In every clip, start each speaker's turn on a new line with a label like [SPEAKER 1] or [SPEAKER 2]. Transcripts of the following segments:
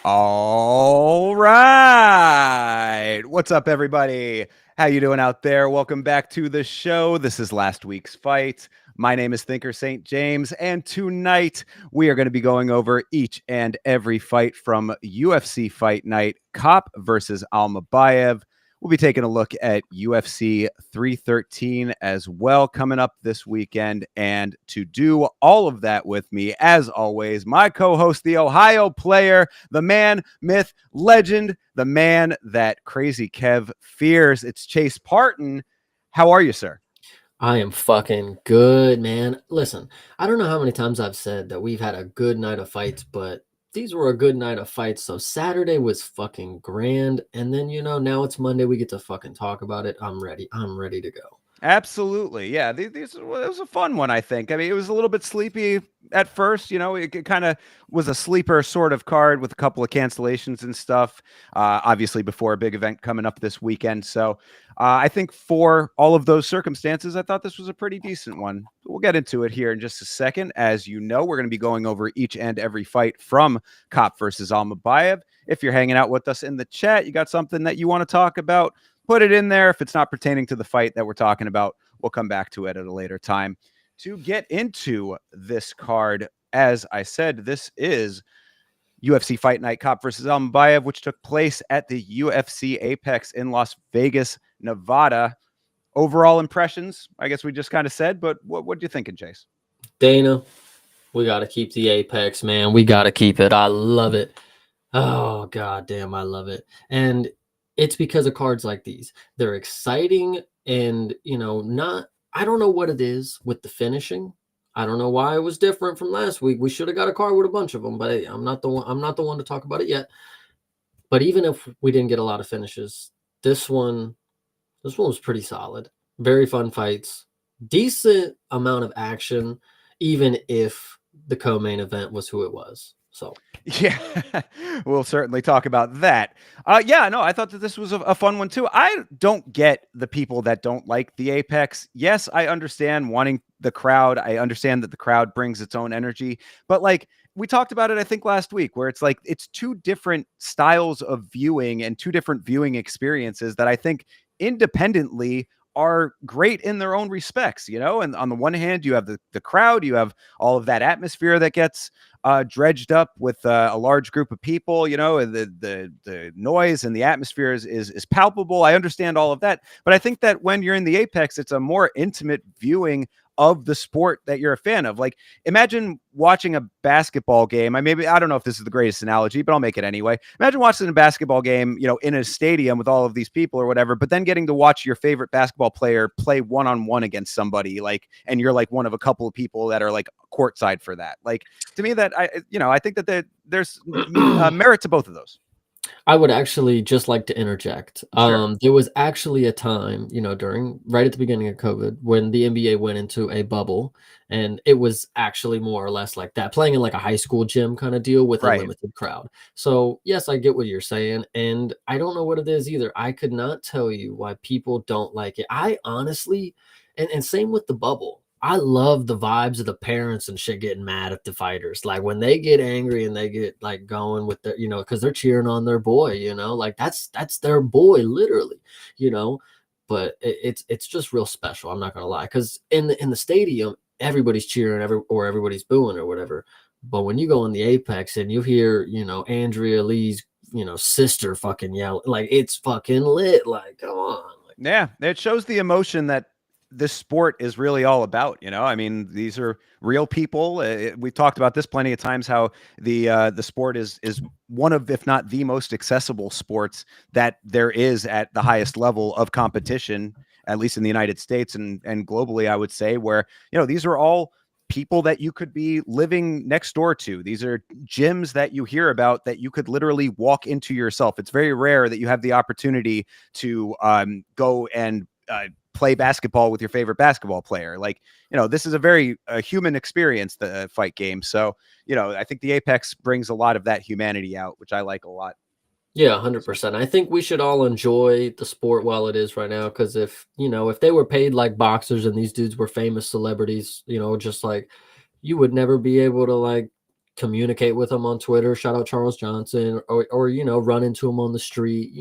[SPEAKER 1] All right. What's up, everybody? How you doing out there? Welcome back to the show. This is last week's fight. My name is Thinker St. James, and tonight we are going to be going over each and every fight from UFC Fight Night, Kape versus Almabayev. We'll be taking a look at UFC 313 as well coming up this weekend. And to do all of that with me, as always, my co-host, the Ohio player, the man, myth, legend, the man that Crazy Kev fears. It's Chase Parton. How are you, sir?
[SPEAKER 2] I am fucking good, man. Listen, I don't know how many times I've said that we've had a good night of fights, but these were a good night of fights. So Saturday was fucking grand. And then, now it's Monday. We get to fucking talk about it. I'm ready. I'm ready to go.
[SPEAKER 1] Absolutely. Yeah. It was a fun one, I think. I mean, it was a little bit sleepy at first. It kind of was a sleeper sort of card with a couple of cancellations and stuff, obviously before a big event coming up this weekend. So I think for all of those circumstances, I thought this was a pretty decent one. We'll get into it here in just a second. As you know, we're going to be going over each and every fight from Kape versus Almabayev. If you're hanging out with us in the chat, you got something that you want to talk about, put it in there. If it's not pertaining to the fight that we're talking about, we'll come back to it at a later time. To get into this card, as I said, this is UFC Fight Night, Kape versus Almabayev, which took place at the UFC Apex in Las Vegas, Nevada. Overall impressions, I guess we just kind of said, but what are you thinking, Chase?
[SPEAKER 2] Dana, we got to keep the Apex, man. We got to keep it. I love it. Oh, God damn, I love it. And it's because of cards like these. They're exciting and, I don't know what it is with the finishing. I don't know why it was different from last week. We should have got a card with a bunch of them, but hey, I'm not the one to talk about it yet. But even if we didn't get a lot of finishes, this one was pretty solid. Very fun fights. Decent amount of action, even if the co-main event was who it was. So
[SPEAKER 1] yeah, we'll certainly talk about that. I thought that this was a fun one too. I don't get the people that don't like the Apex. Yes, I understand wanting the crowd. I understand that the crowd brings its own energy, but like we talked about it, I think last week, where it's like, it's two different styles of viewing and two different viewing experiences that I think independently are great in their own respects, and on the one hand, you have the crowd, you have all of that atmosphere that gets dredged up with a large group of people, and the noise and the atmosphere is palpable. I understand all of that, but I think that when you're in the Apex, it's a more intimate viewing of the sport that you're a fan of. Like, imagine watching a basketball game. I don't know if this is the greatest analogy, but I'll make it anyway. Imagine watching a basketball game, in a stadium with all of these people or whatever, but then getting to watch your favorite basketball player play one-on-one against somebody, and you're like one of a couple of people that are like courtside for that. Like, to me, that I think that there's merit to both of those.
[SPEAKER 2] I would actually just like to interject.
[SPEAKER 1] Sure.
[SPEAKER 2] There was actually a time, right at the beginning of COVID, when the NBA went into a bubble, and it was actually more or less like that, playing in like a high school gym kind of deal with a limited crowd. So yes, I get what you're saying, and I don't know what it is either. I could not tell you why people don't like it. I honestly, and same with the bubble. I love the vibes of the parents and shit getting mad at the fighters. Like when they get angry and they get like going with their, because they're cheering on their boy, like that's their boy, literally, But it's just real special. I'm not gonna lie, because in the stadium, everybody's cheering, or everybody's booing or whatever. But when you go in the Apex and you hear, Andrea Lee's, sister fucking yell, like it's fucking lit. Like, come on.
[SPEAKER 1] Yeah, it shows the emotion that this sport is really all about. I mean, these are real people. We've talked about this plenty of times, how the sport is one of, if not the most accessible sports that there is at the highest level of competition, at least in the United States and globally, I would say, where, these are all people that you could be living next door to. These are gyms that you hear about that you could literally walk into yourself. It's very rare that you have the opportunity to go and play basketball with your favorite basketball player. Like, this is a very human experience, the fight game. So, I think the Apex brings a lot of that humanity out, which I like a lot.
[SPEAKER 2] Yeah, 100%. I think we should all enjoy the sport while it is right now, because if they were paid like boxers and these dudes were famous celebrities, just like, you would never be able to like communicate with them on Twitter, shout out Charles Johnson, or run into him on the street.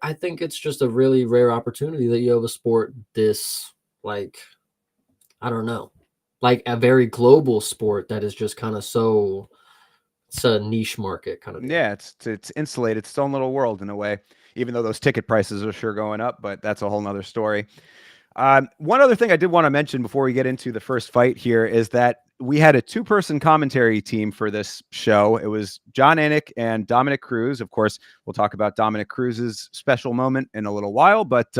[SPEAKER 2] I think it's just a really rare opportunity that you have a sport this, like, I don't know, like a very global sport that is just kind of so, it's a niche market kind of deal.
[SPEAKER 1] Yeah, it's insulated, its own little world in a way, even though those ticket prices are sure going up, but that's a whole nother story. One other thing I did want to mention before we get into the first fight here is that we had a two-person commentary team for this show. It was John Anik and Dominic Cruz. Of course, we'll talk about Dominic Cruz's special moment in a little while, but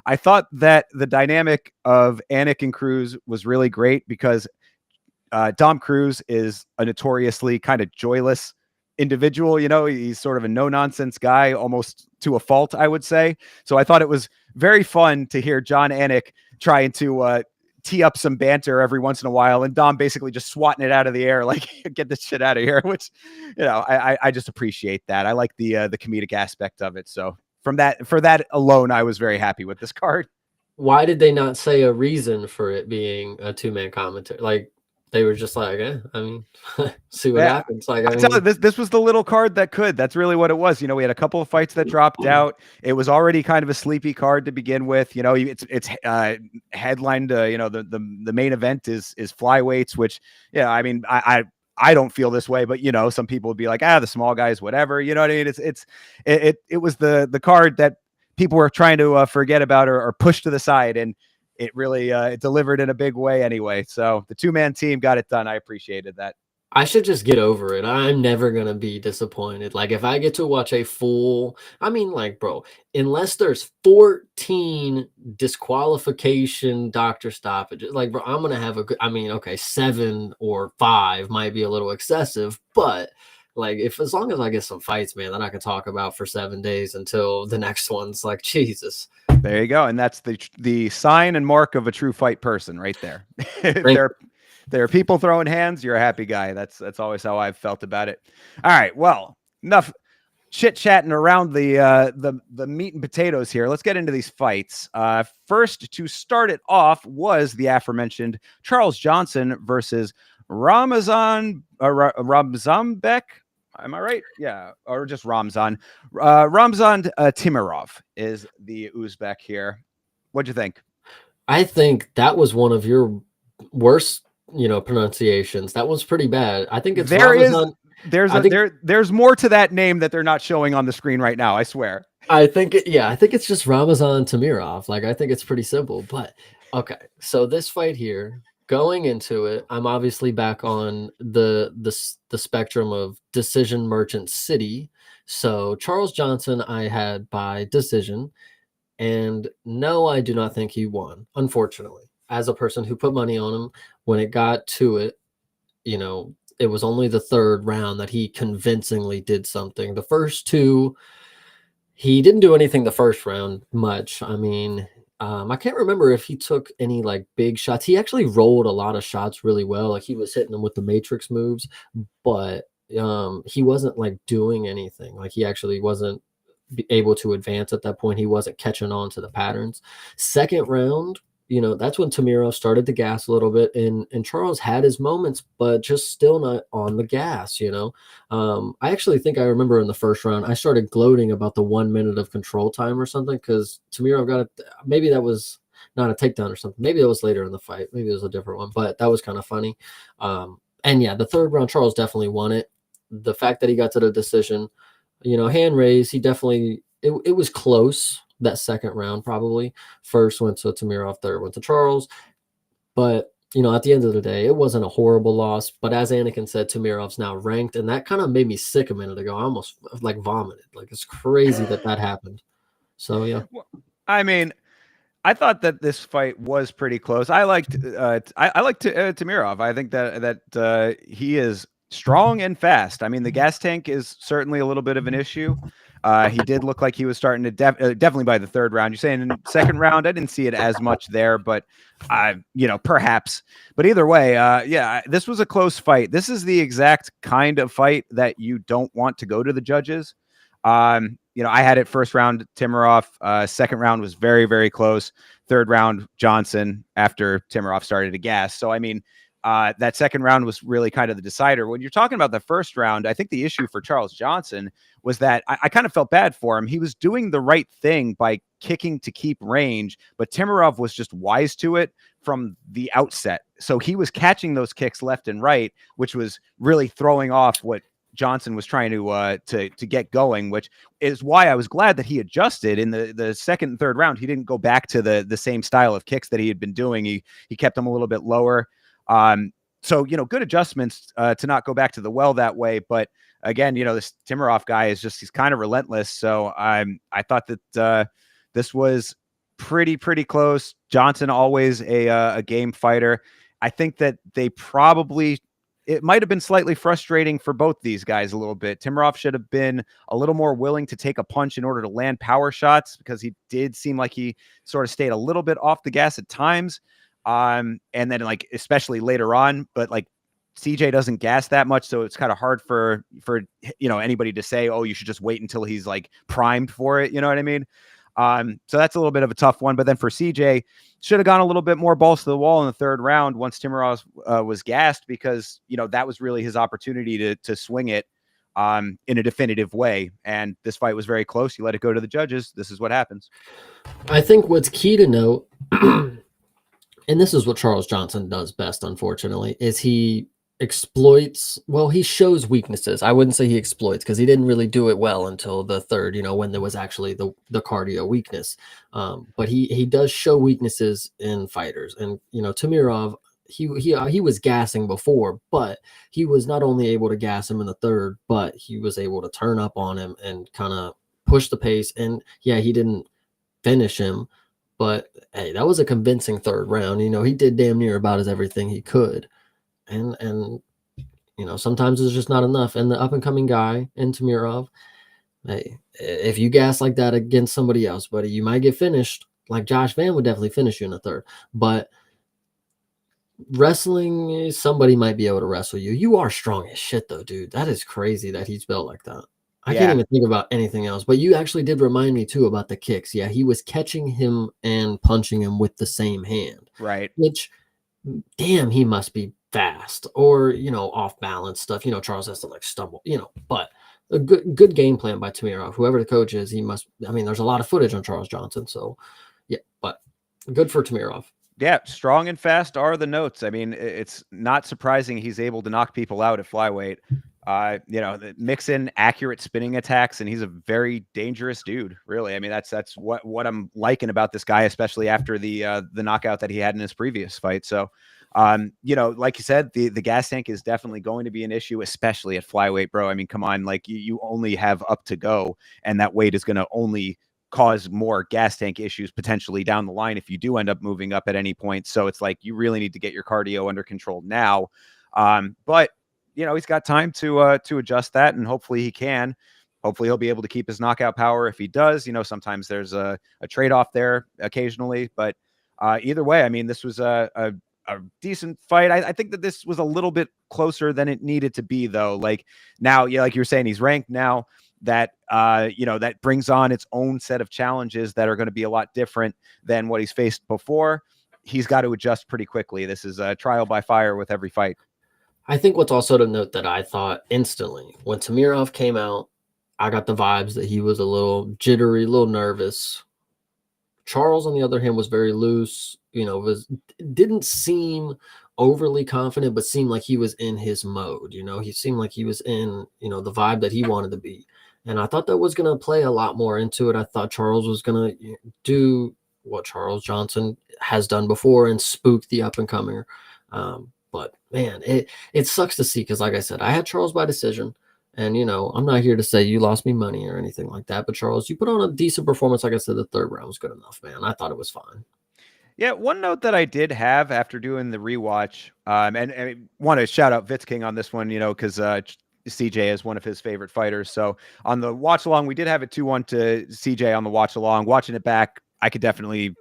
[SPEAKER 1] I thought that the dynamic of Anik and Cruz was really great because Dom Cruz is a notoriously kind of joyless individual. He's sort of a no-nonsense guy, almost to a fault, I would say. So I thought it was very fun to hear John Anik trying to tee up some banter every once in a while, and Dom basically just swatting it out of the air, like, get this shit out of here, which, I just appreciate that. I like the comedic aspect of it. So for that alone, I was very happy with this card.
[SPEAKER 2] Why did they not say a reason for it being a two-man commentary? Like, they were just like, I mean, see what happens. Like, I mean,
[SPEAKER 1] this was the little card that could. That's really what it was. We had a couple of fights that dropped out. It was already kind of a sleepy card to begin with. It's headlined. The main event is flyweights, which, I mean, I don't feel this way, but some people would be like, the small guys, whatever. You know what I mean? It was the card that people were trying to forget about or push to the side, and it really it delivered in a big way anyway. So the two-man team got it done. I appreciated that.
[SPEAKER 2] I should just get over it. I'm never going to be disappointed. Like, if I get to watch a full, I mean, like, bro, unless there's 14 disqualification doctor stoppages, like, bro, I'm going to have a good, I mean, okay, 7 or 5 might be a little excessive, but like, as long as I get some fights, man, that I can talk about for 7 days until the next one's, like, Jesus.
[SPEAKER 1] There you go. And that's the sign and mark of a true fight person right there. There are people throwing hands. You're a happy guy. That's always how I've felt about it. All right. Well, enough chit chatting around the meat and potatoes here. Let's get into these fights. First, to start it off, was the aforementioned Charles Johnson versus Ramzan Bek. Am I right? Yeah, or just Ramzan. Ramzan Timirov is the Uzbek here. What'd you think?
[SPEAKER 2] I think that was one of your worst, pronunciations. That was pretty bad. I think it's
[SPEAKER 1] there's more to that name that they're not showing on the screen right now, I swear.
[SPEAKER 2] I think it's just Ramazan Tamirov. Like, I think it's pretty simple. But okay, so this fight here, going into it, I'm obviously back on the spectrum of decision merchant city. So Charles Johnson I had by decision, and no, I do not think he won, unfortunately. As a person who put money on him, when it got to it, it was only the third round that he convincingly did something. The first two, he didn't do anything the first round much. I mean, I can't remember if he took any like big shots. He actually rolled a lot of shots really well. Like, he was hitting them with the matrix moves, but he wasn't like doing anything. Like, he actually wasn't able to advance at that point. He wasn't catching on to the patterns. Second round, that's when Tamirov started to gas a little bit, and Charles had his moments, but just still not on the gas. I actually think I remember in the first round, I started gloating about the 1 minute of control time or something, because Tamirov got it. Maybe that was not a takedown or something. Maybe it was later in the fight. Maybe it was a different one, but that was kind of funny. And yeah, the third round, Charles definitely won it. The fact that he got to the decision, hand raise, he definitely, it was close, that second round probably. First went to Tamirov, third went to Charles. But, at the end of the day, it wasn't a horrible loss. But as Anakin said, Tamirov's now ranked, and that kind of made me sick a minute ago. I almost like vomited. Like, it's crazy that happened. So, yeah.
[SPEAKER 1] Well, I mean, I thought that this fight was pretty close. I liked Tamirov. I think that he is strong and fast. I mean, the gas tank is certainly a little bit of an issue. He did look like he was starting to definitely by the third round. You're saying in the second round, I didn't see it as much there, but perhaps. But either way, this was a close fight. This is the exact kind of fight that you don't want to go to the judges. I had it first round Timirov, second round was very, very close. Third round Johnson after Timirov started to gas. So, I mean, that second round was really kind of the decider. When you're talking about the first round, I think the issue for Charles Johnson was that I kind of felt bad for him. He was doing the right thing by kicking to keep range, but Timirov was just wise to it from the outset. So he was catching those kicks left and right, which was really throwing off what Johnson was trying to get going, which is why I was glad that he adjusted in the second and third round. He didn't go back to the same style of kicks that he had been doing. He kept them a little bit lower. So, good adjustments to not go back to the well that way. But again, this Timirov guy he's kind of relentless. So I thought that this was pretty close. Johnson always a game fighter. I think that it might have been slightly frustrating for both these guys a little bit. Timirov should have been a little more willing to take a punch in order to land power shots, because he did seem like he sort of stayed a little bit off the gas at times. And then especially later on, but CJ doesn't gas that much. So it's kind of hard for anybody to say, oh, you should just wait until he's primed for it. You know what I mean? So that's a little bit of a tough one. But then for CJ, should have gone a little bit more balls to the wall in the third round once Timirov was gassed, because that was really his opportunity to swing it in a definitive way. And this fight was very close. You let it go to the judges. This is what happens.
[SPEAKER 2] I think what's key to note, and this is what Charles Johnson does best, unfortunately, is he shows weaknesses. I wouldn't say he exploits, because he didn't really do it well until the third, when there was actually the cardio weakness. But he does show weaknesses in fighters. And, Tamirov, he was gassing before, but he was not only able to gas him in the third, but he was able to turn up on him and kind of push the pace. And yeah, he didn't finish him, but hey, that was a convincing third round. He did damn near about as everything he could. And sometimes it's just not enough. And the up-and-coming guy in Tamirov, hey, if you gas like that against somebody else, buddy, you might get finished. Like Josh Van would definitely finish you in the third. But wrestling, somebody might be able to wrestle you. You are strong as shit, though, dude. That is crazy that he's built like that. I can't even think about anything else. But you actually did remind me, too, about the kicks. Yeah, he was catching him and punching him with the same hand.
[SPEAKER 1] Right.
[SPEAKER 2] Which, damn, he must be fast or off balance stuff. Charles has to stumble, but a good game plan by Tamirov. Whoever the coach is, there's a lot of footage on Charles Johnson, so yeah, but good for Tamirov.
[SPEAKER 1] Yeah, strong and fast are the notes. I mean, it's not surprising he's able to knock people out at flyweight. Mix in accurate spinning attacks, and he's a very dangerous dude, really. I mean, that's what I'm liking about this guy, especially after the knockout that he had in his previous fight. So like you said, the gas tank is definitely going to be an issue, especially at flyweight, bro. I mean, come on, you only have up to go, and that weight is going to only cause more gas tank issues potentially down the line if you do end up moving up at any point. So it's you really need to get your cardio under control now. But he's got time to adjust that, and hopefully he can. Hopefully he'll be able to keep his knockout power. If he does, sometimes there's a trade-off there occasionally, but either way, I mean, this was a decent fight. I think that this was a little bit closer than it needed to be, though. Now, like you were saying, he's ranked now. That that brings on its own set of challenges that are going to be a lot different than what he's faced before. He's got to adjust pretty quickly. This is a trial by fire with every fight.
[SPEAKER 2] I think what's also to note that I thought instantly when Tamirov came out, I got the vibes that he was a little jittery, a little nervous. Charles, on the other hand, was very loose, didn't seem overly confident, but seemed like he was in his mode. He seemed like he was in, the vibe that he wanted to be. And I thought that was going to play a lot more into it. I thought Charles was going to do what Charles Johnson has done before and spook the up and comer. But man, it sucks to see because, like I said, I had Charles by decision. And, I'm not here to say you lost me money or anything like that. But, Charles, you put on a decent performance. Like I said, the third round was good enough, man. I thought it was fine.
[SPEAKER 1] Yeah, one note that I did have after doing the rewatch, and I want to shout out Vitz King on this one, because CJ is one of his favorite fighters. So on the watch along, we did have it 2-1 to CJ on the watch along. Watching it back, I could definitely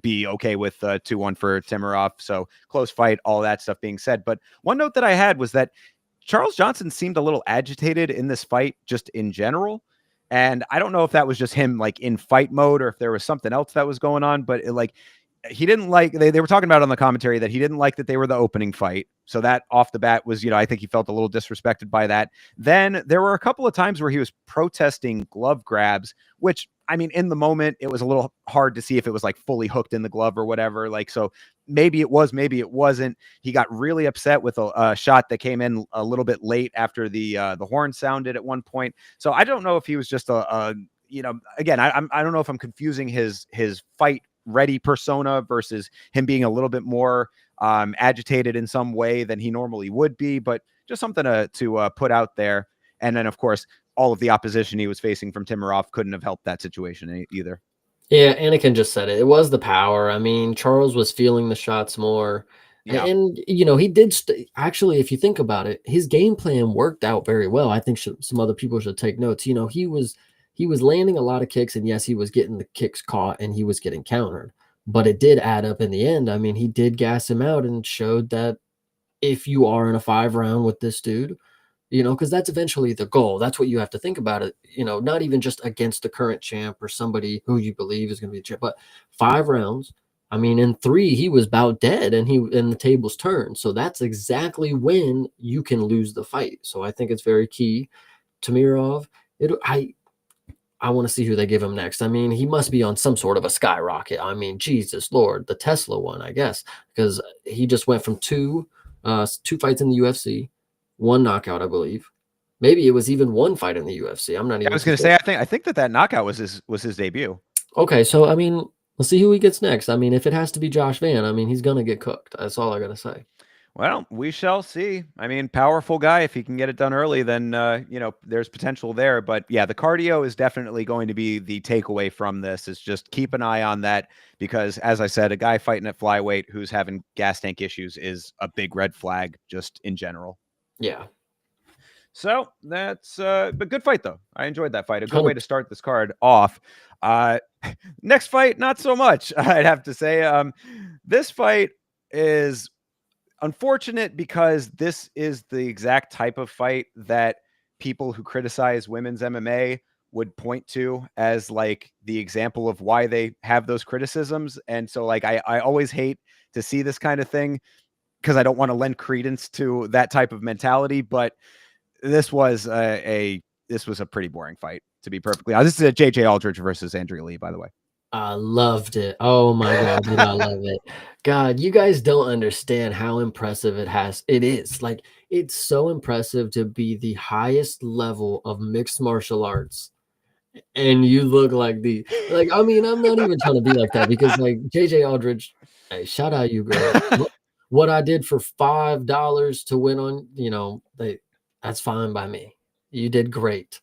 [SPEAKER 1] be okay with 2-1 for Timarov. So close fight, all that stuff being said. But one note that I had was that Charles Johnson seemed a little agitated in this fight, just in general. And I don't know if that was just him like in fight mode or if there was something else that was going on, but he didn't like they were talking about on the commentary that he didn't like that they were the opening fight. So that off the bat was, I think he felt a little disrespected by that. Then there were a couple of times where he was protesting glove grabs, which I mean, in the moment, it was a little hard to see if it was like fully hooked in the glove or whatever. Like, so maybe it was, maybe it wasn't. He got really upset with a shot that came in a little bit late after the horn sounded at one point. So I don't know if he was just again, I don't know if I'm confusing his fight ready persona versus him being a little bit more agitated in some way than he normally would be, but just something to put out there. And then, of course, all of the opposition he was facing from Timarov couldn't have helped that situation either.
[SPEAKER 2] Yeah, Anakin just said it. It was the power. I mean, Charles was feeling the shots more.
[SPEAKER 1] Yeah.
[SPEAKER 2] And he did actually, if you think about it, his game plan worked out very well. I think some other people should take notes. He was landing a lot of kicks, and yes, he was getting the kicks caught and he was getting countered. But it did add up in the end. I mean, he did gas him out and showed that if you are in a 5-round with this dude, because that's eventually the goal. That's what you have to think about it, not even just against the current champ or somebody who you believe is going to be a champ, but 5 rounds. I mean, in 3, he was about dead and the tables turned. So that's exactly when you can lose the fight. So I think it's very key. Tamirov, I want to see who they give him next. I mean, he must be on some sort of a skyrocket. I mean, Jesus Lord, the Tesla one, I guess, because he just went from two fights in the UFC, 1 knockout, I believe. Maybe it was even 1 fight in the UFC. I'm not even.
[SPEAKER 1] I was going to say, I think that knockout was his debut.
[SPEAKER 2] Okay, so I mean, let's see who he gets next. I mean, if it has to be Josh Van, I mean, he's gonna get cooked. That's all I gotta say.
[SPEAKER 1] Well, we shall see. I mean, powerful guy. If he can get it done early, then there's potential there. But yeah, the cardio is definitely going to be the takeaway from this. Is just keep an eye on that because, as I said, a guy fighting at flyweight who's having gas tank issues is a big red flag, just in general.
[SPEAKER 2] Yeah.
[SPEAKER 1] So that's but good fight though. I enjoyed that fight. A good way to start this card off. Next fight, not so much. I'd have to say. This fight is unfortunate because this is the exact type of fight that people who criticize women's MMA would point to as like the example of why they have those criticisms. And so like I always hate to see this kind of thing because I don't want to lend credence to that type of mentality. But this was a pretty boring fight, to be perfectly honest. This is a JJ Aldridge versus Andrea Lee, by the way.
[SPEAKER 2] I loved it. Oh my God, did I love it. God, you guys don't understand how impressive it is. Like, it's so impressive to be the highest level of mixed martial arts. And you look like I mean, I'm not even trying to be like that because like JJ Aldridge, hey, shout out you, girl. What I did for $5 to win on, that's fine by me. You did great.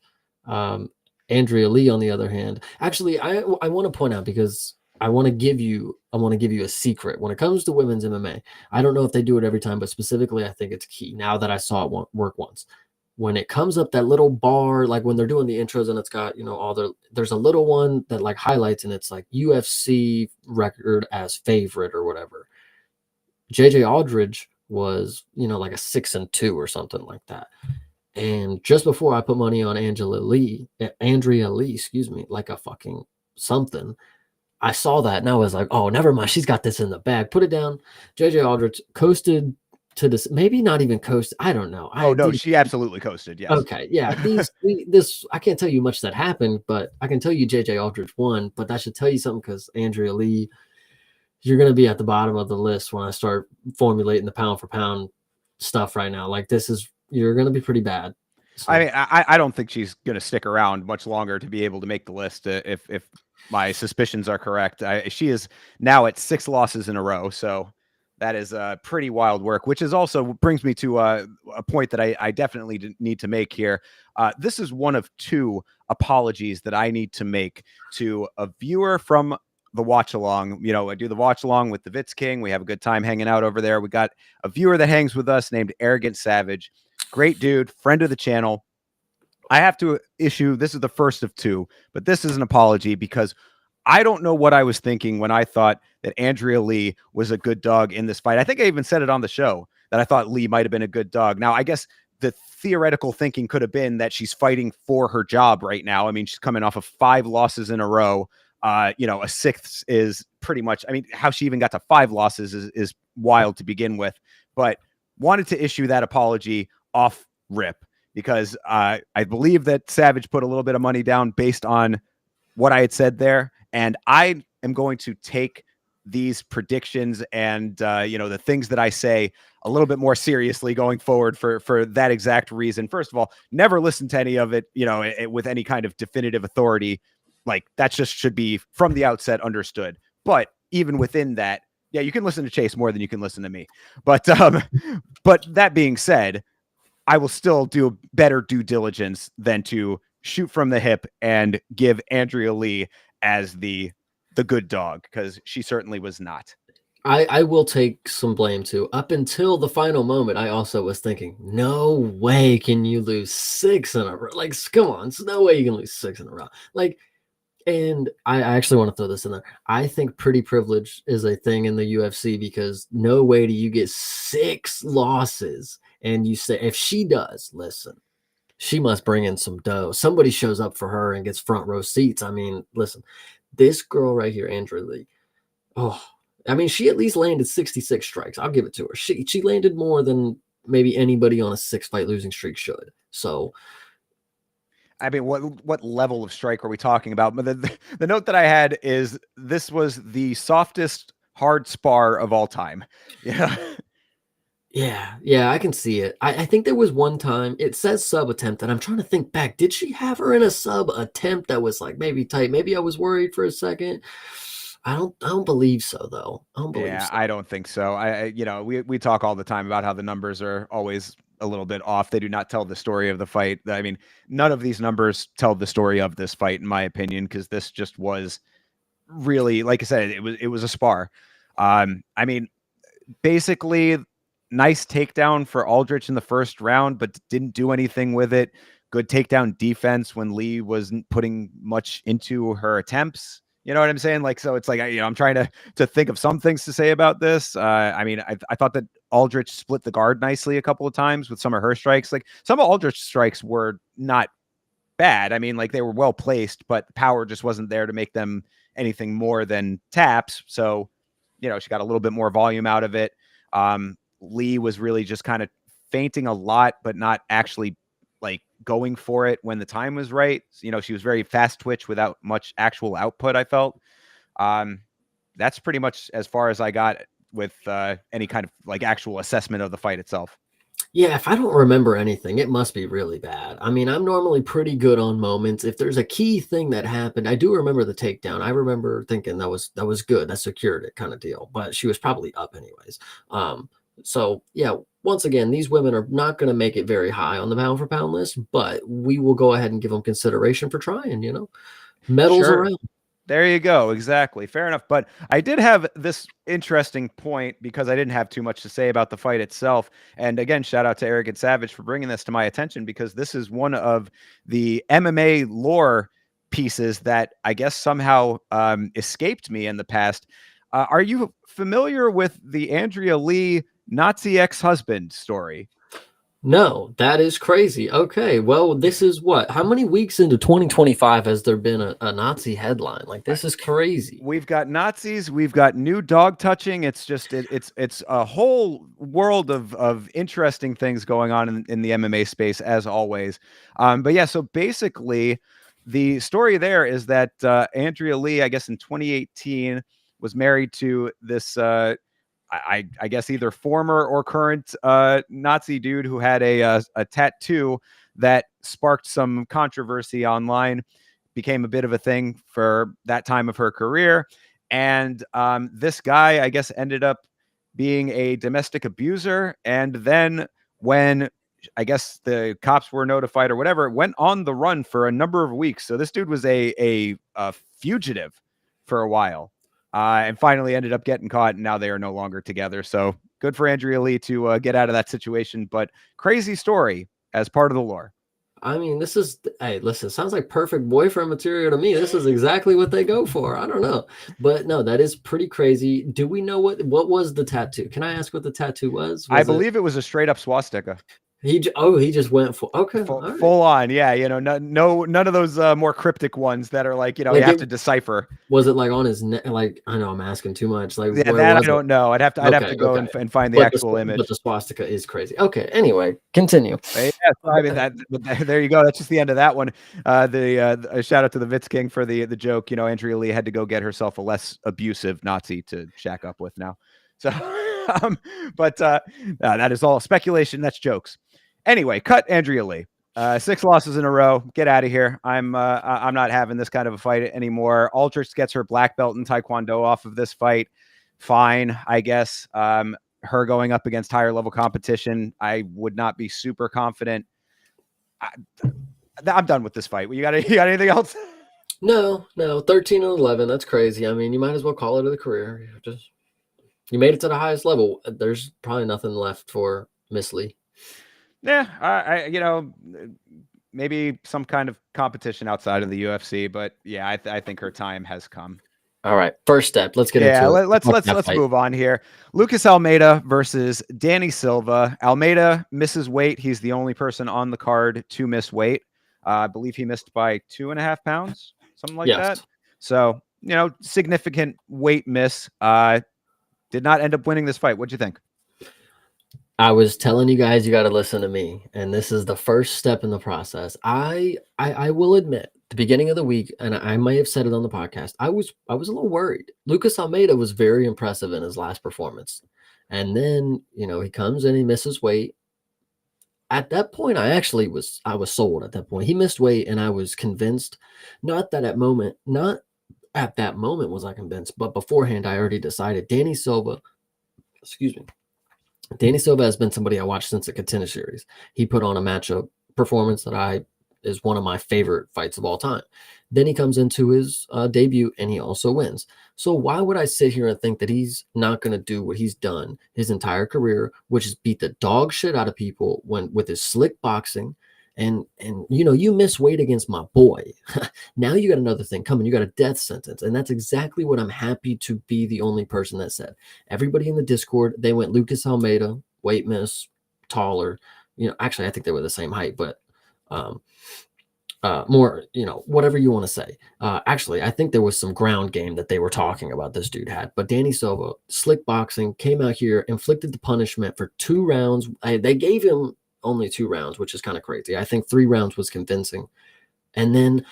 [SPEAKER 2] Andrea Lee, on the other hand, actually, I want to point out because I want to give you a secret when it comes to women's MMA. I don't know if they do it every time, but specifically, I think it's key. Now that I saw it work once, when it comes up that little bar, like when they're doing the intros and it's got there's a little one that like highlights and it's like UFC record as favorite or whatever. JJ Aldridge was like a 6-2 or something like that. And just before I put money on Andrea Lee, excuse me, like a fucking something, I saw that and I was like, oh, never mind. She's got this in the bag. Put it down. JJ Aldridge coasted to this, maybe not even coasted. I don't know.
[SPEAKER 1] She absolutely coasted. Yes.
[SPEAKER 2] Okay. Yeah. This, I can't tell you much that happened, but I can tell you JJ Aldridge won, but that should tell you something because Andrea Lee, you're going to be at the bottom of the list when I start formulating the pound for pound stuff right now. Like you're going to be pretty bad.
[SPEAKER 1] I
[SPEAKER 2] So
[SPEAKER 1] mean, I don't think she's going to stick around much longer to be able to make the list. If my suspicions are correct, she is now at 6 losses in a row. So that is pretty wild work, which is also brings me to a point that I definitely need to make here. This is one of 2 apologies that I need to make to a viewer from the watch along. You know, I do the watch along with the Vitz King. We have a good time hanging out over there. We got a viewer that hangs with us named Arrogant Savage. Great dude, friend of the channel. I have to issue, this is the first of 2, but this is an apology because I don't know what I was thinking when I thought that Andrea Lee was a good dog in this fight. I think I even said it on the show that I thought Lee might have been a good dog. Now, I guess the theoretical thinking could have been that she's fighting for her job right now. I mean, she's coming off of 5 losses in a row. You know, a 6th is pretty much, I mean, how she even got to 5 losses is wild to begin with, but wanted to issue that apology off rip because I believe that Savage put a little bit of money down based on what I had said there. And I am going to take these predictions and, you know, the things that I say a little bit more seriously going forward for that exact reason. First of all, never listen to any of it, you know, with any kind of definitive authority. Like that just should be from the outset understood. But even within that, yeah, you can listen to Chase more than you can listen to me. But that being said, I will still do better due diligence than to shoot from the hip and give Andrea Lee as the good dog, because she certainly was not.
[SPEAKER 2] I will take some blame too. Up until the final moment, I also was thinking, no way can you lose 6 in a row. Like, come on, there's no way you can lose 6 in a row. Like, and I actually want to throw this in there. I think pretty privilege is a thing in the UFC because no way do you get 6 losses. And you say, if she does, listen, she must bring in some dough. Somebody shows up for her and gets front row seats. I mean, listen, this girl right here, Andrea Lee. Oh, I mean, she at least landed 66 strikes. I'll give it to her. She landed more than maybe anybody on a 6-fight losing streak should. So,
[SPEAKER 1] I mean, what level of strike are we talking about? But the note that I had is this was the softest hard spar of all time. Yeah.
[SPEAKER 2] yeah, I can see it. I think there was one time it says sub attempt, and I'm trying to think back. Did she have her in a sub attempt that was like maybe tight? Maybe I was worried for a second. I don't believe so though. I don't believe
[SPEAKER 1] Yeah,
[SPEAKER 2] so.
[SPEAKER 1] I don't think so. You know, we talk all the time about how the numbers are always a little bit off. They do not tell the story of the fight. I mean, none of these numbers tell the story of this fight, in my opinion, because this just was really, like I said, it was a spar. I mean, basically, nice takedown for Aldrich in the first round, but didn't do anything with it. Good takedown defense when Lee wasn't putting much into her attempts. You know what I'm saying? Like, so it's like, you know, I'm trying to think of some things to say about this. I mean, I thought that Aldrich split the guard nicely a couple of times with some of her strikes. Like some of Aldrich's strikes were not bad. I mean, like they were well placed, but the power just wasn't there to make them anything more than taps. So, you know, she got a little bit more volume out of it. Lee was really just kind of fainting a lot, but not actually like going for it when the time was right. You know, she was very fast twitch without much actual output, I felt. That's pretty much as far as I got with any kind of like actual assessment of the fight itself.
[SPEAKER 2] Yeah, if I don't remember anything, it must be really bad. I mean, I'm normally pretty good on moments. If there's a key thing that happened, I do remember the takedown. I remember thinking that was good. That secured it kind of deal. But she was probably up anyways. So yeah, once again, these women are not going to make it very high on the pound for pound list, but we will go ahead and give them consideration for trying, medals
[SPEAKER 1] Sure.
[SPEAKER 2] around.
[SPEAKER 1] There you go. Exactly. Fair enough. But I did have this interesting point because I didn't have too much to say about the fight itself. And again, shout out to Arrogant Savage for bringing this to my attention because this is one of the MMA lore pieces that I guess somehow escaped me in the past. Are you familiar with the Andrea Lee Nazi ex-husband story?
[SPEAKER 2] No, that is crazy. Okay, well, this is what? How many weeks into 2025 has there been a Nazi headline? Like, this is crazy.
[SPEAKER 1] We've got Nazis, we've got new dog touching. It's just it's a whole world of interesting things going on in the MMA space as always. But yeah, so basically the story there is that Andrea Lee, I guess in 2018, was married to this I guess either former or current Nazi dude who had a tattoo that sparked some controversy online, became a bit of a thing for that time of her career. And this guy, I guess, ended up being a domestic abuser. And then when I guess the cops were notified or whatever, went on the run for a number of weeks. So this dude was a fugitive for a while, and finally ended up getting caught. And now they are no longer together. So good for Andrea Lee to get out of that situation. But crazy story as part of the lore.
[SPEAKER 2] I mean, this is, hey, listen, sounds like perfect boyfriend material to me. This is exactly what they go for. I don't know. But no, that is pretty crazy. Do we know what was the tattoo? Can I ask what the tattoo was?
[SPEAKER 1] I believe it was a straight up swastika.
[SPEAKER 2] He just went for, okay.
[SPEAKER 1] Full on. Yeah. You know, none of those more cryptic ones that are like, you know, like you have to decipher.
[SPEAKER 2] Was it like on his neck? Like, I know I'm asking too much. Like,
[SPEAKER 1] yeah, that I don't know. I'd have to go and find the actual image.
[SPEAKER 2] But the swastika is crazy. Okay. Anyway, continue.
[SPEAKER 1] Yeah, so, I mean, there you go. That's just the end of that one. The shout out to the Vitz King for the joke. You know, Andrea Lee had to go get herself a less abusive Nazi to shack up with now. So, but that is all speculation. That's jokes. Anyway, cut Andrea Lee. 6 losses in a row. Get out of here. I'm not having this kind of a fight anymore. Aldrich gets her black belt in Taekwondo off of this fight. Fine, I guess. Her going up against higher level competition, I would not be super confident. I'm done with this fight. You got anything else?
[SPEAKER 2] No. 13-11. That's crazy. I mean, you might as well call it a career. You made it to the highest level. There's probably nothing left for Miss Lee.
[SPEAKER 1] Yeah, I you know, maybe some kind of competition outside of the UFC, but yeah, I think her time has come.
[SPEAKER 2] All right, first step. Let's get into it.
[SPEAKER 1] Let's move on here. Lucas Almeida versus Danny Silva. Almeida misses weight. He's the only person on the card to miss weight. I believe he missed by 2.5 pounds, something like that. So, you know, significant weight miss. Did not end up winning this fight. What'd you think?
[SPEAKER 2] I was telling you guys, you got to listen to me, and this is the first step in the process. I will admit, the beginning of the week, and I may have said it on the podcast, I was a little worried. Lucas Almeida was very impressive in his last performance, and then, you know, he comes in, he misses weight. At that point, I was sold. At that point, he missed weight, and I was convinced. Not at that moment was I convinced, but beforehand, I already decided Danny Silva. Excuse me. Danny Silva has been somebody I watched since the Contender Series. He put on a matchup performance that is one of my favorite fights of all time. Then he comes into his debut and he also wins. So why would I sit here and think that he's not going to do what he's done his entire career, which is beat the dog shit out of people with his slick boxing? And you know, you miss weight against my boy. Now you got another thing coming. You got a death sentence. And that's exactly what I'm happy to be the only person that said. Everybody in the Discord, they went Lucas Almeida, weight miss, taller. You know, actually, I think they were the same height, but more, you know, whatever you want to say. Actually, I think there was some ground game that they were talking about this dude had. But Danny Silva, slick boxing, came out here, inflicted the punishment for 2 rounds. They gave him only 2 rounds, which is kind of crazy. I think 3 rounds was convincing. And then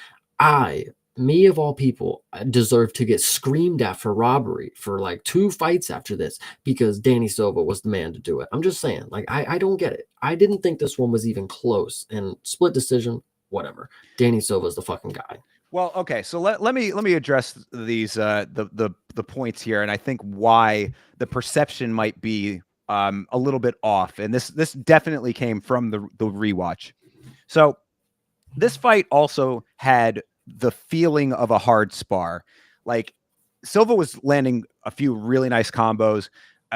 [SPEAKER 2] me of all people, deserve to get screamed at for robbery for like 2 fights after this because Danny Silva was the man to do it. I'm just saying, like, I don't get it. I didn't think this one was even close, and split decision, whatever. Danny Silva's the fucking guy.
[SPEAKER 1] Well, okay, so let me address these the points here, and I think why the perception might be a little bit off, and this definitely came from the rewatch. So this fight also had the feeling of a hard spar. Like, Silva was landing a few really nice combos.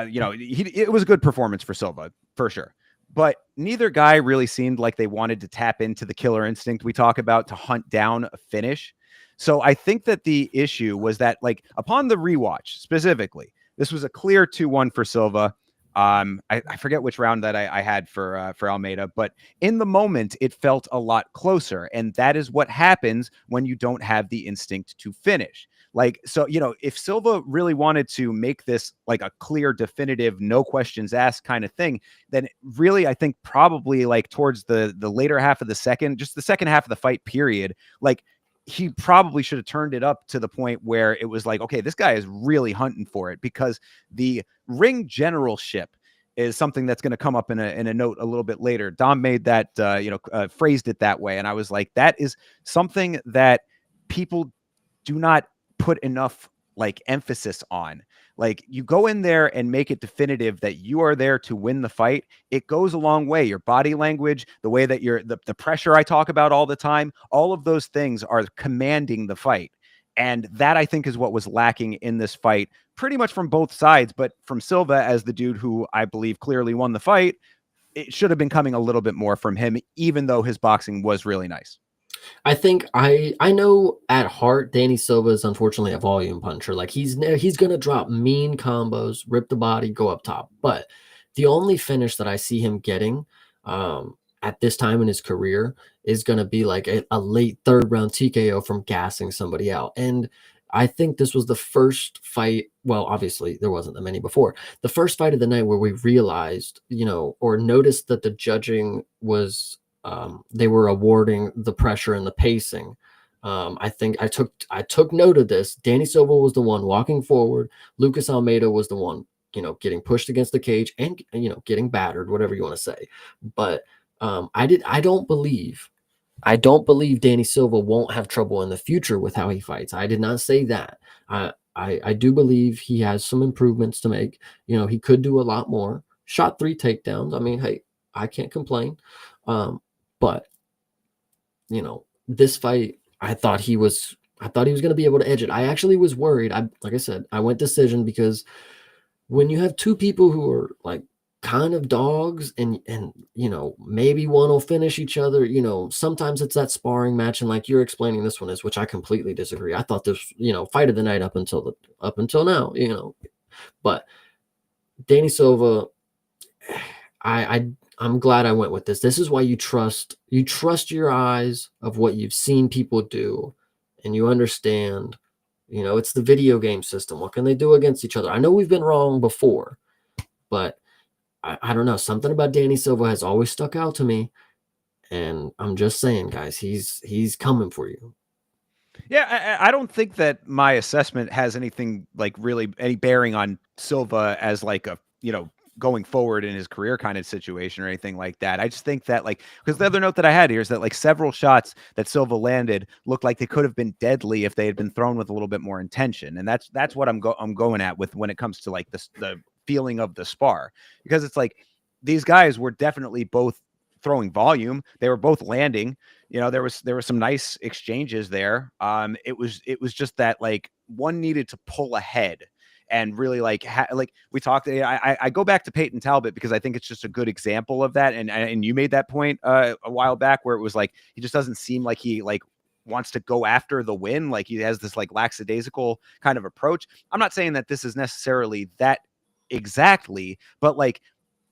[SPEAKER 1] You know, it was a good performance for Silva for sure, but neither guy really seemed like they wanted to tap into the killer instinct we talk about to hunt down a finish. So I think that the issue was that, like, upon the rewatch specifically, this was a clear 2-1 for Silva. I forget which round that I had for Almeida, but in the moment it felt a lot closer, and that is what happens when you don't have the instinct to finish. Like, so, you know, if Silva really wanted to make this like a clear, definitive, no questions asked kind of thing, then really, I think probably like towards the later half of the second half of the fight period, like, he probably should have turned it up to the point where it was like, okay, this guy is really hunting for it, because the ring generalship is something that's going to come up in a note a little bit later. Dom made that, phrased it that way. And I was like, that is something that people do not put enough like emphasis on. Like, you go in there and make it definitive that you are there to win the fight. It goes a long way. Your body language, the way that the pressure I talk about all the time, all of those things are commanding the fight. And that, I think, is what was lacking in this fight, pretty much from both sides. But from Silva, as the dude who I believe clearly won the fight, it should have been coming a little bit more from him, even though his boxing was really nice.
[SPEAKER 2] I think I know at heart Danny Silva is unfortunately a volume puncher. Like he's gonna drop mean combos, rip the body, go up top. But the only finish that I see him getting at this time in his career is gonna be like a late third round TKO from gassing somebody out. And I think this was the first fight. Well, obviously there wasn't that many before. The first fight of the night where we realized, or noticed that the judging was they were awarding the pressure and the pacing. I think I took note of this. Danny Silva was the one walking forward. Lucas Almeida was the one, getting pushed against the cage and getting battered, whatever you want to say. But I don't believe Danny Silva won't have trouble in the future with how he fights. I did not say that. I do believe he has some improvements to make. He could do a lot more. Shot 3 takedowns. I mean, hey, I can't complain. But this fight, I thought he was going to be able to edge it. I actually was worried. Like I said, I went decision because when you have two people who are like kind of dogs and maybe one will finish each other, sometimes it's that sparring match. And like you're explaining this one is, which I completely disagree. I thought this, fight of the night up until now, but Danny Silva, I'm glad I went with this. This is why you trust your eyes of what you've seen people do, and you understand, it's the video game system. What can they do against each other? I know we've been wrong before, but I don't know. Something about Danny Silva has always stuck out to me. And I'm just saying, guys, he's coming for you.
[SPEAKER 1] Yeah, I don't think that my assessment has anything like really any bearing on Silva as like a, going forward in his career kind of situation or anything like that. I just think that like, because the other note that I had here is that like several shots that Silva landed looked like they could have been deadly if they had been thrown with a little bit more intention. And that's what I'm going at with when it comes to like the feeling of the spar, because it's like these guys were definitely both throwing volume. They were both landing. There were some nice exchanges there. It was just that like one needed to pull ahead and really like we talked. I go back to Peyton Talbot because I think it's just a good example of that. And you made that point a while back where it was like he just doesn't seem like he like wants to go after the win. Like he has this like lackadaisical kind of approach. I'm not saying that this is necessarily that exactly, but like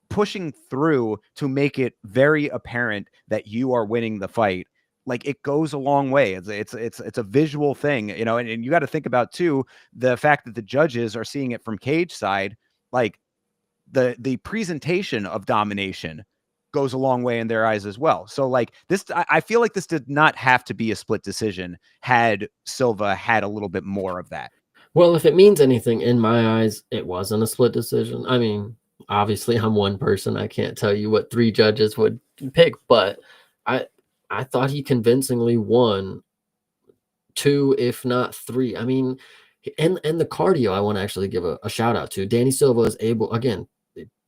[SPEAKER 1] pushing through to make it very apparent that you are winning the fight, like it goes a long way. It's a visual thing, and you got to think about too the fact that the judges are seeing it from cage side. Like the presentation of domination goes a long way in their eyes as well. So like this, I feel like this did not have to be a split decision had Silva had a little bit more of that.
[SPEAKER 2] Well, if it means anything, in my eyes, it wasn't a split decision. I mean, obviously, I'm one person. I can't tell you what 3 judges would pick, but I thought he convincingly won 2, if not 3. I mean, and the cardio, I want to actually give a shout out to. Danny Silva is able, again,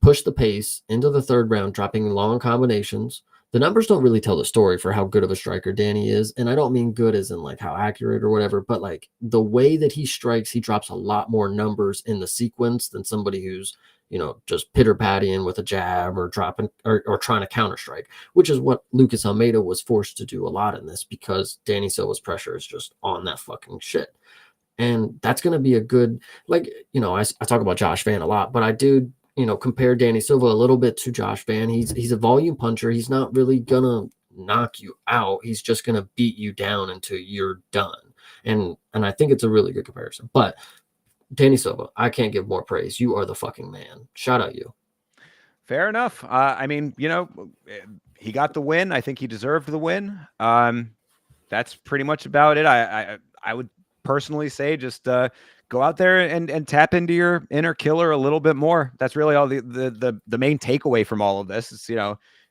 [SPEAKER 2] push the pace into the 3rd round, dropping long combinations. The numbers don't really tell the story for how good of a striker Danny is. And I don't mean good as in like how accurate or whatever, but like the way that he strikes, he drops a lot more numbers in the sequence than somebody who's, just pitter-patting with a jab or dropping or trying to counter strike, which is what Lucas Almeida was forced to do a lot in this because Danny Silva's pressure is just on that fucking shit. And that's going to be a good, like, I talk about Josh Van a lot, but I do, compare Danny Silva a little bit to Josh Van. He's a volume puncher. He's not really going to knock you out. He's just going to beat you down until you're done. And I think it's a really good comparison. But Danny Silva, I can't give more praise. You are the fucking man. Shout out you.
[SPEAKER 1] Fair enough. I mean, he got the win. I think he deserved the win. That's pretty much about it. I would personally say just go out there and tap into your inner killer a little bit more. That's really all the main takeaway from all of this is,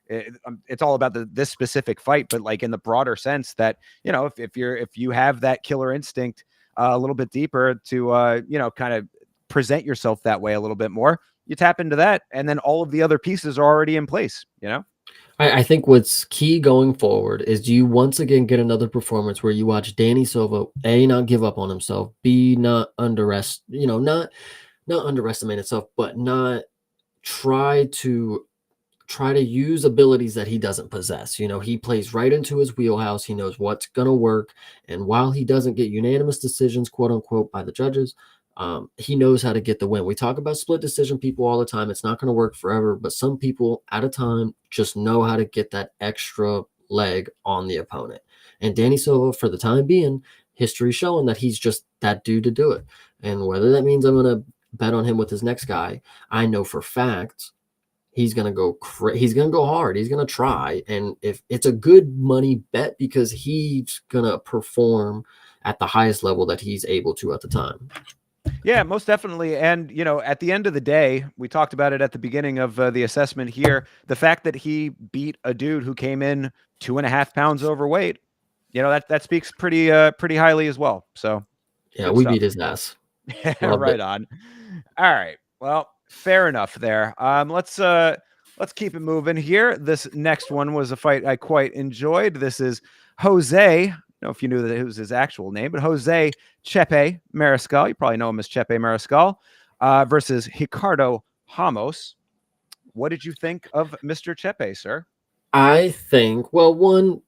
[SPEAKER 1] it's all about this specific fight, but like in the broader sense that, if you have that killer instinct a little bit deeper to, kind of present yourself that way a little bit more, you tap into that. And then all of the other pieces are already in place,
[SPEAKER 2] I think what's key going forward is you once again get another performance where you watch Danny Silva A, not give up on himself, B, not not underestimate himself, but not try to use abilities that he doesn't possess. He plays right into his wheelhouse. He knows what's gonna work, and while he doesn't get unanimous decisions, quote unquote, by the judges, he knows how to get the win. We talk about split decision people all the time. It's not going to work forever, but some people at a time just know how to get that extra leg on the opponent. And Danny Silva, for the time being, history showing that he's just that dude to do it. And whether that means I'm going to bet on him with his next guy, I know for fact he's going to go he's going to go hard. He's going to try. And if it's a good money bet because he's going to perform at the highest level that he's able to at the time.
[SPEAKER 1] Yeah, most definitely. And, at the end of the day, we talked about it at the beginning of the assessment here. The fact that he beat a dude who came in 2.5 pounds overweight, that speaks pretty highly as well. So
[SPEAKER 2] yeah, we beat his ass.
[SPEAKER 1] Right on. All right. Well, fair enough there. Let's keep it moving here. This next one was a fight I quite enjoyed. This is Jose. I don't know if you knew that it was his actual name, but Jose Chepe Mariscal, you probably know him as Chepe Mariscal, versus Ricardo Ramos. What did you think of Mr. Chepe, sir?
[SPEAKER 2] I think, well, one,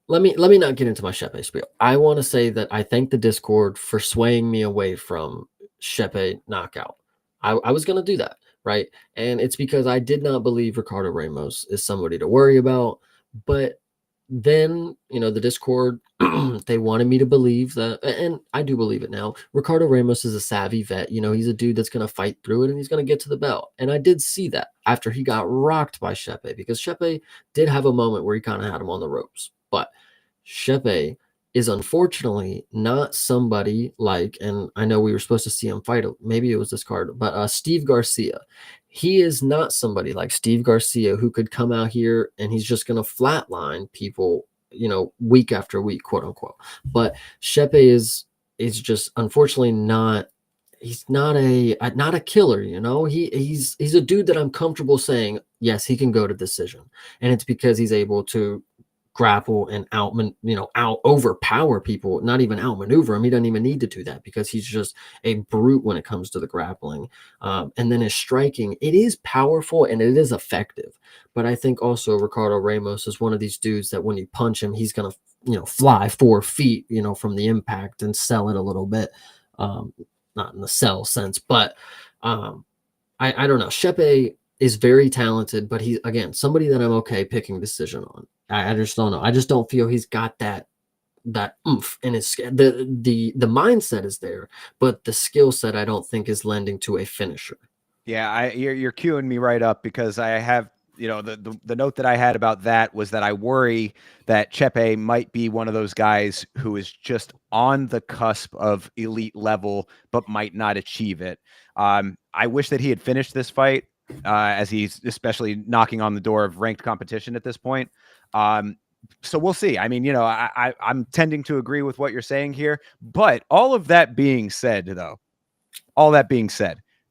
[SPEAKER 2] let me not get into my Chepe spiel. I want to say that I thank the Discord for swaying me away from Chepe knockout. I was going to do that, right? And it's because I did not believe Ricardo Ramos is somebody to worry about, but then, the Discord, they wanted me to believe that, and I do believe it now. Ricardo Ramos is a savvy vet. He's a dude that's going to fight through it and he's going to get to the belt. And I did see that after he got rocked by Chepe, because Chepe did have a moment where he kind of had him on the ropes. But Chepe is unfortunately not somebody like, and I know we were supposed to see him fight, maybe it was this card, but Steve Garcia. He is not somebody like Steve Garcia who could come out here and he's just going to flatline people, week after week, quote unquote. But Chepe is just unfortunately not. He's not a killer, He's a dude that I'm comfortable saying yes, he can go to decision, and it's because he's able to grapple and out overpower people, not even outmaneuver him. He doesn't even need to do that because he's just a brute when it comes to the grappling. And then his striking, it is powerful and it is effective. But I think also Ricardo Ramos is one of these dudes that when you punch him, he's going to, fly 4 feet, from the impact and sell it a little bit. Not in the sell sense, but I don't know. Chepe is very talented, but he's, again, somebody that I'm okay picking decision on. I just don't know. I just don't feel he's got that oomph in his the mindset is there, but the skill set I don't think is lending to a finisher.
[SPEAKER 1] Yeah, you're queuing me right up because I have, the note that I had about that was that I worry that Chepe might be one of those guys who is just on the cusp of elite level, but might not achieve it. I wish that he had finished this fight, as he's especially knocking on the door of ranked competition at this point. So we'll see. I mean, I'm tending to agree with what you're saying here, but all that being said,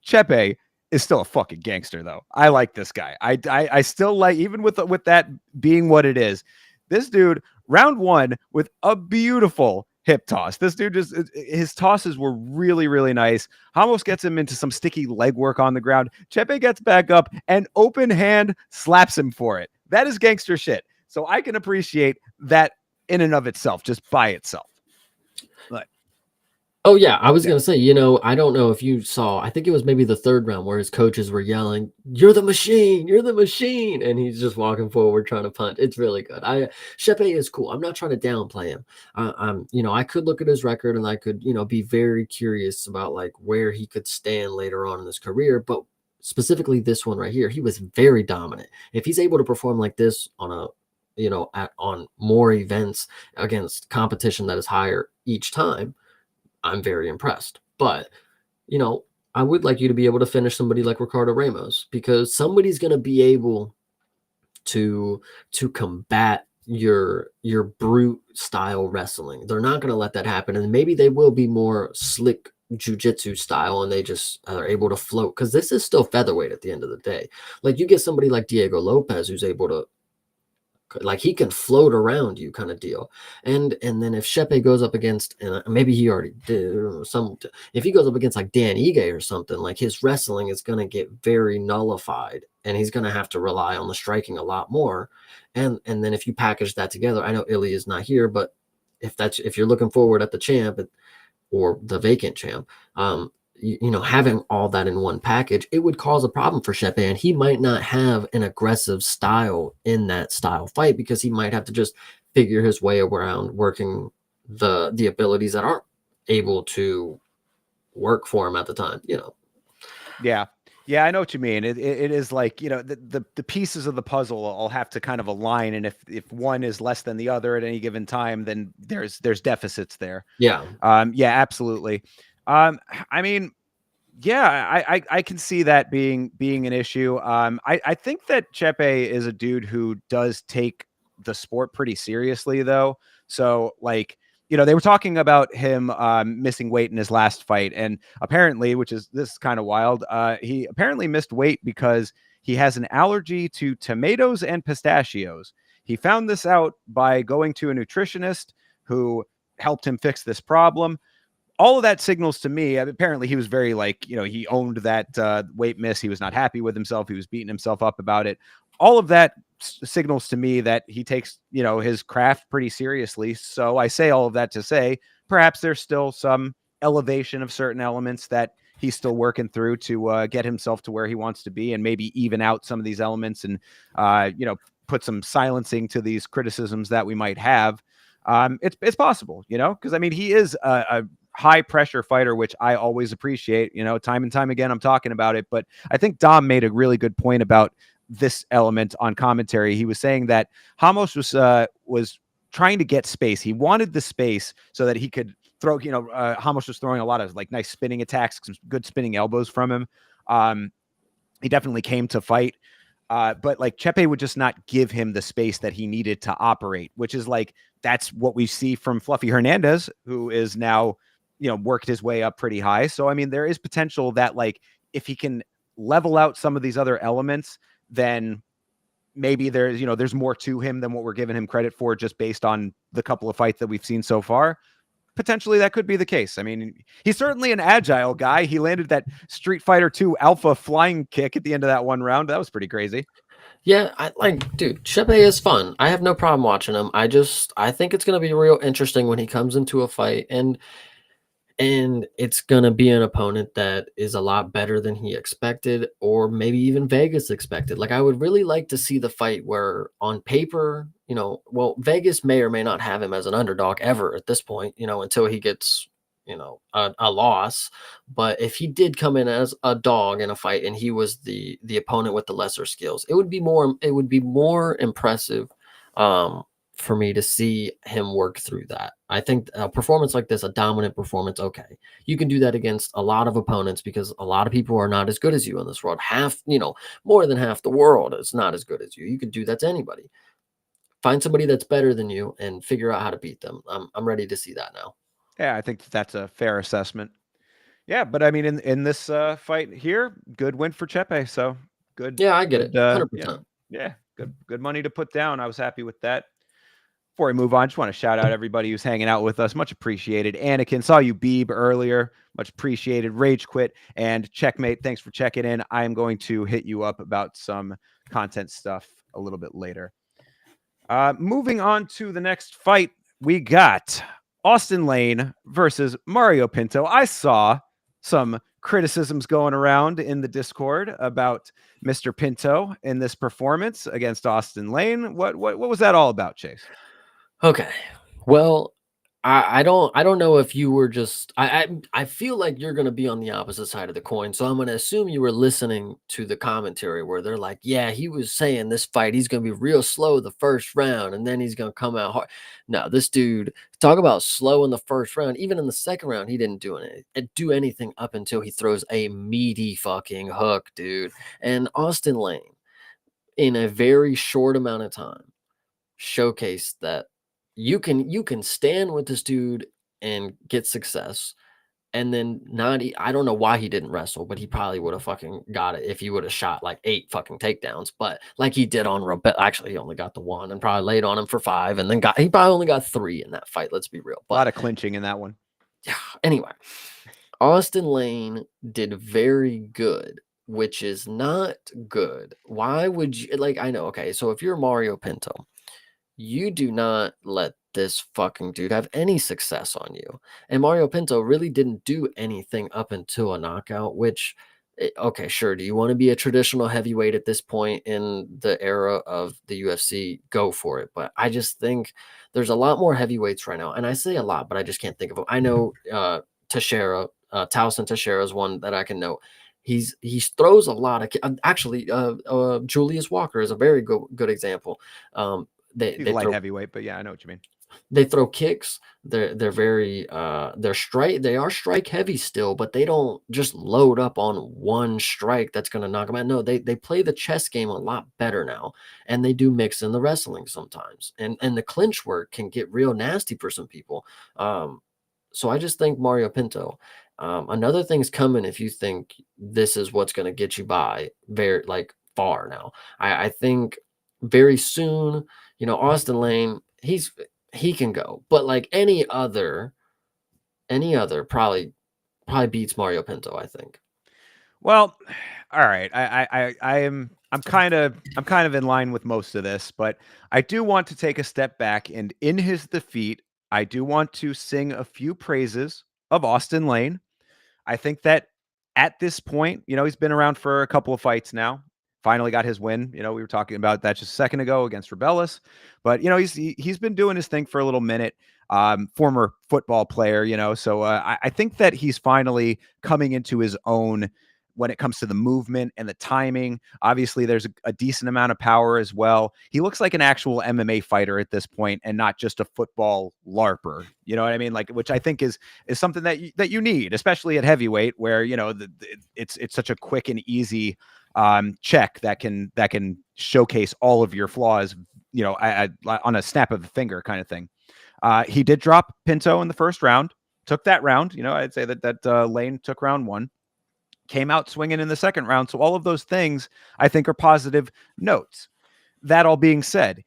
[SPEAKER 1] Chepe is still a fucking gangster, though. I like this guy. I still like, even with that being what it is, this dude, round 1 with a beautiful hip toss. This dude his tosses were really, really nice. Ramos gets him into some sticky leg work on the ground. Chepe gets back up and open hand slaps him for it. That is gangster shit. So I can appreciate that in and of itself, just by itself. But
[SPEAKER 2] oh yeah, I was gonna say, I don't know if you saw, I think it was maybe the 3rd round where his coaches were yelling, "You're the machine, you're the machine," and he's just walking forward trying to punt. It's really good. Chepe is cool. I'm not trying to downplay him. I could look at his record and I could, be very curious about like where he could stand later on in his career, but specifically this one right here, he was very dominant. If he's able to perform like this on on more events against competition that is higher each time, I'm very impressed. But, you know, I would like you to be able to finish somebody like Ricardo Ramos, because somebody's going to be able to combat your brute style wrestling. They're not going to let that happen, and maybe they will be more slick jujitsu style, and they just are able to float, because this is still featherweight at the end of the day. Like, you get somebody like Diego Lopez who's able to, like, he can float around you, kind of deal. And then if Shepe goes up against, and maybe he already did, if he goes up against like Dan Ige or something, like, his wrestling is going to get very nullified, and he's going to have to rely on the striking a lot more. And then if you package that together, I know Ilya is not here, but if you're looking forward at the champ or the vacant champ, having all that in one package, it would cause a problem for Shepe, and he might not have an aggressive style in that style fight, because he might have to just figure his way around working the abilities that aren't able to work for him at the time.
[SPEAKER 1] Yeah. Yeah, I know what you mean. It is like, the pieces of the puzzle all have to kind of align, and if one is less than the other at any given time, then there's deficits there.
[SPEAKER 2] Yeah.
[SPEAKER 1] Yeah, absolutely. I mean, yeah, I can see that being an issue. I think that Chepe is a dude who does take the sport pretty seriously, though. So, like, they were talking about him missing weight in his last fight, and apparently, this is kind of wild, he apparently missed weight because he has an allergy to tomatoes and pistachios. He found this out by going to a nutritionist who helped him fix this problem. All of that signals to me, apparently he was very, like, he owned that weight miss. He was not happy with himself. He was beating himself up about it. All of that signals to me that he takes, his craft pretty seriously. So I say all of that to say, perhaps there's still some elevation of certain elements that he's still working through to get himself to where he wants to be, and maybe even out some of these elements, and, put some silencing to these criticisms that we might have. It's possible, because I mean, he is a high pressure fighter, which I always appreciate, time and time again, I'm talking about it. But I think Dom made a really good point about this element on commentary. He was saying that Ramos was trying to get space. He wanted the space so that he could throw, Ramos was throwing a lot of like nice spinning attacks, some good spinning elbows from him. He definitely came to fight. But like Chepe would just not give him the space that he needed to operate, which is like, that's what we see from Fluffy Hernandez, who is now, worked his way up pretty high. So, I mean, there is potential that, like, if he can level out some of these other elements, then maybe there's more to him than what we're giving him credit for, just based on the couple of fights that we've seen so far. Potentially that could be the case. I mean, he's certainly an agile guy. He landed that Street Fighter 2 alpha flying kick at the end of that one round. That was pretty crazy.
[SPEAKER 2] Yeah, dude, Shepe is fun. I have no problem watching him. I think it's going to be real interesting when he comes into a fight, and it's going to be an opponent that is a lot better than he expected, or maybe even Vegas expected. Like, I would really like to see the fight where on paper, Vegas may or may not have him as an underdog ever at this point, until he gets, a loss. But if he did come in as a dog in a fight and he was the opponent with the lesser skills, it would be more impressive for me to see him work through that. I think a performance like this, a dominant performance, okay, you can do that against a lot of opponents, because a lot of people are not as good as you in this world. More than half the world is not as good as you. You can do that to anybody. Find somebody that's better than you and figure out how to beat them. I'm ready to see that now.
[SPEAKER 1] Yeah, I think that's a fair assessment. Yeah, but I mean, in this fight here, good win for Chepe. So good.
[SPEAKER 2] Yeah, I get it. 100%.
[SPEAKER 1] Yeah, good money to put down. I was happy with that. Before we move on, just want to shout out everybody who's hanging out with us. Much appreciated. Anakin, saw you Beeb earlier. Much appreciated. Rage Quit and Checkmate, thanks for checking in. I am going to hit you up about some content stuff a little bit later. Moving on to the next fight, we got Austin Lane versus Mario Pinto. I saw some criticisms going around in the Discord about Mr. Pinto in this performance against Austin Lane. What was that all about, Chase?
[SPEAKER 2] Okay. Well, I don't know if you were just I feel like you're gonna be on the opposite side of the coin. So I'm gonna assume you were listening to the commentary where they're like, yeah, he was saying this fight, he's gonna be real slow the first round, and then he's gonna come out hard. No, this dude, talk about slow in the first round. Even in the second round, he didn't do anything up until he throws a meaty fucking hook, dude. And Austin Lane, in a very short amount of time, showcase that you can stand with this dude and get success, and then I don't know why he didn't wrestle, but he probably would have fucking got it if he would have shot like 8 fucking takedowns, but like he did on Rebel. Actually, he only got the one and probably laid on him for 5, and then he probably only got 3 in that fight, let's be real.
[SPEAKER 1] A
[SPEAKER 2] But
[SPEAKER 1] lot of clinching in that one.
[SPEAKER 2] yeah, anyway, Austin Lane did very good, which is not good. Why would you, like, I know, okay, so if you're Mario Pinto, you do not let this fucking dude have any success on you. And Mario Pinto really didn't do anything up until a knockout, which, okay, sure. Do you want to be a traditional heavyweight at this point in the era of the UFC? Go for it. But I just think there's a lot more heavyweights right now. And I say a lot, but I just can't think of them. I know Teixeira, Towson Teixeira is one that I can know. He throws a lot of actually Julius Walker is a very good example.
[SPEAKER 1] He's
[SPEAKER 2] They
[SPEAKER 1] light
[SPEAKER 2] throw
[SPEAKER 1] heavyweight, but yeah, I know what you mean.
[SPEAKER 2] kicks. They're very they are strike heavy still, but they don't just load up on one strike that's gonna knock them out. No, they play the chess game a lot better now, and they do mix in the wrestling sometimes. And the clinch work can get real nasty for some people. So I just think Mario Pinto. Another thing's coming if you think this is what's gonna get you by very like far now. I think very soon, Austin Lane, he can go, but like any other probably beats Mario Pinto, I think.
[SPEAKER 1] Well, all right. I'm kind of in line with most of this, but I do want to take a step back, and in his defeat, I do want to sing a few praises of Austin Lane. I think that at this point, he's been around for a couple of fights now. Finally got his win. We were talking about that just a second ago against Rebellis, but he's been doing his thing for a little minute. Former football player, so I think that he's finally coming into his own when it comes to the movement and the timing. Obviously, there's a decent amount of power as well. He looks like an actual MMA fighter at this point, and not just a football larper. You know what I mean? Like, which I think is something that you need, especially at heavyweight, where it's such a quick and easy check that can showcase all of your flaws, on a snap of the finger kind of thing. He did drop Pinto in the first round, took that round. I'd say that Lane took round 1, came out swinging in the second round. So all of those things I think are positive notes. That all being said,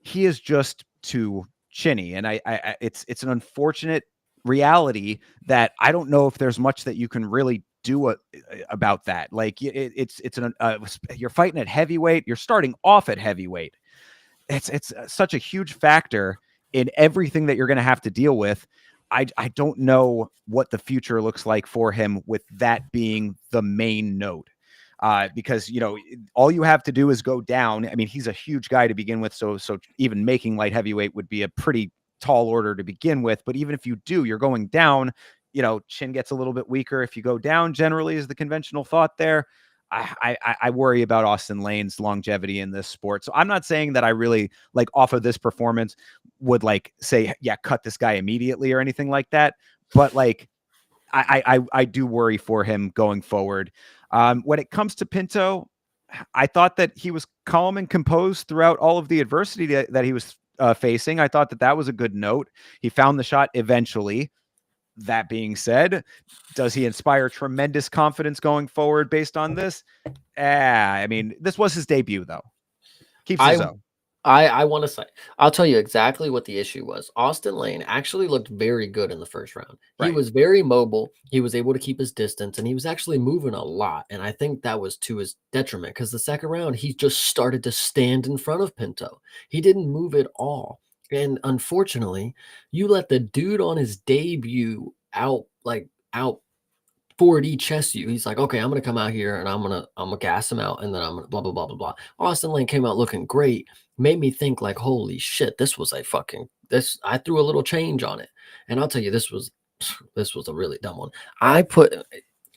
[SPEAKER 1] he is just too chinny, and it's an unfortunate reality that I don't know if there's much that you can really do about that. Like you're fighting at heavyweight, you're starting off at heavyweight. It's such a huge factor in everything that you're going to have to deal with. I don't know what the future looks like for him with that being the main note. Because all you have to do is go down. I mean, he's a huge guy to begin with, so even making light heavyweight would be a pretty tall order to begin with. But even if you do, you're going down. Chin gets a little bit weaker if you go down. Generally, is the conventional thought there. I worry about Austin Lane's longevity in this sport. So I'm not saying that I really like off of this performance would like say, yeah, cut this guy immediately or anything like that. But like, I do worry for him going forward. When it comes to Pinto, I thought that he was calm and composed throughout all of the adversity that he was facing. I thought that was a good note. He found the shot eventually. That being said, does he inspire tremendous confidence going forward based on this? I mean, this was his debut, though. Keeps his
[SPEAKER 2] I
[SPEAKER 1] own.
[SPEAKER 2] I want to say, I'll tell you exactly what the issue was. Austin Lane actually looked very good in the first round. He
[SPEAKER 1] Right.
[SPEAKER 2] was very mobile. He was able to keep his distance, and he was actually moving a lot. And I think that was to his detriment because the second round, he just started to stand in front of Pinto. He didn't move at all. And unfortunately, you let the dude on his debut out 4D chess you. He's like, okay, I'm gonna come out here and I'm gonna gas him out, and then I'm gonna blah blah blah blah blah. Austin Lane came out looking great, made me think like, holy shit, this was a fucking I threw a little change on it, and I'll tell you, this was a really dumb one. I put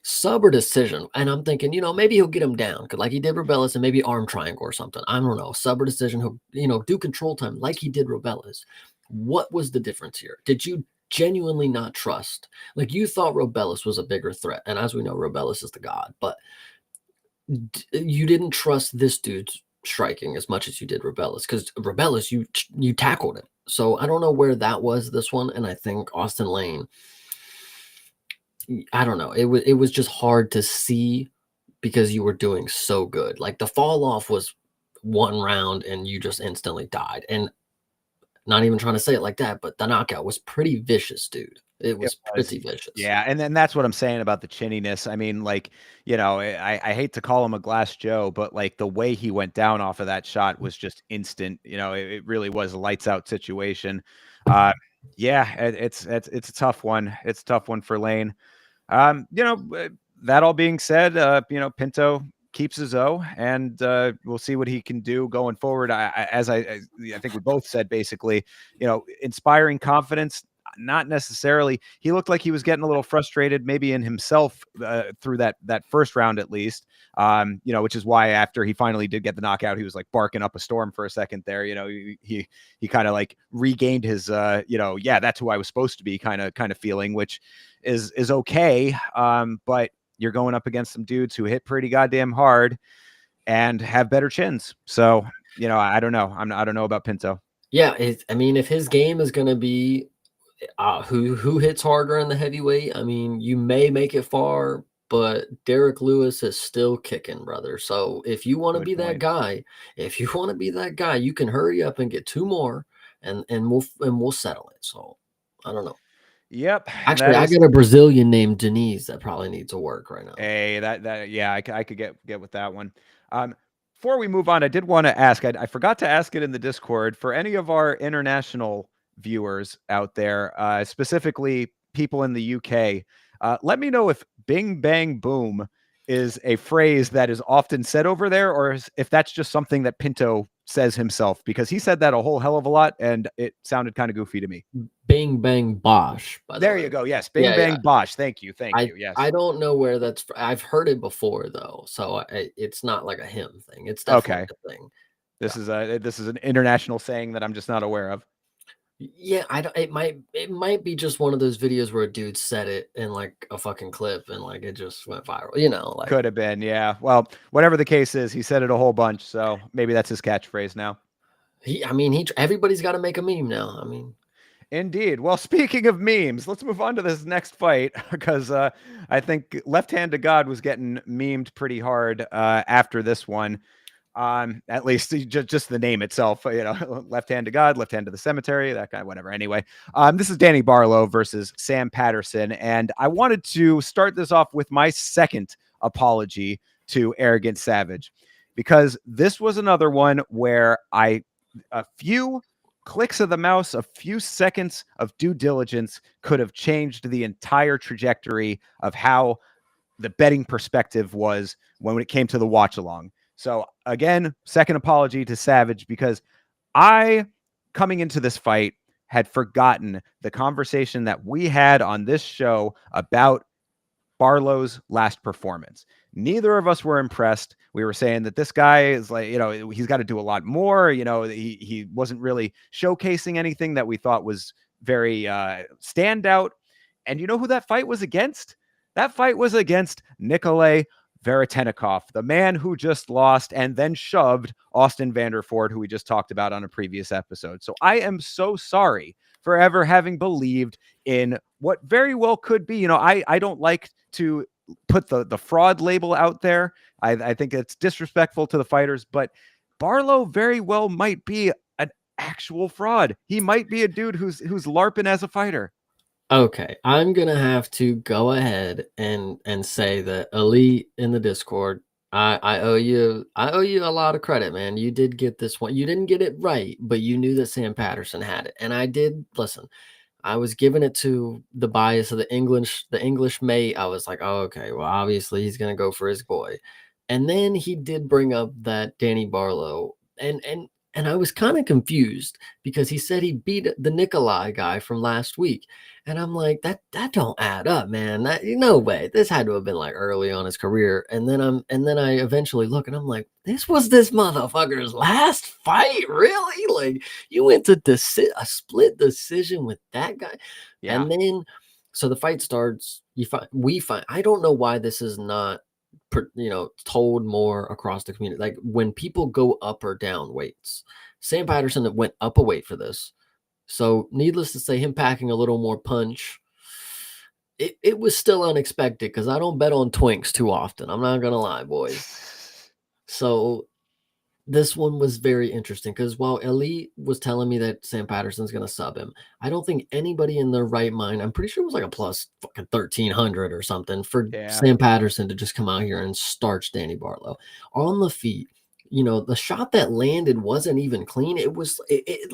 [SPEAKER 2] sub or decision, and I'm thinking, maybe he'll get him down, because like he did Robellis, and maybe arm triangle or something. I don't know, sub or decision. He'll do control time like he did Robellis. What was the difference here? Did you genuinely not trust? Like, you thought Robellis was a bigger threat, and as we know, Robellis is the god, but you didn't trust this dude's striking as much as you did Robellis, because Robellis, you tackled him. So I don't know where that was this one, and I think Austin Lane, I don't know. It was just hard to see because you were doing so good. Like, the fall off was one round and you just instantly died. And not even trying to say it like that, but the knockout was pretty vicious, dude. It was pretty vicious.
[SPEAKER 1] Yeah, and then that's what I'm saying about the chinniness. I mean, like, I hate to call him a Glass Joe, but like the way he went down off of that shot was just instant. It really was a lights out situation. Yeah, it's a tough one. It's a tough one for Lane. That all being said, Pinto keeps his O, and we'll see what he can do going forward. I think we both said, basically, inspiring confidence. Not necessarily. He looked like he was getting a little frustrated, maybe in himself, through that first round at least. Which is why after he finally did get the knockout, he was like barking up a storm for a second there. He kind of like regained his yeah, that's who I was supposed to be kind of feeling, which is okay. But you're going up against some dudes who hit pretty goddamn hard and have better chins. So, I don't know. I don't know about Pinto.
[SPEAKER 2] Yeah, I mean, if his game is going to be who hits harder in the heavyweight, I mean, you may make it far, but Derek Lewis is still kicking, brother. So if you want to be that guy, you can hurry up and get two more, and we'll settle it. So I don't know.
[SPEAKER 1] Yep.
[SPEAKER 2] Actually, I got a Brazilian named Denise that probably needs to work right now.
[SPEAKER 1] Hey, yeah, I could get with that one. Before we move on, I did want to ask, I forgot to ask it in the Discord, for any of our international viewers out there, specifically people in the UK, let me know if "bing bang boom" is a phrase that is often said over there, or if that's just something that Pinto says himself, because he said that a whole hell of a lot and it sounded kind of goofy to me.
[SPEAKER 2] Bing bang bosh.
[SPEAKER 1] There you go. Yes, bing bang bosh. Thank you. Yes.
[SPEAKER 2] I don't know where that's. I've heard it before though, so it's not like a him thing. It's definitely a thing.
[SPEAKER 1] This is an international saying that I'm just not aware of.
[SPEAKER 2] Yeah, I don't. It might be just one of those videos where a dude said it in like a fucking clip and like it just went viral. Like,
[SPEAKER 1] could have been. Yeah. Well, whatever the case is, he said it a whole bunch, so maybe that's his catchphrase now.
[SPEAKER 2] Everybody's got to make a meme now. I mean.
[SPEAKER 1] Indeed. Well, speaking of memes, let's move on to this next fight, because I think Left Hand to God was getting memed pretty hard after this one. At least just the name itself, Left Hand to God, Left Hand to the Cemetery, that kind of whatever. Anyway, this is Danny Barlow versus Sam Patterson, and I wanted to start this off with my second apology to Arrogant Savage, because this was another one where a few clicks of the mouse, a few seconds of due diligence could have changed the entire trajectory of how the betting perspective was when it came to the watch along. So again, second apology to Savage, because I, coming into this fight, had forgotten the conversation that we had on this show about Barlow's last performance. Neither of us were impressed. We were saying that this guy is like, he's got to do a lot more. He wasn't really showcasing anything that we thought was very standout. And you know who that fight was against? That fight was against Nikolai Veretennikov, the man who just lost and then shoved Austin Vanderford, who we just talked about on a previous episode. So I am so sorry for ever having believed in what very well could be. I don't like to put the fraud label out there. I think it's disrespectful to the fighters, but Barlow very well might be an actual fraud. He might be a dude who's LARPing as a fighter.
[SPEAKER 2] Okay, I'm gonna have to go ahead and say that Elite in the Discord, I owe you a lot of credit, man. You did get this one. You didn't get it right, but you knew that Sam Patterson had it, and I did listen. I was giving it to the bias of the English mate. I was like, oh, okay, well, obviously he's gonna go for his boy, and then he did bring up that Danny Barlow, and And I was kind of confused because he said he beat the Nikolai guy from last week. And I'm like, that don't add up, man. No way. This had to have been like early on his career. And then I eventually look and I'm like, this was this motherfucker's last fight, really? Like you went to a split decision with that guy.
[SPEAKER 1] Yeah.
[SPEAKER 2] And then so the fight starts. We find I don't know why this is not told more across the community. Like when people go up or down weights, Sam Patterson went up a weight for this. So needless to say, him packing a little more punch, it was still unexpected because I don't bet on twinks too often. I'm not gonna lie, boys. So this one was very interesting because while Elite was telling me that Sam Patterson's going to sub him, I don't think anybody in their right mind, I'm pretty sure it was like a plus fucking 1300 or something for
[SPEAKER 1] Yeah.
[SPEAKER 2] Sam Patterson to just come out here and starch Danny Barlow on the feet. The shot that landed wasn't even clean. It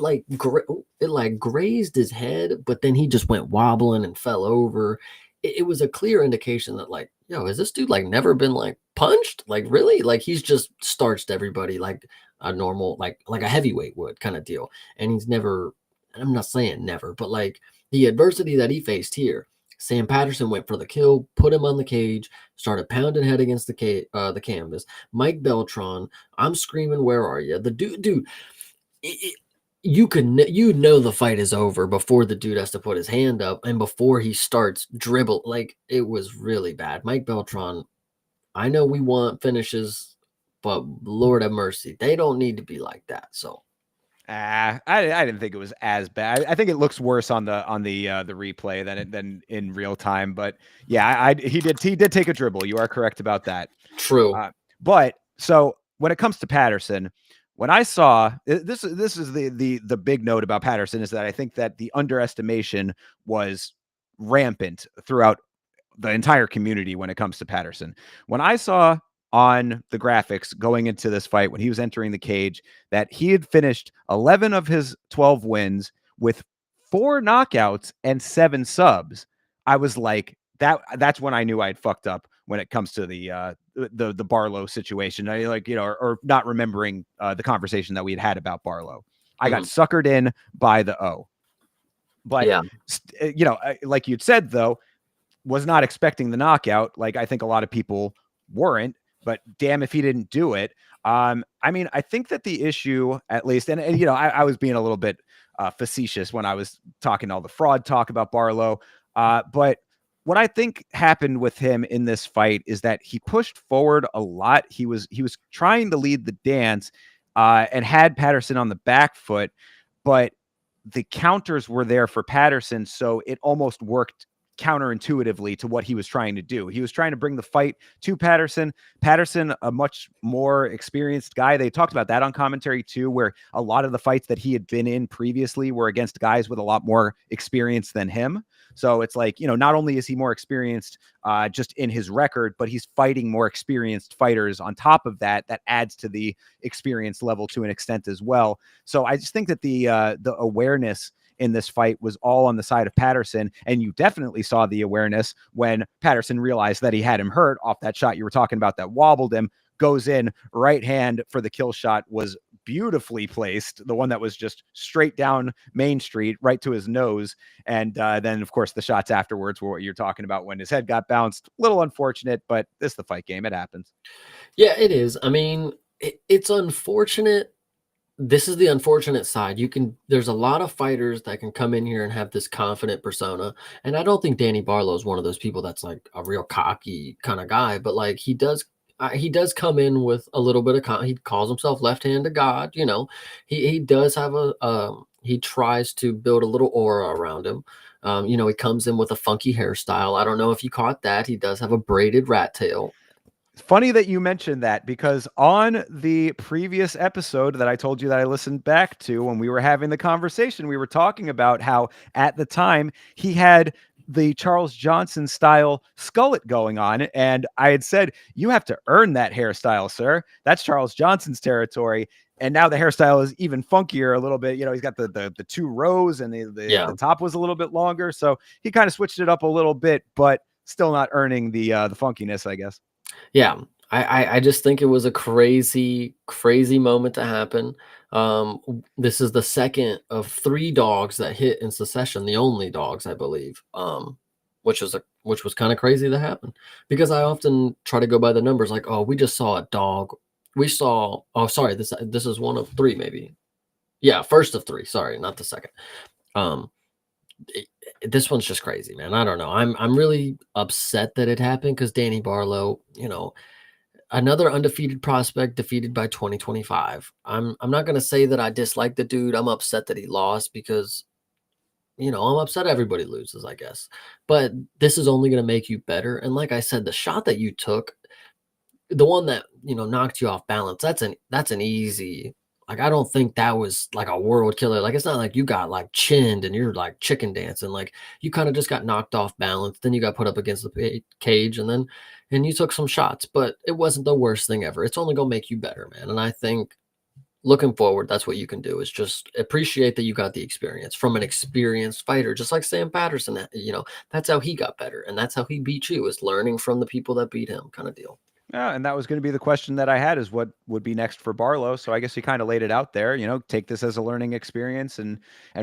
[SPEAKER 2] like grazed his head, but then he just went wobbling and fell over. It was a clear indication that like, yo, has this dude like never been like punched? Like really? Like he's just starched everybody like a normal, like a heavyweight would kind of deal. And he's never, I'm not saying never, but like the adversity that he faced here, Sam Patterson went for the kill, put him on the cage, started pounding head against the canvas. Mike Beltran, I'm screaming, where are you? The dude, the fight is over before the dude has to put his hand up and before he starts dribble. Like it was really bad. Mike Beltran, I know we want finishes, but Lord have mercy, they don't need to be like that. So
[SPEAKER 1] I didn't think it was as bad. I think it looks worse on the replay than in real time. But yeah, he did take a dribble. You are correct about that.
[SPEAKER 2] true.
[SPEAKER 1] But so when it comes to Patterson, when I saw this is the big note about Patterson is that I think that the underestimation was rampant throughout the entire community when it comes to Patterson. When I saw on the graphics going into this fight, when he was entering the cage, that he had finished 11 of his 12 wins with 4 knockouts and 7 subs, I was like, that's when I knew I'd fucked up when it comes to the Barlow situation. I or not remembering the conversation that we had about Barlow. I got suckered in by the O. But
[SPEAKER 2] Yeah.
[SPEAKER 1] Like you'd said though, was not expecting the knockout. Like I think a lot of people weren't, but damn if he didn't do it. I mean, I think that the issue, at least, and I was being a little bit facetious when I was talking all the fraud talk about Barlow. But what I think happened with him in this fight is that he pushed forward a lot. He was trying to lead the dance and had Patterson on the back foot, but the counters were there for Patterson, so it almost worked counterintuitively to what he was trying to do. He was trying to bring the fight to Patterson. Patterson, a much more experienced guy. They talked about that on commentary too, where a lot of the fights that he had been in previously were against guys with a lot more experience than him. So it's like, not only is he more experienced just in his record, but he's fighting more experienced fighters on top of that. That adds to the experience level to an extent as well. So I just think that the awareness in this fight was all on the side of Patterson. And you definitely saw the awareness when Patterson realized that he had him hurt off that shot you were talking about that wobbled him, goes in, right hand for the kill shot was beautifully placed. The one that was just straight down Main Street, right to his nose. And then, of course, the shots afterwards were what you're talking about when his head got bounced. A little unfortunate, but this is the fight game. It happens.
[SPEAKER 2] Yeah, it is. I mean, it's unfortunate. This is the unfortunate side. There's a lot of fighters that can come in here and have this confident persona. And I don't think Danny Barlow is one of those people that's like a real cocky kind of guy, but like he does come in with a little bit of he calls himself left-handed God, he does have he tries to build a little aura around him. He comes in with a funky hairstyle. I don't know if you caught that. He does have a braided rat tail.
[SPEAKER 1] Funny that you mentioned that, because on the previous episode that I told you that I listened back to when we were having the conversation, we were talking about how at the time he had the Charles Johnson style skullet going on. And I had said, you have to earn that hairstyle, sir. That's Charles Johnson's territory. And now the hairstyle is even funkier a little bit. He's got the 2 rows and the top was a little bit longer. So he kind of switched it up a little bit, but still not earning the funkiness, I guess.
[SPEAKER 2] Yeah, I just think it was a crazy, crazy moment to happen. This is the second of 3 dogs that hit in succession, the only dogs, I believe, which was kinda crazy to happen because I often try to go by the numbers like, "Oh, we just saw a dog. We saw" oh, sorry, this is 1 of 3 maybe. Yeah, first of 3, sorry, not the second. Um, it this one's just crazy, man. I don't know. I'm really upset that it happened because Danny Barlow, another undefeated prospect defeated by 2025. I'm not gonna say that I dislike the dude. I'm upset that he lost because I'm upset everybody loses, I guess. But this is only gonna make you better. And like I said, the shot that you took, the one that knocked you off balance, that's an easy. Like I don't think that was like a world killer. Like it's not like you got like chinned and you're like chicken dancing. Like you kind of just got knocked off balance. Then you got put up against the cage and you took some shots. But it wasn't the worst thing ever. It's only gonna make you better, man. And I think looking forward, that's what you can do is just appreciate that you got the experience from an experienced fighter, just like Sam Patterson. That's how he got better, and that's how he beat you is learning from the people that beat him, kind of deal.
[SPEAKER 1] Yeah, and that was going to be the question that I had is what would be next for Barlow. So I guess you kind of laid it out there, take this as a learning experience and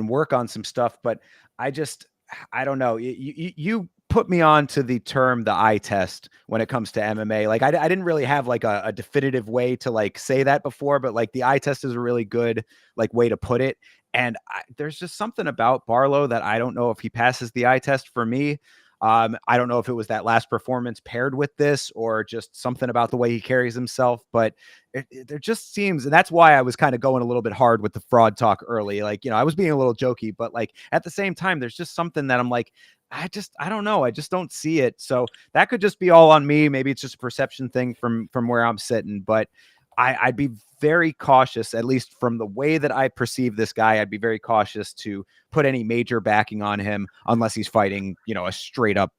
[SPEAKER 1] work on some stuff. But I just I don't know. You put me on to the term the eye test when it comes to MMA. Like I didn't really have like a definitive way to like say that before, but like the eye test is a really good like way to put it. And there's just something about Barlow that I don't know if he passes the eye test for me. I don't know if it was that last performance paired with this or just something about the way he carries himself, but there just seems, and that's why I was kind of going a little bit hard with the fraud talk early. Like, I was being a little jokey, but like at the same time, there's just something that I'm like, I don't know. I just don't see it. So that could just be all on me. Maybe it's just a perception thing from where I'm sitting, but I'd be very cautious, at least from the way that I perceive this guy. I'd be very cautious to put any major backing on him unless he's fighting, a straight up,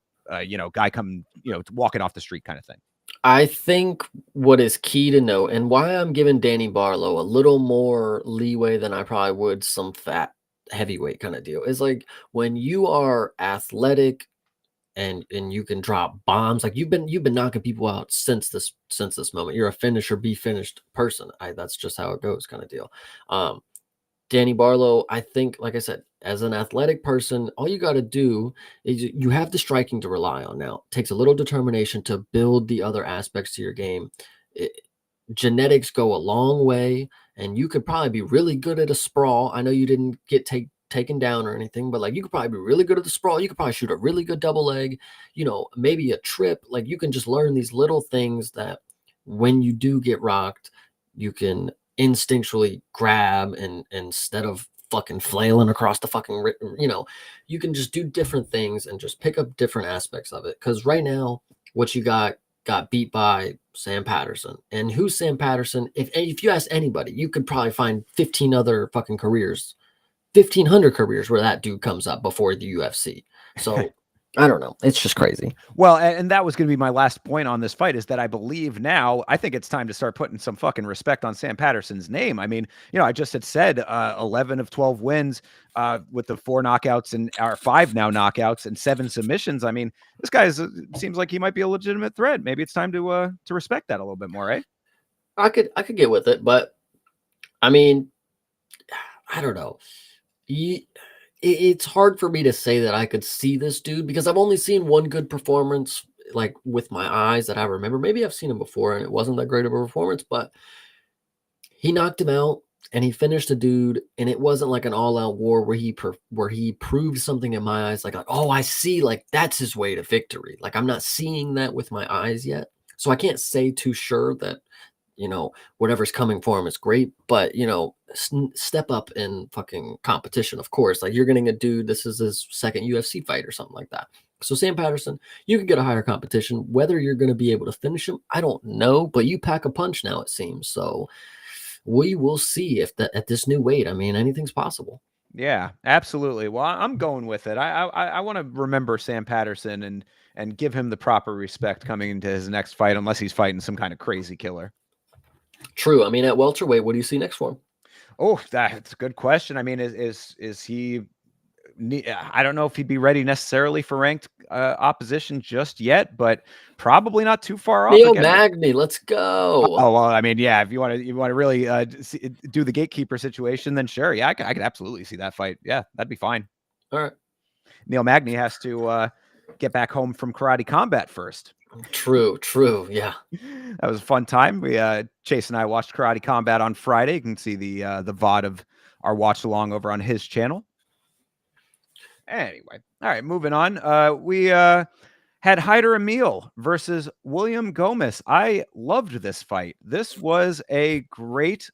[SPEAKER 1] guy coming, walking off the street kind of thing.
[SPEAKER 2] I think what is key to note and why I'm giving Danny Barlow a little more leeway than I probably would some fat heavyweight kind of deal is like when you are athletic and you can drop bombs like you've been knocking people out since this moment. You're a finisher be finished person. That's just how it goes kind of deal. Um Danny Barlow, I think, like I said, as an athletic person, all you got to do is you have the striking to rely on. Now, it takes a little determination to build the other aspects to your game. It, Genetics go a long way, and you could probably be really good at a sprawl. I know you didn't get taken down or anything, but like you could probably be really good at the sprawl. You could probably shoot a really good double leg, maybe a trip. Like you can just learn these little things that when you do get rocked, you can instinctually grab and instead of fucking flailing across the fucking you can just do different things and just pick up different aspects of it because right now what you got beat by Sam Patterson. And who's Sam Patterson? If you ask anybody, you could probably find 15 other fucking careers, 1,500 careers where that dude comes up before the UFC. So I don't know. It's just crazy.
[SPEAKER 1] Well, and that was going to be my last point on this fight is that I believe now, I think it's time to start putting some fucking respect on Sam Patterson's name. I mean, I just had said 11 of 12 wins with the 4 knockouts and or 5 now knockouts and 7 submissions. I mean, this guy seems like he might be a legitimate threat. Maybe it's time to respect that a little bit more, eh?
[SPEAKER 2] I could get with it, but I mean, I don't know. It's hard for me to say that I could see this dude because I've only seen one good performance, like with my eyes that I remember. Maybe I've seen him before and it wasn't that great of a performance, but he knocked him out and he finished the dude, and it wasn't like an all-out war where he proved something in my eyes, like oh, I see, like that's his way to victory. Like I'm not seeing that with my eyes yet, so I can't say too sure that whatever's coming for him is great, but step up in fucking competition, of course. Like you're getting a dude, this is his second UFC fight or something like that. So Sam Patterson, you can get a higher competition. Whether you're going to be able to finish him, I don't know, but you pack a punch now, it seems. So we will see if that at this new weight, I mean, anything's possible.
[SPEAKER 1] Yeah, absolutely. Well, I'm going with it. I want to remember Sam Patterson and give him the proper respect coming into his next fight, unless he's fighting some kind of crazy killer.
[SPEAKER 2] True. I mean, at welterweight, what do you see next for him?
[SPEAKER 1] Oh, that's a good question. I mean, is he I don't know if he'd be ready necessarily for ranked opposition just yet, but probably not too far off.
[SPEAKER 2] Neil
[SPEAKER 1] Again,
[SPEAKER 2] Magny, let's go.
[SPEAKER 1] oh well, I mean, yeah. If you want to really do the gatekeeper situation, then sure, yeah, I could absolutely see that fight. Yeah, that'd be fine.
[SPEAKER 2] All right.
[SPEAKER 1] Neil Magny has to get back home from karate combat first.
[SPEAKER 2] True. Yeah.
[SPEAKER 1] That was a fun time. We Chase and I watched Karate Combat on Friday. You can see the VOD of our watch along over on his channel. Anyway, all right, moving on. We had Hyder Emil versus William Gomez. I loved this fight. This was a great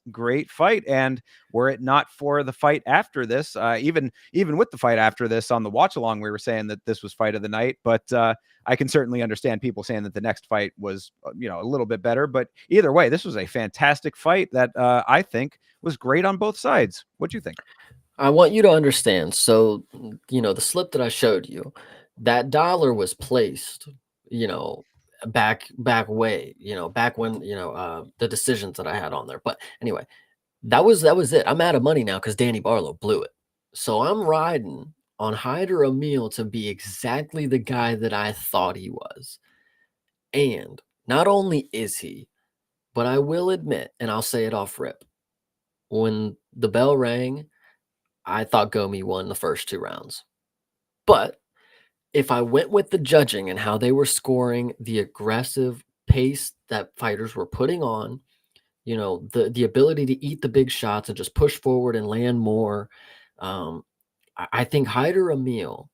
[SPEAKER 1] fight. And were it not for the fight after this, even with the fight after this on the watch along, we were saying that this was fight of the night. But I can certainly understand people saying that the next fight was, a little bit better. But either way, this was a fantastic fight that I think was great on both sides. What do you think?
[SPEAKER 2] I want you to understand. So, the slip that I showed you, that dollar was placed, back way, back when, the decisions that I had on there. But anyway, that was it. I'm out of money now because Danny Barlow blew it. So I'm riding on Hyder Emil to be exactly the guy that I thought he was. And not only is he, but I will admit, and I'll say it off rip, when the bell rang, I thought Gomi won the first 2 rounds. But if I went with the judging and how they were scoring, the aggressive pace that fighters were putting on, the ability to eat the big shots and just push forward and land more, I think Hyder Emil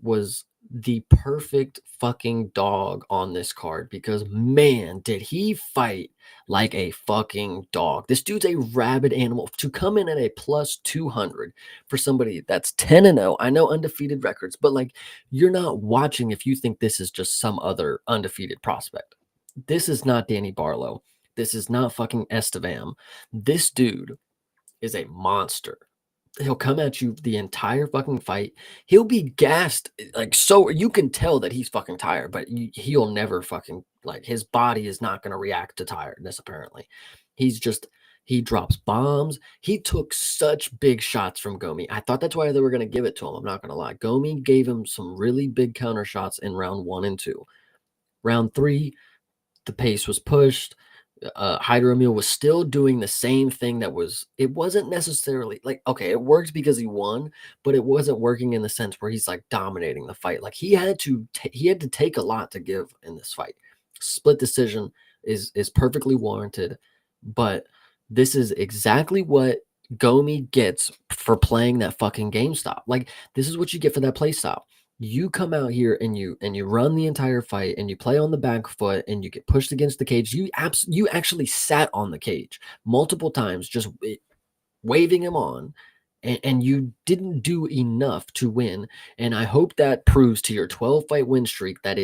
[SPEAKER 2] was the perfect fucking dog on this card because, man, did he fight like a fucking dog. This dude's a rabid animal. To come in at a plus 200 for somebody that's 10-0, I know undefeated records, but like, you're not watching if you think this is just some other undefeated prospect. This is not Danny Barlow. This is not fucking Estevam. This dude is a monster. He'll come at you the entire fucking fight. He'll be gassed, like, so you can tell that he's fucking tired, but he'll never fucking, like, his body is not going to react to tiredness, apparently. He drops bombs. He took such big shots from Gomi. I thought that's why they were going to give it to him. I'm not going to lie. Gomi gave him some really big counter shots in round 1 and 2. Round 3, the pace was pushed. Hyder Emil was still doing the same thing it wasn't necessarily like, okay, it worked because he won, but it wasn't working in the sense where he's like dominating the fight. Like he had to take a lot to give in this fight. Split decision is perfectly warranted, but this is exactly what Gomi gets for playing that fucking game style. Like this is what you get for that play style. You come out here and you run the entire fight and you play on the back foot and you get pushed against the cage. You actually sat on the cage multiple times, just waving him on, and you didn't do enough to win. And I hope that proves to your 12-fight win streak that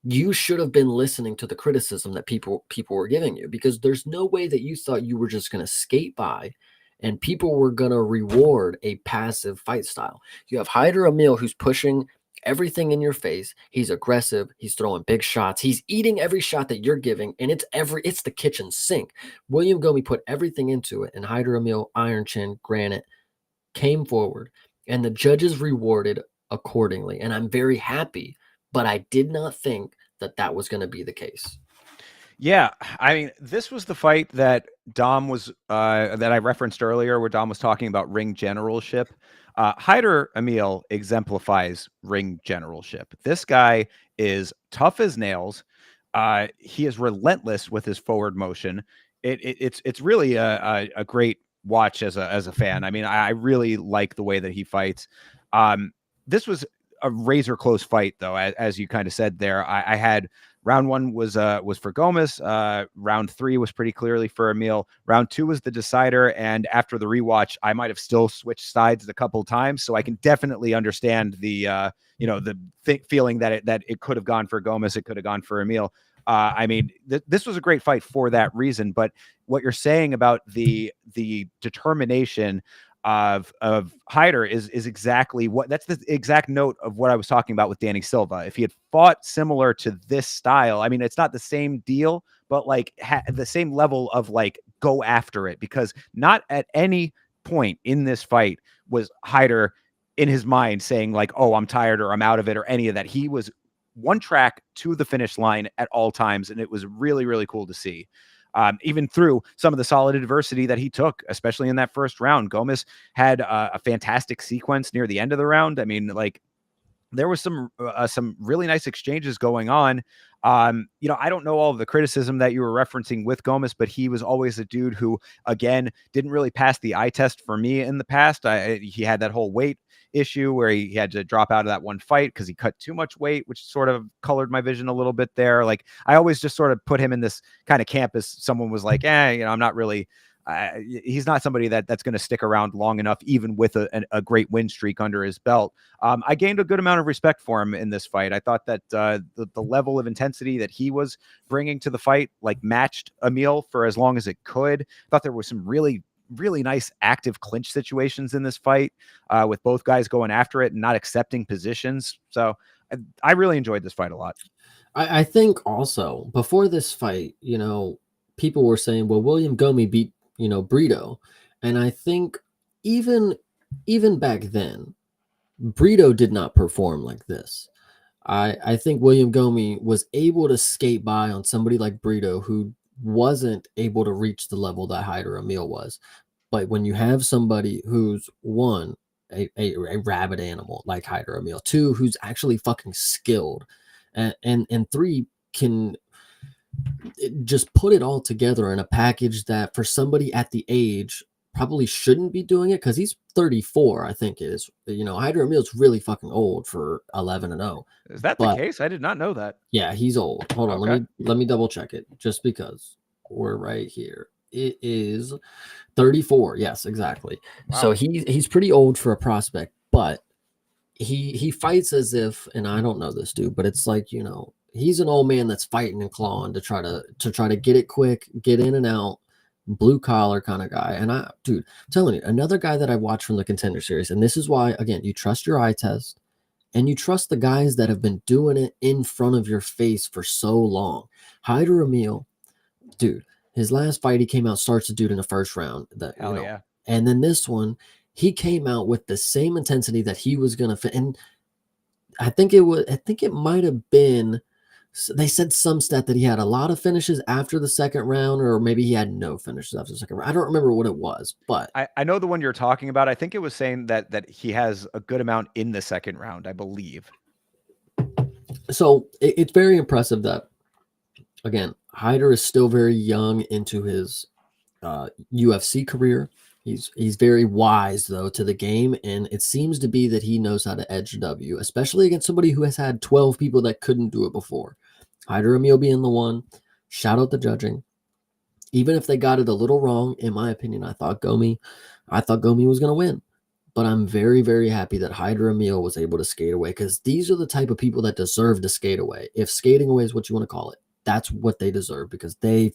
[SPEAKER 2] you should have been listening to the criticism that people were giving you, because there's no way that you thought you were just going to skate by and people were going to reward a passive fight style. You have Hyder Emil, who's pushing everything in your face. He's aggressive. He's throwing big shots. He's eating every shot that you're giving, and it's the kitchen sink. William Gomi put everything into it, and Hyder Emil, Iron Chin, Granite, came forward, and the judges rewarded accordingly. And I'm very happy, but I did not think that was going to be the case.
[SPEAKER 1] Yeah, I mean, this was the fight that Dom was that I referenced earlier, where Dom was talking about ring generalship. Hyder Emil exemplifies ring generalship. This guy is tough as nails. He is relentless with his forward motion. It's really a great watch as a fan. I mean, I really like the way that he fights. This was a razor close fight, though, as you kind of said there. I had round 1 was for Gomez. Round 3 was pretty clearly for Emil. Round 2 was the decider. And after the rewatch, I might have still switched sides a couple of times. So I can definitely understand the feeling that it could have gone for Gomez. It could have gone for Emil. I mean, this was a great fight for that reason. But what you're saying about the determination of Hyder is exactly that's the exact note of what I was talking about with Danny Silva. If he had fought similar to this style, I mean, it's not the same deal, but like the same level of like go after it, because not at any point in this fight was Hyder in his mind saying like, oh, I'm tired or I'm out of it or any of that. He was one track to the finish line at all times. And it was really, really cool to see. Even through some of the solid adversity that he took, especially in that first round. Gomez had a fantastic sequence near the end of the round. I mean, like, there was some really nice exchanges going on. I don't know all of the criticism that you were referencing with Gomez, but he was always a dude who, again, didn't really pass the eye test for me in the past. He had that whole weight issue where he had to drop out of that one fight because he cut too much weight, which sort of colored my vision a little bit there. Like, I always just sort of put him in this kind of camp as someone was like, I'm not really he's not somebody that's going to stick around long enough, even with a great win streak under his belt. I gained a good amount of respect for him in this fight. I thought that the level of intensity that he was bringing to the fight, like, matched Emil for as long as it could. I thought there was some really, really nice active clinch situations in this fight with both guys going after it and not accepting positions. So I really enjoyed this fight a lot.
[SPEAKER 2] I think also before this fight, people were saying, well, William Gomi beat, Brito. And I think even back then, Brito did not perform like this. I think William Gomi was able to skate by on somebody like Brito who wasn't able to reach the level that Hyder Emil was. But when you have somebody who's one, a rabid animal like Hyder Emil, two, who's actually fucking skilled, and three, can just put it all together in a package that for somebody at the age probably shouldn't be doing it, because he's 34, I think it is. Hyder Emil's really fucking old for 11-0.
[SPEAKER 1] Is that the case? I did not know that.
[SPEAKER 2] Yeah, he's old. Hold on,
[SPEAKER 1] Okay.
[SPEAKER 2] let me double check it, just because we're right here. It is 34. Yes, exactly. Wow. So he's pretty old for a prospect, but he fights as if, and I don't know this dude, but it's like, he's an old man that's fighting and clawing to try to get it quick, get in and out, blue collar kind of guy. And I'm telling you, another guy that I watched from the Contender Series, and this is why, again, you trust your eye test and you trust the guys that have been doing it in front of your face for so long. Hyder Emil, dude, his last fight, he came out, starts the dude in the first round.
[SPEAKER 1] Yeah.
[SPEAKER 2] And then this one, he came out with the same intensity that he was gonna fit. And I think it might have been, they said some stat that he had a lot of finishes after the second round, or maybe he had no finishes after the second round. I don't remember what it was, but
[SPEAKER 1] I know the one you're talking about. I think it was saying that he has a good amount in the second round, I believe.
[SPEAKER 2] So it's very impressive that, again, Hyder is still very young into his UFC career. He's very wise, though, to the game, and it seems to be that he knows how to edge W, especially against somebody who has had 12 people that couldn't do it before. Hyder Emil being the one. Shout out the judging. Even if they got it a little wrong, in my opinion, I thought Gomi was going to win. But I'm very, very happy that Hyder Emil was able to skate away, because these are the type of people that deserve to skate away. If skating away is what you want to call it, that's what they deserve, because they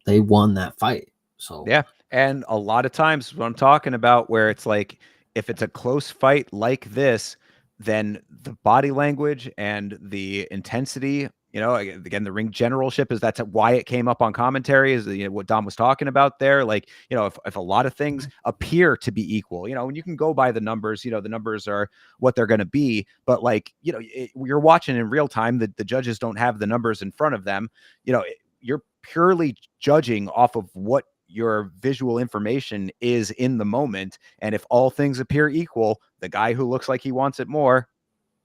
[SPEAKER 2] won that fight. So
[SPEAKER 1] yeah. And a lot of times what I'm talking about, where it's like, if it's a close fight like this, then the body language and the intensity, again, the ring generalship, that's why it came up on commentary, is what Dom was talking about there. Like, if a lot of things appear to be equal, when you can go by the numbers, the numbers are what they're going to be. But like, you're watching in real time, the judges don't have the numbers in front of them. You're purely judging off of what your visual information is in the moment. And if all things appear equal, the guy who looks like he wants it more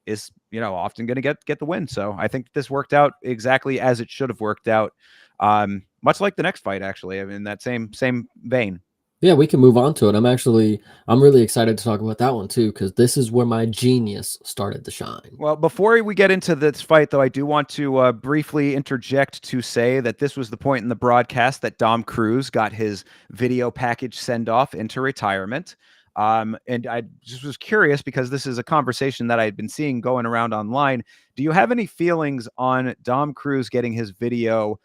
[SPEAKER 1] is, often going to get the win. So I think this worked out exactly as it should have worked out. Much like the next fight, actually, in that same vein.
[SPEAKER 2] Yeah, we can move on to it. I'm really excited to talk about that one too, because this is where my genius started to shine.
[SPEAKER 1] Well, before we get into this fight, though, I do want to briefly interject to say that this was the point in the broadcast that Dom Cruz got his video package send-off into retirement. And I just was curious, because this is a conversation that I'd been seeing going around online. Do you have any feelings on Dom Cruz getting his video,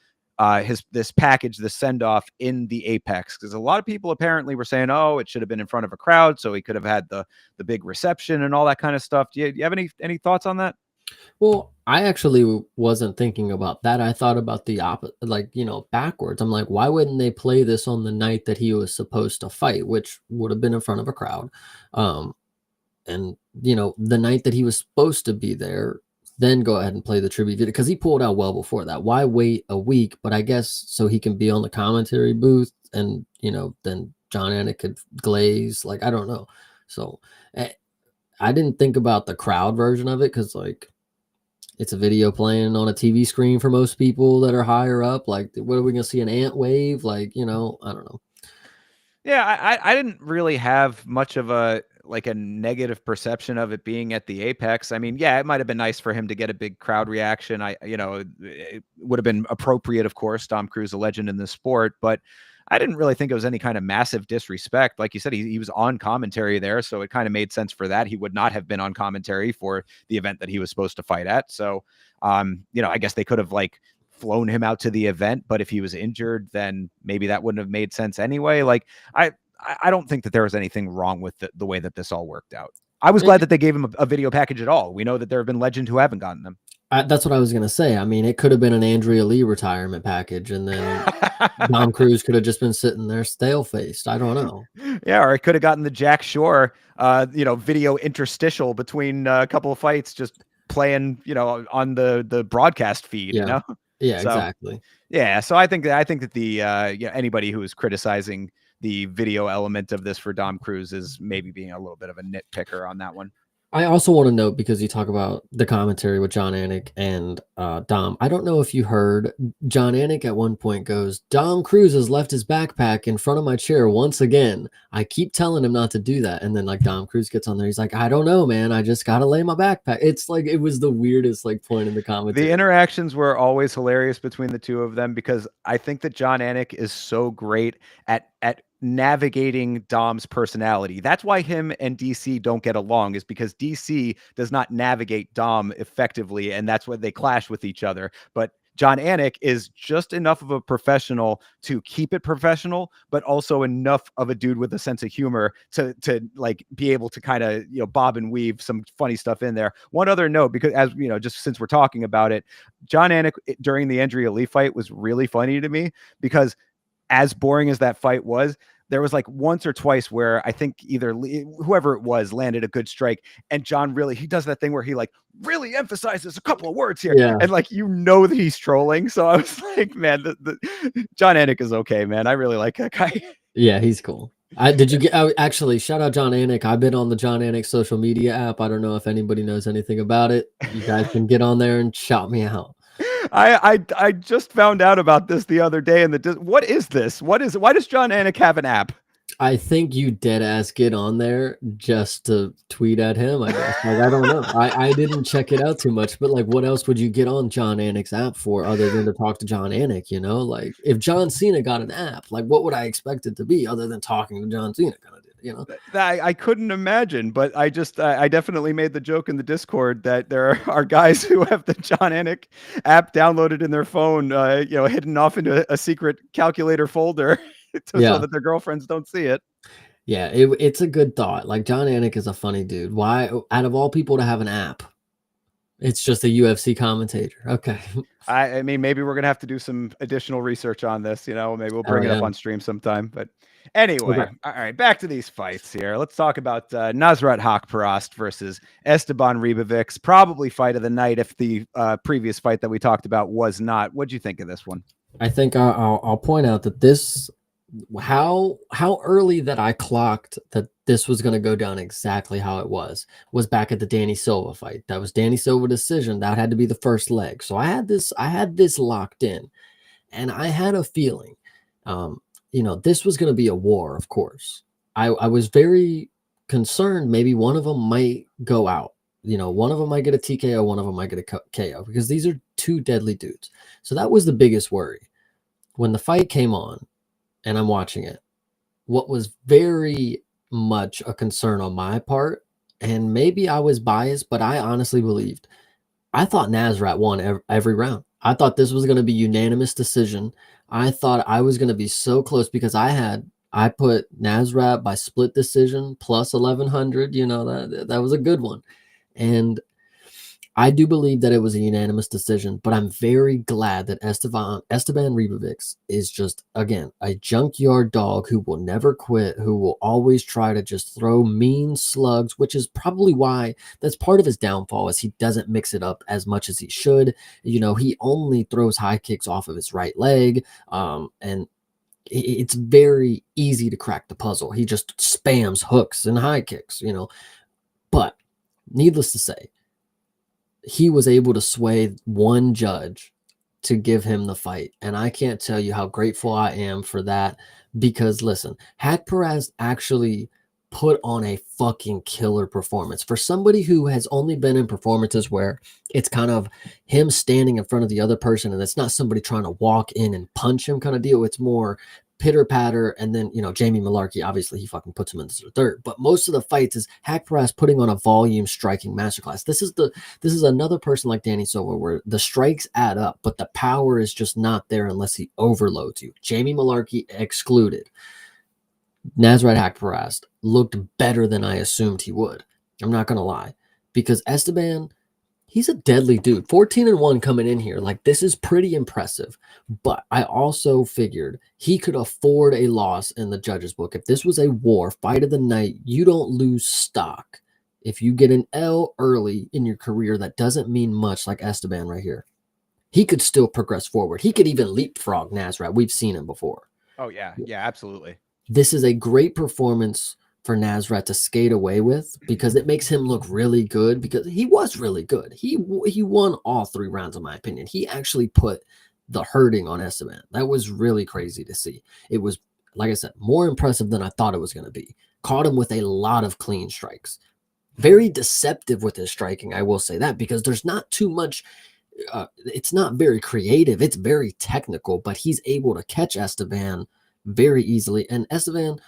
[SPEAKER 1] this package, the send-off in the Apex? Because a lot of people apparently were saying, oh, it should have been in front of a crowd, so he could have had the big reception and all that kind of stuff. Do you have any thoughts on that?
[SPEAKER 2] Well, I actually wasn't thinking about that. I thought about the opposite, like, backwards. I'm like, why wouldn't they play this on the night that he was supposed to fight, which would have been in front of a crowd? and the night that he was supposed to be there, then go ahead and play the tribute video, because he pulled out well before that. Why wait a week? But I guess so he can be on the commentary booth, and then John Anik could glaze. Like, I don't know. So I didn't think about the crowd version of it, because like it's a video playing on a TV screen for most people that are higher up. Like, what are we gonna see, an ant wave? Like, I don't know.
[SPEAKER 1] Yeah, I didn't really have much of a negative perception of it being at the Apex. I mean, yeah, it might have been nice for him to get a big crowd reaction. It would have been appropriate, of course. Dom Cruz, a legend in the sport, but I didn't really think it was any kind of massive disrespect. Like you said, he was on commentary there, so it kind of made sense for that. He would not have been on commentary for the event that he was supposed to fight at. So, I guess they could have flown him out to the event, but if he was injured, then maybe that wouldn't have made sense anyway. Like, I don't think that there was anything wrong with the way that this all worked out. I was glad that they gave him a video package at all. We know that there have been legends who haven't gotten them.
[SPEAKER 2] That's what I was gonna say. I mean, it could have been an Andrea Lee retirement package, and then Dom Cruz could have just been sitting there stale faced. I don't know.
[SPEAKER 1] Yeah, or it could have gotten the Jack Shore, video interstitial between a couple of fights, just playing, on the broadcast feed.
[SPEAKER 2] Yeah. Yeah,
[SPEAKER 1] so,
[SPEAKER 2] exactly.
[SPEAKER 1] Yeah, so I think that the anybody who is criticizing the video element of this for Dom Cruz is maybe being a little bit of a nitpicker on that one.
[SPEAKER 2] I also want to note, because you talk about the commentary with John Anik and Dom. I don't know if you heard, John Anik at one point goes, "Dom Cruz has left his backpack in front of my chair once again. I keep telling him not to do that." And then Dom Cruz gets on there. He's like, "I don't know, man. I just got to lay my backpack." It's like, it was the weirdest point in the commentary.
[SPEAKER 1] The interactions were always hilarious between the two of them, because I think that John Anik is so great at navigating Dom's personality. That's why him and DC don't get along, is because DC does not navigate Dom effectively, and that's why they clash with each other. But John Anik is just enough of a professional to keep it professional, but also enough of a dude with a sense of humor to be able to kind of, bob and weave some funny stuff in there. One other note, because as just since we're talking about it, John Anik during the Andrea Lee fight was really funny to me, because as boring as that fight was, there was once or twice where I think either whoever it was landed a good strike, and John he does that thing where he really emphasizes a couple of words here,
[SPEAKER 2] yeah.
[SPEAKER 1] and that he's trolling. So I was like, man, the John Anik is okay, man. I really like that guy.
[SPEAKER 2] Yeah, he's cool. Did you get actually, shout out John Anik. I've been on the John Anik social media app. I don't know if anybody knows anything about it. You guys can get on there and shout me out.
[SPEAKER 1] I just found out about this the other day, and what is this? Why does John Anik have an app?
[SPEAKER 2] I think you dead ass get on there just to tweet at him, I guess. I don't know. I didn't check it out too much, but what else would you get on John Anik's app for other than to talk to John Anik? If John Cena got an app, what would I expect it to be other than talking to John Cena?
[SPEAKER 1] I couldn't imagine, but I definitely made the joke in the Discord that there are guys who have the John Anik app downloaded in their phone, hidden off into a secret calculator folder so that their girlfriends don't see it.
[SPEAKER 2] Yeah, it's a good thought. John Anik is a funny dude. Why, out of all people to have an app, it's just a UFC commentator? Okay.
[SPEAKER 1] I mean, maybe we're gonna have to do some additional research on this. Maybe we'll bring it up on stream sometime. But anyway, okay. All right, back to these fights here. Let's talk about Nasrat Haqparast versus Esteban Ribovics. Probably fight of the night if the previous fight that we talked about was not. What'd you think of this one?
[SPEAKER 2] I think I'll point out that this, how early that I clocked that this was going to go down exactly how it was back at the Danny Silva fight. That was Danny Silva decision. That had to be the first leg. So I had this locked in, and I had a feeling, this was going to be a war. Of course, I was very concerned. Maybe one of them might go out. One of them might get a TKO, one of them might get a KO, because these are two deadly dudes. So that was the biggest worry. When the fight came on and I'm watching it, what was very much a concern on my part, and maybe I was biased, but I honestly believed, I thought Nasrat won every round. I thought this was going to be unanimous decision. I thought I was going to be so close, because I put Nasrat by split decision plus 1100. That was a good one. And I do believe that it was a unanimous decision, but I'm very glad that Esteban Ribovics is just, again, a junkyard dog who will never quit, who will always try to just throw mean slugs, which is probably why that's part of his downfall is he doesn't mix it up as much as he should. You know, he only throws high kicks off of his right leg, and it's very easy to crack the puzzle. He just spams hooks and high kicks, you know. But needless to say, he was able to sway one judge to give him the fight. And I can't tell you how grateful I am for that because listen, Hack Perez actually put on a fucking killer performance for somebody who has only been in performances where it's kind of him standing in front of the other person and it's not somebody trying to walk in and punch him kind of deal. It's more pitter patter, and then Jamie Malarkey, obviously he fucking puts him in the dirt. But most of the fights is Hack Perez putting on a volume striking masterclass. This is another person like Danny Silva where the strikes add up, but the power is just not there unless he overloads you. Jamie Malarkey excluded. Nasrat Hack Perez looked better than I assumed he would. I'm not gonna lie, because Esteban, he's a deadly dude. 14-1 coming in here. Like, this is pretty impressive. But I also figured he could afford a loss in the judges' book. If this was a war, fight of the night, you don't lose stock. If you get an L early in your career, that doesn't mean much, like Esteban right here. He could still progress forward. He could even leapfrog Nasrat. We've seen him before.
[SPEAKER 1] Oh, yeah. Yeah, absolutely.
[SPEAKER 2] This is a great performance for Nasrat to skate away with because it makes him look really good because he was really good. He won all 3 rounds, in my opinion. He actually put the hurting on Esteban. That was really crazy to see. It was, like I said, more impressive than I thought it was going to be. Caught him with a lot of clean strikes. Very deceptive with his striking, I will say that, because there's not too much. It's not very creative. It's very technical, but he's able to catch Esteban very easily. And Esteban,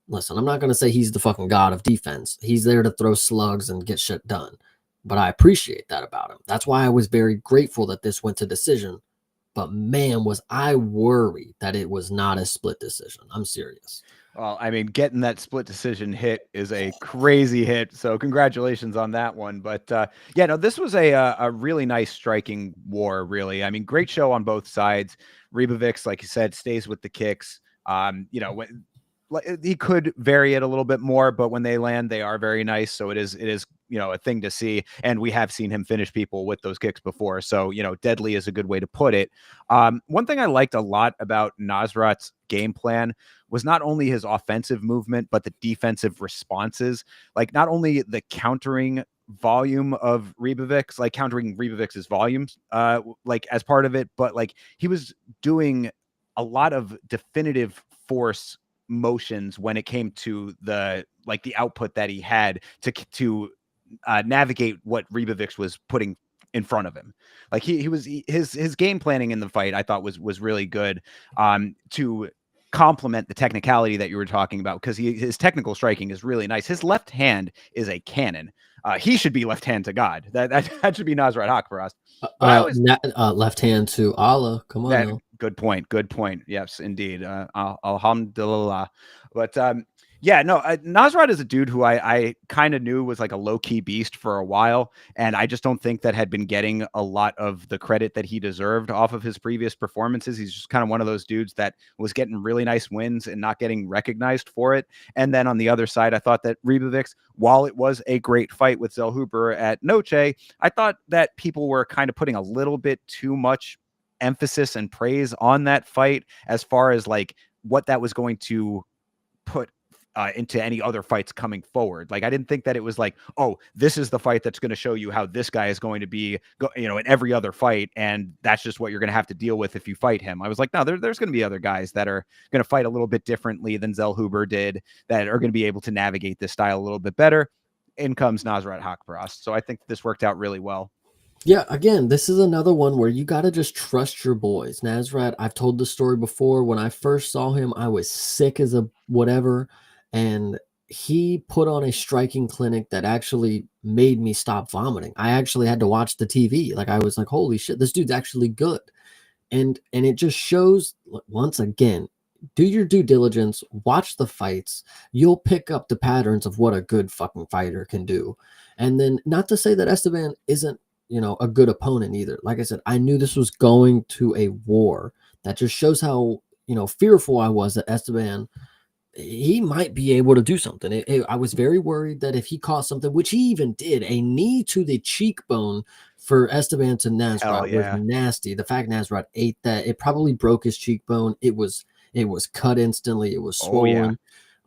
[SPEAKER 2] listen, I'm not going to say he's the fucking god of defense. He's there to throw slugs and get shit done. But I appreciate that about him. That's why I was very grateful that this went to decision. But man, was I worried that it was not a split decision. I'm serious.
[SPEAKER 1] Well, I mean, getting that split decision hit is a crazy hit. So congratulations on that one. But yeah, no, this was a really nice striking war, really. I mean, great show on both sides. Ribovics, like you said, stays with the kicks. When he could vary it a little bit more, but when they land, they are very nice. So it is, a thing to see. And we have seen him finish people with those kicks before. So, deadly is a good way to put it. One thing I liked a lot about Nasrat's game plan was not only his offensive movement, but the defensive responses. Like, not only the countering volume of Ribovics, like countering Ribovic's volumes, like as part of it, but like he was doing a lot of definitive force motions when it came to the output that he had to navigate what Ribovics was putting in front of him. Like his game planning in the fight, I thought was really good to complement the technicality that you were talking about, because his technical striking is really nice. His left hand is a cannon. He should be left hand to God. That should be Nasrat Haq for us.
[SPEAKER 2] Left hand to Allah. Come on.
[SPEAKER 1] Good point. Good point. Yes, indeed. Alhamdulillah. But Nasrat is a dude who I kind of knew was like a low-key beast for a while, and I just don't think that had been getting a lot of the credit that he deserved off of his previous performances. He's just kind of one of those dudes that was getting really nice wins and not getting recognized for it. And then on the other side, I thought that Ribovics, while it was a great fight with Zellhuber at Noche, I thought that people were kind of putting a little bit too much emphasis and praise on that fight as far as like what that was going to put into any other fights coming forward. Like, I didn't think that it was like, oh, this is the fight that's going to show you how this guy is going to be, in every other fight, and that's just what you're going to have to deal with if you fight him. I was like, no, there's going to be other guys that are going to fight a little bit differently than Zellhuber did, that are going to be able to navigate this style a little bit better. In comes Nasrat Haq for us. So I think this worked out really well.
[SPEAKER 2] Yeah, again, this is another one where you got to just trust your boys. Nasrat, I've told the story before. When I first saw him, I was sick as a whatever, and he put on a striking clinic that actually made me stop vomiting. I actually had to watch the TV. Like, I was like, holy shit, this dude's actually good. And it just shows, once again, do your due diligence, watch the fights. You'll pick up the patterns of what a good fucking fighter can do. And then, not to say that Esteban isn't, a good opponent either. Like I said, I knew this was going to a war. That just shows how, fearful I was that Esteban, he might be able to do something. I was very worried that if he caught something, which he even did, a knee to the cheekbone for Esteban to
[SPEAKER 1] Hell
[SPEAKER 2] Nasrat was
[SPEAKER 1] yeah.
[SPEAKER 2] nasty. The fact Nasrat ate that, it probably broke his cheekbone. It was cut instantly. It was
[SPEAKER 1] Oh yeah.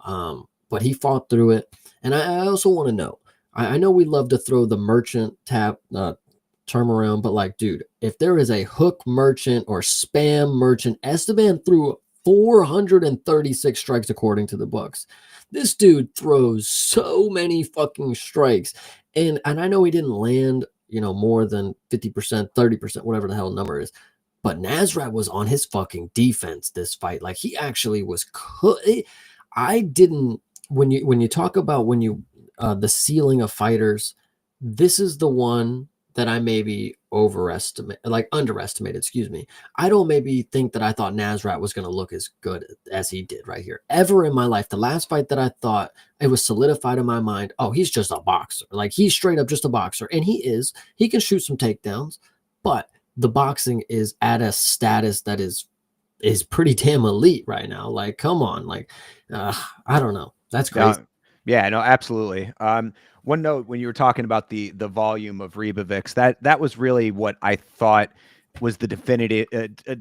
[SPEAKER 2] swollen. But he fought through it. And I also want to know, I know we love to throw the merchant term around, but like, dude, if there is a hook merchant or spam merchant, Esteban threw 436 strikes according to the books. This dude throws so many fucking strikes. And I know he didn't land, more than 50%, 30%, whatever the hell number is. But Nasrat was on his fucking defense this fight. Like he actually was I didn't when you talk about the ceiling of fighters, this is the one that I maybe underestimated, excuse me. I don't maybe think that I thought Nasrat was going to look as good as he did right here. Ever in my life, the last fight that I thought it was solidified in my mind, oh, he's just a boxer. Like he's straight up just a boxer. And he is. He can shoot some takedowns, but the boxing is at a status that is pretty damn elite right now. Like, come on. Like, I don't know. That's crazy.
[SPEAKER 1] Yeah, no, absolutely. One note when you were talking about the volume of Rebovix, that was really what I thought was the definitive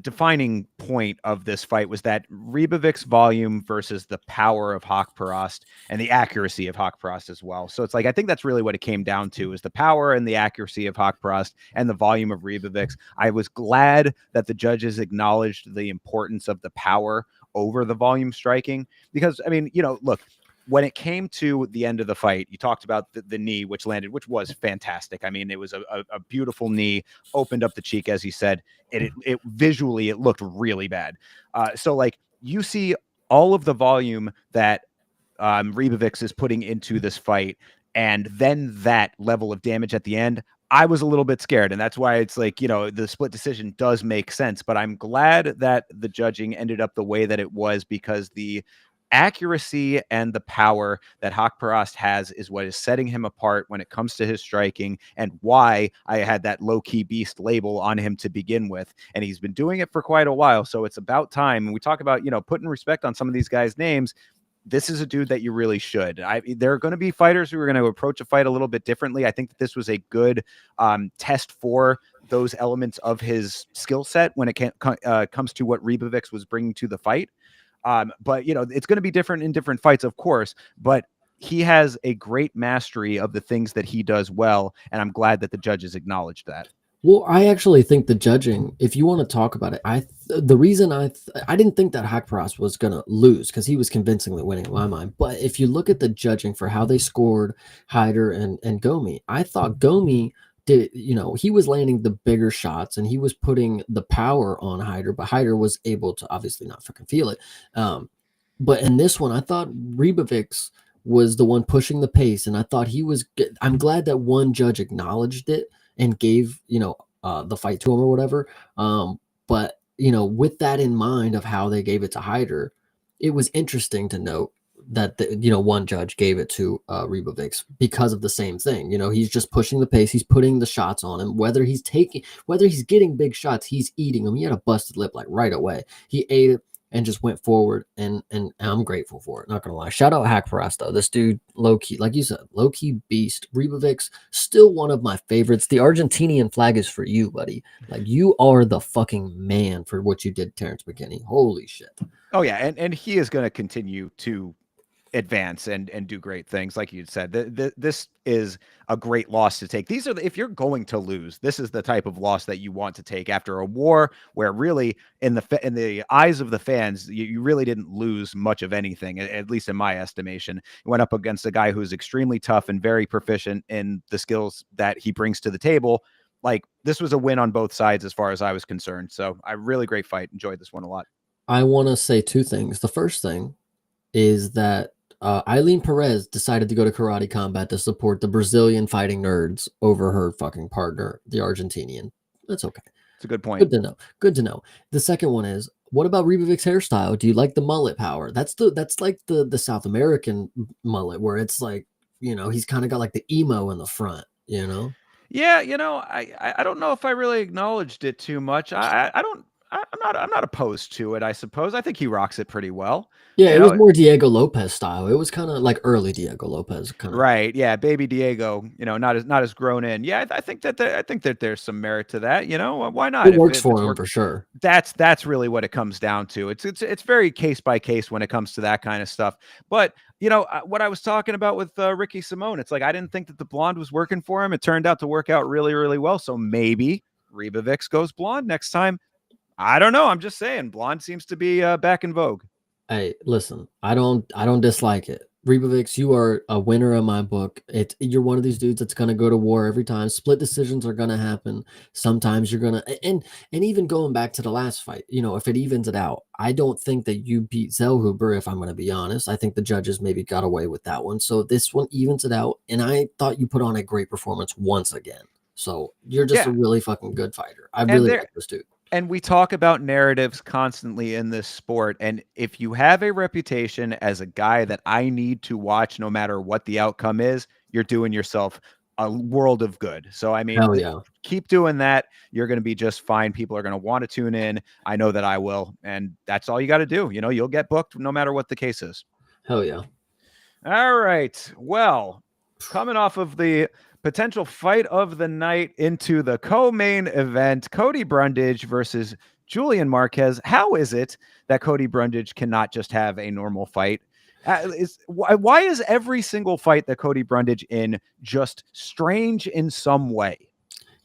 [SPEAKER 1] defining point of this fight, was that Rebovic's volume versus the power of Haqparast and the accuracy of Haqparast as well. So it's like I think that's really what it came down to, is the power and the accuracy of Haqparast and the volume of Rebovix. I was glad that the judges acknowledged the importance of the power over the volume striking, because I mean, look, when it came to the end of the fight, you talked about the knee, which landed, which was fantastic. I mean, it was a beautiful knee, opened up the cheek, as you said. It visually, it looked really bad. So like you see all of the volume that Rebovix is putting into this fight, and then that level of damage at the end, I was a little bit scared. And that's why it's like, the split decision does make sense. But I'm glad that the judging ended up the way that it was, because the accuracy and the power that Haqparast has is what is setting him apart when it comes to his striking, and why I had that low-key beast label on him to begin with. And he's been doing it for quite a while, so it's about time. And we talk about, putting respect on some of these guys' names. This is a dude that you really should. There are going to be fighters who are going to approach a fight a little bit differently. I think that this was a good test for those elements of his skill set when it comes to what Rebovix was bringing to the fight. But it's going to be different in different fights, of course, but he has a great mastery of the things that he does well. And I'm glad that the judges acknowledged that.
[SPEAKER 2] Well, I actually think the judging, if you want to talk about it, the reason I didn't think that Haqparast was going to lose, because he was convincingly winning in my mind. But if you look at the judging for how they scored Hyder and Gomi, I thought Gomi did, he was landing the bigger shots and he was putting the power on Hyder, but Hyder was able to obviously not fucking feel it. But in this one, I thought Rebovix was the one pushing the pace, and I thought I'm glad that one judge acknowledged it and gave the fight to him or whatever. But with that in mind of how they gave it to Hyder, it was interesting to note that one judge gave it to Rebovix because of the same thing. He's just pushing the pace, he's putting the shots on him. Whether he's getting big shots, he's eating them. He had a busted lip like right away. He ate it and just went forward, and I'm grateful for it. Not gonna lie. Shout out Haqparast though. This dude, low key, like you said, low key beast. Rebovix, still one of my favorites. The Argentinian flag is for you, buddy. Like you are the fucking man for what you did, Terrence McKinney. Holy shit.
[SPEAKER 1] Oh yeah, and he is going to continue to advance and do great things. Like you said, this is a great loss to take. These are if you're going to lose, this is the type of loss that you want to take after a war where really in the eyes of the fans, you really didn't lose much of anything, at least in my estimation. You went up against a guy who's extremely tough and very proficient in the skills that he brings to the table. Like this was a win on both sides as far as I was concerned. So a really great fight. Enjoyed this one a lot.
[SPEAKER 2] I want to say two things. The first thing is that Eileen Perez decided to go to karate combat to support the Brazilian fighting nerds over her fucking partner, the Argentinian. That's okay.
[SPEAKER 1] It's a good point.
[SPEAKER 2] Good to know. Good to know. The second one is, what about Rebovic's hairstyle? Do you like the mullet power? That's like the South American mullet where it's like, he's kind of got like the emo in the front,
[SPEAKER 1] Yeah, I don't know if I really acknowledged it too much. I don't I'm not opposed to it, I suppose. I think he rocks it pretty well.
[SPEAKER 2] Yeah,
[SPEAKER 1] You
[SPEAKER 2] it was
[SPEAKER 1] know,
[SPEAKER 2] more Diego Lopez style. It was kind of like early Diego Lopez kind of.
[SPEAKER 1] right. Yeah, baby Diego, not as grown in. Yeah, I think that I think that there's some merit to that, why not?
[SPEAKER 2] It
[SPEAKER 1] If
[SPEAKER 2] works
[SPEAKER 1] if it's
[SPEAKER 2] for him
[SPEAKER 1] work
[SPEAKER 2] for sure.
[SPEAKER 1] that's really what it comes down to. It's very case by case when it comes to that kind of stuff. But what I was talking about with Ricky Simone, it's like I didn't think that the blonde was working for him. It turned out to work out really, really well. So maybe Rebovix goes blonde next time. I don't know. I'm just saying, blonde seems to be back in vogue.
[SPEAKER 2] Hey, listen, I don't dislike it. Rebovix, you are a winner in my book. You're one of these dudes that's gonna go to war every time. Split decisions are gonna happen. Sometimes you're gonna and even going back to the last fight, if it evens it out, I don't think that you beat Zellhuber, if I'm gonna be honest. I think the judges maybe got away with that one. So this one evens it out, and I thought you put on a great performance once again. So you're just a
[SPEAKER 1] Yeah,
[SPEAKER 2] really fucking good fighter. I
[SPEAKER 1] and
[SPEAKER 2] really
[SPEAKER 1] there
[SPEAKER 2] like this dude.
[SPEAKER 1] and we talk about narratives constantly in this sport. And if you have a reputation as a guy that I need to watch no matter what the outcome is, you're doing yourself a world of good. So, I mean,
[SPEAKER 2] Hell yeah.
[SPEAKER 1] keep doing that. You're going to be just fine. People are going to want to tune in. I know that I will. And that's all you got to do. You'll get booked no matter what the case is.
[SPEAKER 2] Hell yeah.
[SPEAKER 1] All right. Well, coming off of the potential fight of the night into the co-main event, Cody Brundage versus Julian Marquez. How is it that Cody Brundage cannot just have a normal fight? Why is every single fight that Cody Brundage in just strange in some way?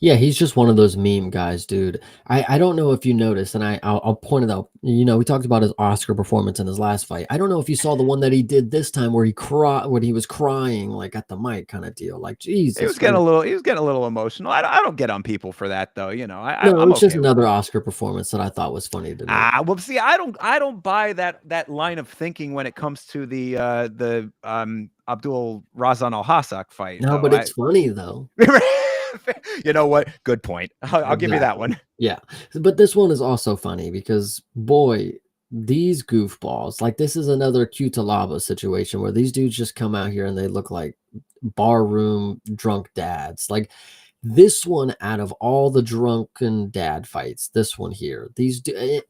[SPEAKER 2] Yeah, he's just one of those meme guys, dude. I don't know if you noticed, and I'll point it out. We talked about his Oscar performance in his last fight. I don't know if you saw the one that he did this time where when he was crying like at the mic kind of deal. Like Jesus, like
[SPEAKER 1] He was getting a little emotional. I don't get on people for that though.
[SPEAKER 2] no,
[SPEAKER 1] I'm
[SPEAKER 2] it's just
[SPEAKER 1] okay with
[SPEAKER 2] another
[SPEAKER 1] it.
[SPEAKER 2] Oscar performance that I thought was funny to note.
[SPEAKER 1] Well, see, I don't buy that line of thinking when it comes to the Abdul Razan Al Hassak fight,
[SPEAKER 2] No,
[SPEAKER 1] though.
[SPEAKER 2] but it's funny though.
[SPEAKER 1] You know what? Good point. I'll give you that
[SPEAKER 2] Exactly.
[SPEAKER 1] one.
[SPEAKER 2] Yeah. But this one is also funny because boy, these goofballs, like this is another Cutalaba situation where these dudes just come out here and they look like barroom drunk dads. Like this one out of all the drunken dad fights, this one here,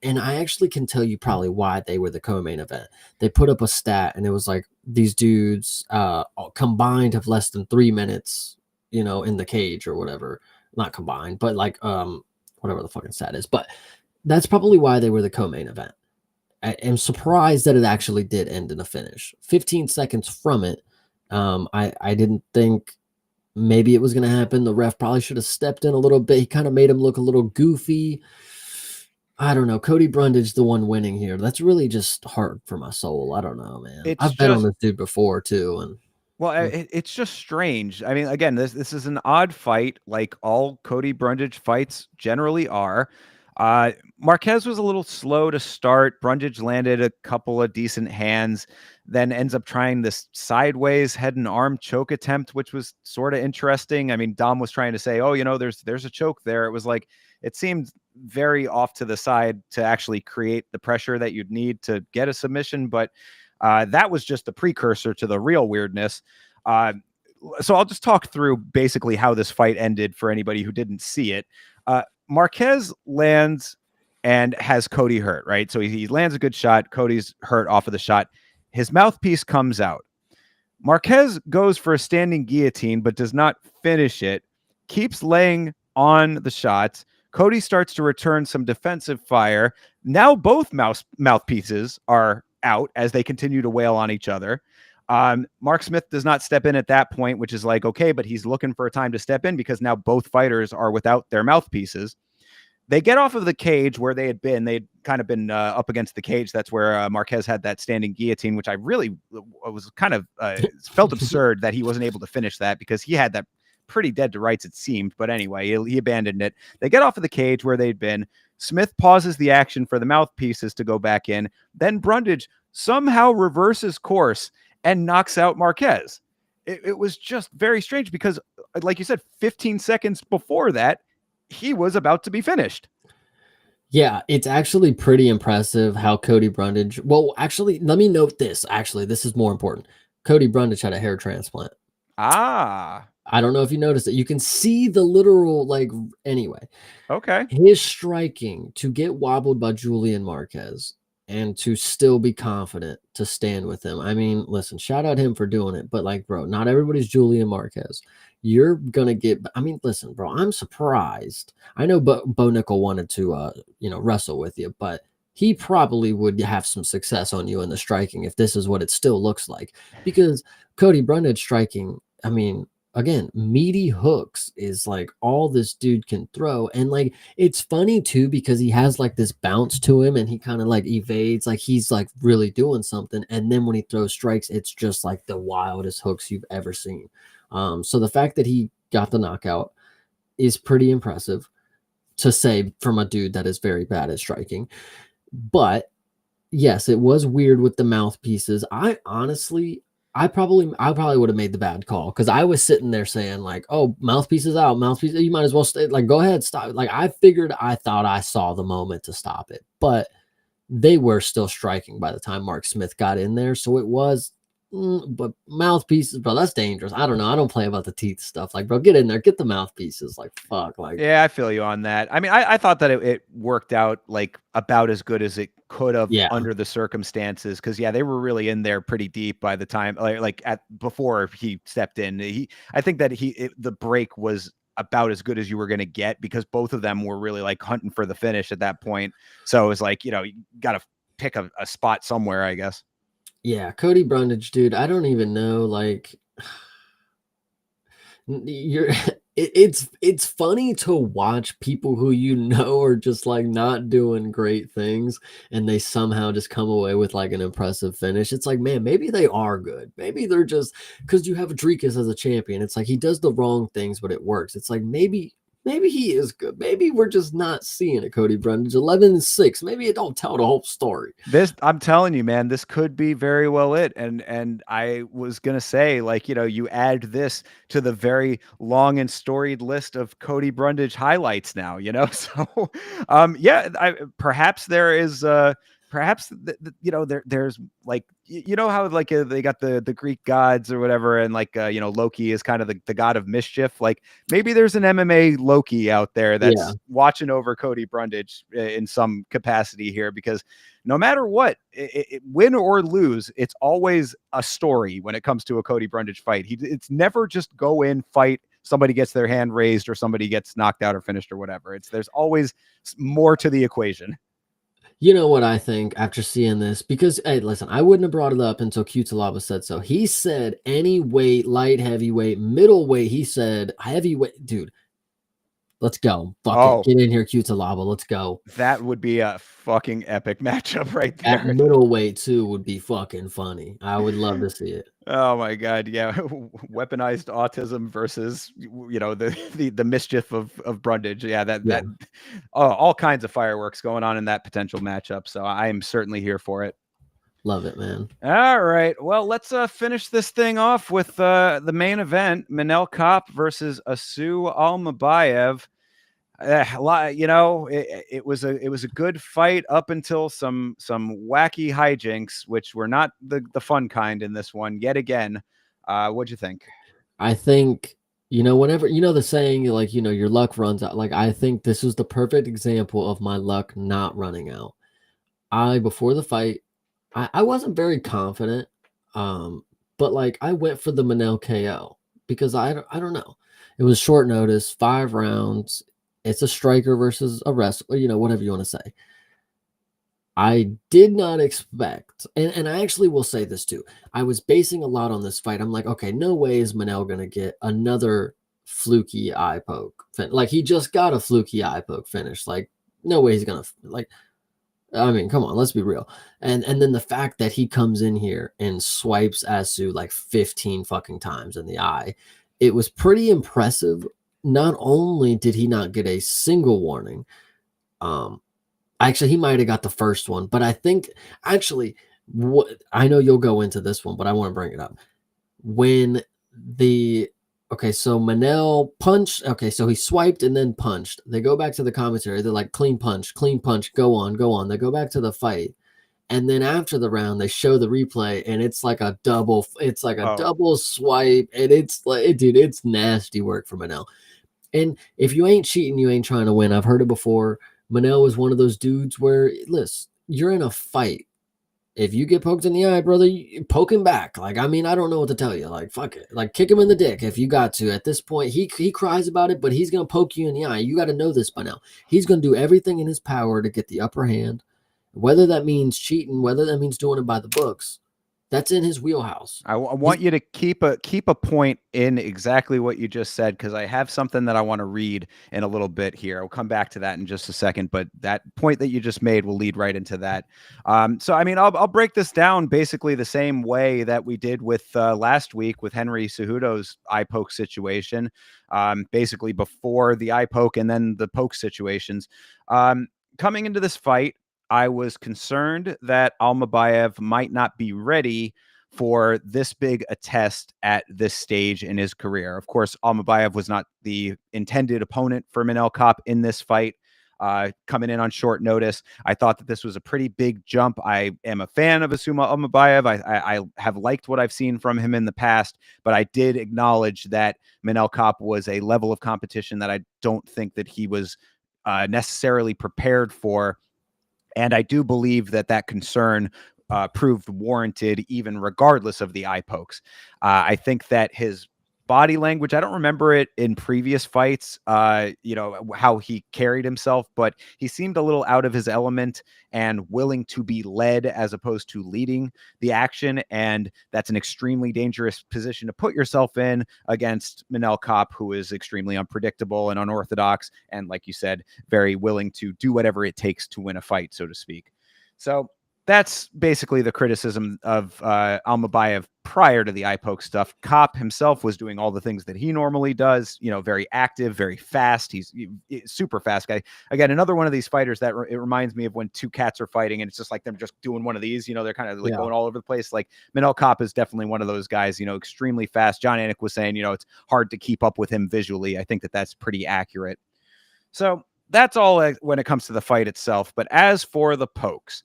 [SPEAKER 2] and I actually can tell you probably why they were the co-main event. They put up a stat and it was like these dudes combined have less than 3 minutes, in the cage or whatever. Not combined, but like whatever the fucking stat is. But that's probably why they were the co-main event. I am surprised that it actually did end in a finish. 15 seconds from it, I didn't think maybe it was going to happen. The ref probably should have stepped in a little bit. He kind of made him look a little goofy. I don't know. Cody Brundage, the one winning here. That's really just hard for my soul. I don't know, man.
[SPEAKER 1] It's
[SPEAKER 2] I've bet on
[SPEAKER 1] just
[SPEAKER 2] this dude before too, and
[SPEAKER 1] Well, it's just strange. I mean, again, this is an odd fight, like all Cody Brundage fights generally are. Marquez was a little slow to start. Brundage landed a couple of decent hands, then ends up trying this sideways head and arm choke attempt, which was sort of interesting. I mean, Dom was trying to say, "Oh, there's a choke there." It was like it seemed very off to the side to actually create the pressure that you'd need to get a submission, but that was just the precursor to the real weirdness. So I'll just talk through basically how this fight ended for anybody who didn't see it. Marquez lands and has Cody hurt, right? So he lands a good shot. Cody's hurt off of the shot. His mouthpiece comes out. Marquez goes for a standing guillotine, but does not finish it, keeps laying on the shots. Cody starts to return some defensive fire. Now both mouthpieces are out as they continue to wail on each other. Mark Smith does not step in at that point, which is like, okay, but he's looking for a time to step in because now both fighters are without their mouthpieces. They get off of the cage where they had been. They'd kind of been up against the cage. That's where Marquez had that standing guillotine, which I really was kind of felt absurd that he wasn't able to finish that because he had that pretty dead to rights, it seemed. But anyway, he abandoned it. They get off of the cage where they'd been. Smith pauses the action for the mouthpieces to go back in. Then Brundage somehow reverses course and knocks out Marquez. It was just very strange because, like you said, 15 seconds before that, he was about to be finished.
[SPEAKER 2] yeah, it's actually pretty impressive how Cody Brundage. Well, actually, let me note this. Actually, this is more important. Cody Brundage had a hair transplant.
[SPEAKER 1] Ah,
[SPEAKER 2] I don't know if you noticed it. You can see the literal, like, anyway.
[SPEAKER 1] Okay.
[SPEAKER 2] His striking to get wobbled by Julian Marquez and to still be confident to stand with him. I mean, listen, shout out him for doing it, but like, bro, not everybody's Julian Marquez. You're gonna get. I mean, listen, bro, I'm surprised. I know Bo Nickel wanted to, wrestle with you, but he probably would have some success on you in the striking if this is what it still looks like. Because Cody Brundage striking, I mean, again, meaty hooks is like all this dude can throw. And like, it's funny too, because he has like this bounce to him and he kind of like evades, like he's like really doing something. And then when he throws strikes, it's just like the wildest hooks you've ever seen. So the fact that he got the knockout is pretty impressive to say from a dude that is very bad at striking. But yes, it was weird with the mouthpieces. I probably would have made the bad call because I was sitting there saying like, "Oh, mouthpieces out, mouthpiece. You might as well stay. Like, go ahead, stop." Like, I thought I saw the moment to stop it, but they were still striking by the time Mark Smith got in there. So it was, but mouthpieces, bro, that's dangerous. I don't know. I don't play about the teeth stuff. Like, bro, get in there, get the mouthpieces. Like, fuck, like,
[SPEAKER 1] Yeah, I feel you on that. I mean, I thought that it worked out like about as good as it could have
[SPEAKER 2] yeah,
[SPEAKER 1] under the circumstances. Cause yeah, they were really in there pretty deep by the time, like at before he stepped in. I think that the break was about as good as you were going to get because both of them were really like hunting for the finish at that point. So it was like, you got to pick a spot somewhere, I guess.
[SPEAKER 2] yeah. Cody Brundage, dude, I don't even know, like. You're it's funny to watch people who are just like not doing great things and they somehow just come away with like an impressive finish. It's like, man, maybe they are good. Maybe they're just because you have Adrikas as a champion. It's like he does the wrong things, but it works. It's like maybe he is good. Maybe we're just not seeing it. Cody Brundage 11-6. Maybe it don't tell the whole story.
[SPEAKER 1] I'm telling you, man, this could be very well it. And I was gonna say, like, you add this to the very long and storied list of Cody Brundage highlights now, So yeah, perhaps there is perhaps there's like how like they got the Greek gods or whatever, and like Loki is kind of the god of mischief. Like maybe there's an MMA Loki out there
[SPEAKER 2] Yeah.
[SPEAKER 1] that's watching over Cody Brundage in some capacity here, because no matter what, win or lose, it's always a story when it comes to a Cody Brundage fight. It's never just go in, fight, somebody gets their hand raised or somebody gets knocked out or finished or whatever. There's always more to the equation.
[SPEAKER 2] You know what I think after seeing this? Because, hey, listen, I wouldn't have brought it up until Cutelaba said so. He said any weight, light, heavyweight, middleweight. He said heavyweight. Dude, let's go. Fuck it.
[SPEAKER 1] Oh,
[SPEAKER 2] Get in here, Cutelaba. Let's go.
[SPEAKER 1] that would be a fucking epic matchup right
[SPEAKER 2] At
[SPEAKER 1] there.
[SPEAKER 2] middleweight, too, would be fucking funny. I would love to see it.
[SPEAKER 1] Oh my god, yeah. Weaponized autism versus the mischief of Brundage. Yeah,
[SPEAKER 2] Yeah.
[SPEAKER 1] all kinds of fireworks going on in that potential matchup. So I am certainly here for it.
[SPEAKER 2] Love it, man.
[SPEAKER 1] All right. Well, let's finish this thing off with the main event: Manel Kape versus Asu Almabayev. It was a good fight up until some wacky hijinks, which were not the fun kind in this one yet again. What'd you think?
[SPEAKER 2] I think, whenever, the saying, like, your luck runs out. Like, I think this was the perfect example of my luck not running out. Before the fight, I wasn't very confident, but like I went for the Manel KO because I don't know. It was short notice, 5 rounds. It's a striker versus a wrestler, whatever you want to say. I did not expect, and I actually will say this too. I was basing a lot on this fight. I'm like, okay, no way is Manel gonna get another fluky eye poke. Like he just got a fluky eye poke finish. Like no way he's gonna like. I mean, come on, let's be real. And then the fact that he comes in here and swipes Asu like 15 fucking times in the eye, it was pretty impressive. Not only did he not get a single warning, actually he might have got the first one, but I think actually what I know you'll go into this one, but I want to bring it up. When so Manel punched. Okay, so he swiped and then punched. They go back to the commentary. They're like, clean punch, go on. They go back to the fight. And then after the round, they show the replay, and it's like a double
[SPEAKER 1] Oh,
[SPEAKER 2] swipe, and it's like, dude, it's nasty work for Manel. And if you ain't cheating, you ain't trying to win. I've heard it before. Manel was one of those dudes where, listen, you're in a fight. If you get poked in the eye, brother, you poke him back. Like, I mean, I don't know what to tell you. Like, fuck it. Like, kick him in the dick if you got to. At this point, he cries about it, but he's gonna poke you in the eye. You got to know this by now. He's gonna do everything in his power to get the upper hand, whether that means cheating, whether that means doing it by the books. That's in his wheelhouse.
[SPEAKER 1] I want you to keep a point in exactly what you just said, because I have something that I want to read in a little bit here. I'll come back to that in just a second, but that point that you just made will lead right into that. So, I mean, I'll break this down basically the same way that we did with last week with Henry Cejudo's eye poke situation, basically before the eye poke and then the poke situations. Coming into this fight, I was concerned that Almabayev might not be ready for this big a test at this stage in his career. Of course, Almabayev was not the intended opponent for Manel Kape in this fight. Coming in on short notice, I thought that this was a pretty big jump. I am a fan of Asuma Almabayev. I have liked what I've seen from him in the past, but I did acknowledge that Manel Kape was a level of competition that I don't think that he was necessarily prepared for. And I do believe that that concern proved warranted, even regardless of the eye pokes. I think that his body language, I don't remember it in previous fights, how he carried himself, but he seemed a little out of his element and willing to be led as opposed to leading the action. And that's an extremely dangerous position to put yourself in against Manel Kape, who is extremely unpredictable and unorthodox. And like you said, very willing to do whatever it takes to win a fight, so to speak. So that's basically the criticism of Almabayev prior to the eye poke stuff. Kape himself was doing all the things that he normally does, very active, very fast. He's super fast guy. Again, another one of these fighters that it reminds me of when two cats are fighting and it's just like them just doing one of these, they're kind of like going all over the place. Like Manel Kape is definitely one of those guys, extremely fast. John Anik was saying, it's hard to keep up with him visually. I think that that's pretty accurate. So that's all when it comes to the fight itself. But as for the pokes,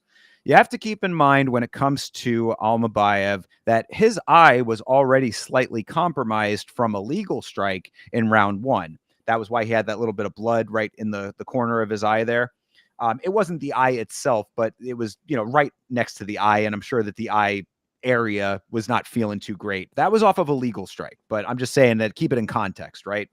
[SPEAKER 1] you have to keep in mind when it comes to Almabayev that his eye was already slightly compromised from a legal strike in round one. That was why he had that little bit of blood right in the corner of his eye there. It wasn't the eye itself, but it was, right next to the eye. And I'm sure that the eye area was not feeling too great. That was off of a legal strike, but I'm just saying that keep it in context, right?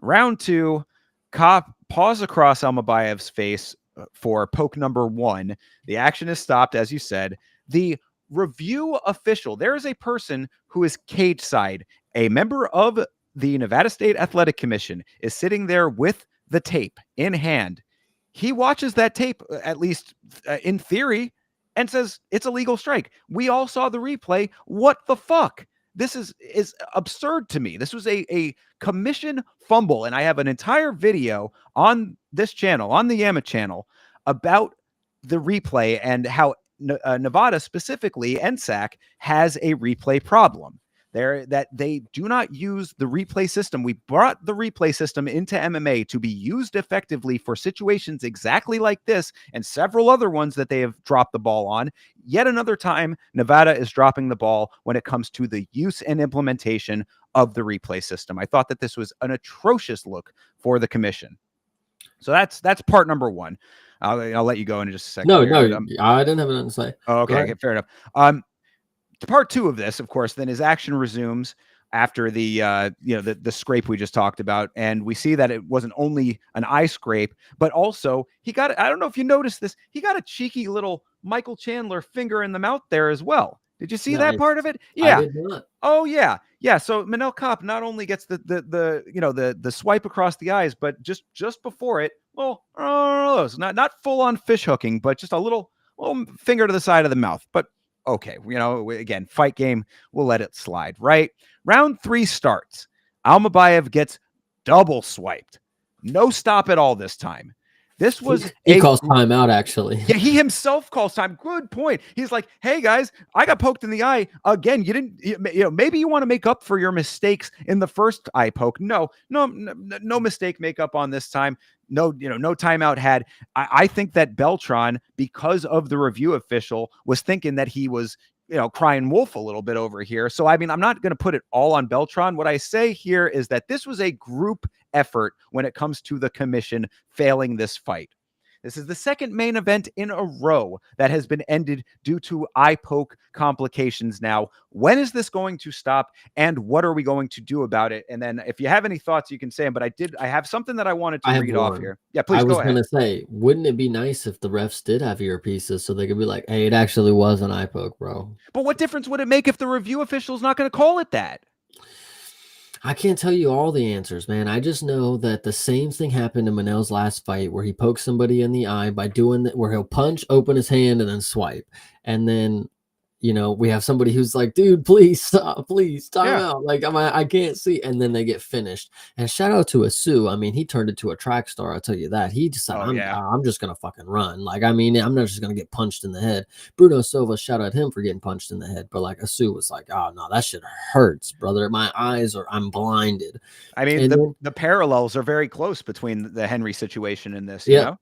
[SPEAKER 1] Round two, Kape paws across Almabayev's face for poke number one. The action is stopped, as you said. The review official, there is a person who is cage side, a member of the Nevada State Athletic Commission, is sitting there with the tape in hand. He watches that tape, at least in theory, and says it's a legal strike. We all saw the replay. What the fuck? This is absurd to me. This was a commission fumble, and I have an entire video on this channel, on the Yama channel, about the replay and how Nevada, specifically NSAC, has a replay problem. That they do not use the replay system. We brought the replay system into MMA to be used effectively for situations exactly like this and several other ones that they have dropped the ball on. Yet another time, Nevada is dropping the ball when it comes to the use and implementation of the replay system. I thought that this was an atrocious look for the commission. So that's part number one. I'll let you go in just a second.
[SPEAKER 2] No, I didn't have nothing to say.
[SPEAKER 1] Oh, okay, fair enough. Part two of this, of course, then his action resumes after the scrape we just talked about, and we see that it wasn't only an eye scrape, but also he got, I don't know if you noticed this, he got a cheeky little Michael Chandler finger in the mouth there as well. Did you see that part of it? Yeah.
[SPEAKER 2] I did not.
[SPEAKER 1] Oh yeah. Yeah. So Manel Kape not only gets the swipe across the eyes, but just before it, well, not full on fish hooking, but just a little finger to the side of the mouth. But okay, again, fight game, we'll let it slide, right? Round three starts. Almabayev gets double swiped. No stop at all this time. This was
[SPEAKER 2] he calls timeout, actually.
[SPEAKER 1] Yeah, he himself calls time. Good point. He's like, hey guys, I got poked in the eye again. You didn't, maybe you want to make up for your mistakes in the first eye poke. No mistake make up on this time. no, no timeout had. I think that Beltran, because of the review official, was thinking that he was, crying wolf a little bit over here. So, I mean, I'm not going to put it all on Beltran. What I say here is that this was a group effort when it comes to the commission failing this fight. This is the second main event in a row that has been ended due to eye poke complications now. When is this going to stop, and what are we going to do about it? And then if you have any thoughts, you can say them, but I have something that I wanted to
[SPEAKER 2] I have
[SPEAKER 1] read off
[SPEAKER 2] one.
[SPEAKER 1] here. Yeah,
[SPEAKER 2] I
[SPEAKER 1] please
[SPEAKER 2] was
[SPEAKER 1] go ahead.
[SPEAKER 2] gonna say, wouldn't it be nice if the refs did have earpieces so they could be like, "Hey, it actually was an eye poke, bro."
[SPEAKER 1] But what difference would it make if the review official is not going to call it that?
[SPEAKER 2] I can't tell you all the answers, man. I just know that the same thing happened in Manel's last fight where he poked somebody in the eye by doing that, where he'll punch, open his hand, and then swipe. And then, we have somebody who's like, dude, please stop, please time
[SPEAKER 1] Yeah.
[SPEAKER 2] out. Like, I can't see. And then they get finished. And shout out to Asu. I mean, he turned into a track star. I'll tell you that. He just said,
[SPEAKER 1] Oh,
[SPEAKER 2] I'm,
[SPEAKER 1] yeah.
[SPEAKER 2] I'm just going to fucking run. Like, I mean, I'm not just going to get punched in the head. Bruno Silva, shout out him for getting punched in the head. But like, Asu was like, oh, no, that shit hurts, brother. My eyes I'm blinded.
[SPEAKER 1] I mean,
[SPEAKER 2] And then,
[SPEAKER 1] the parallels are very close between the Henry situation and this,
[SPEAKER 2] yeah,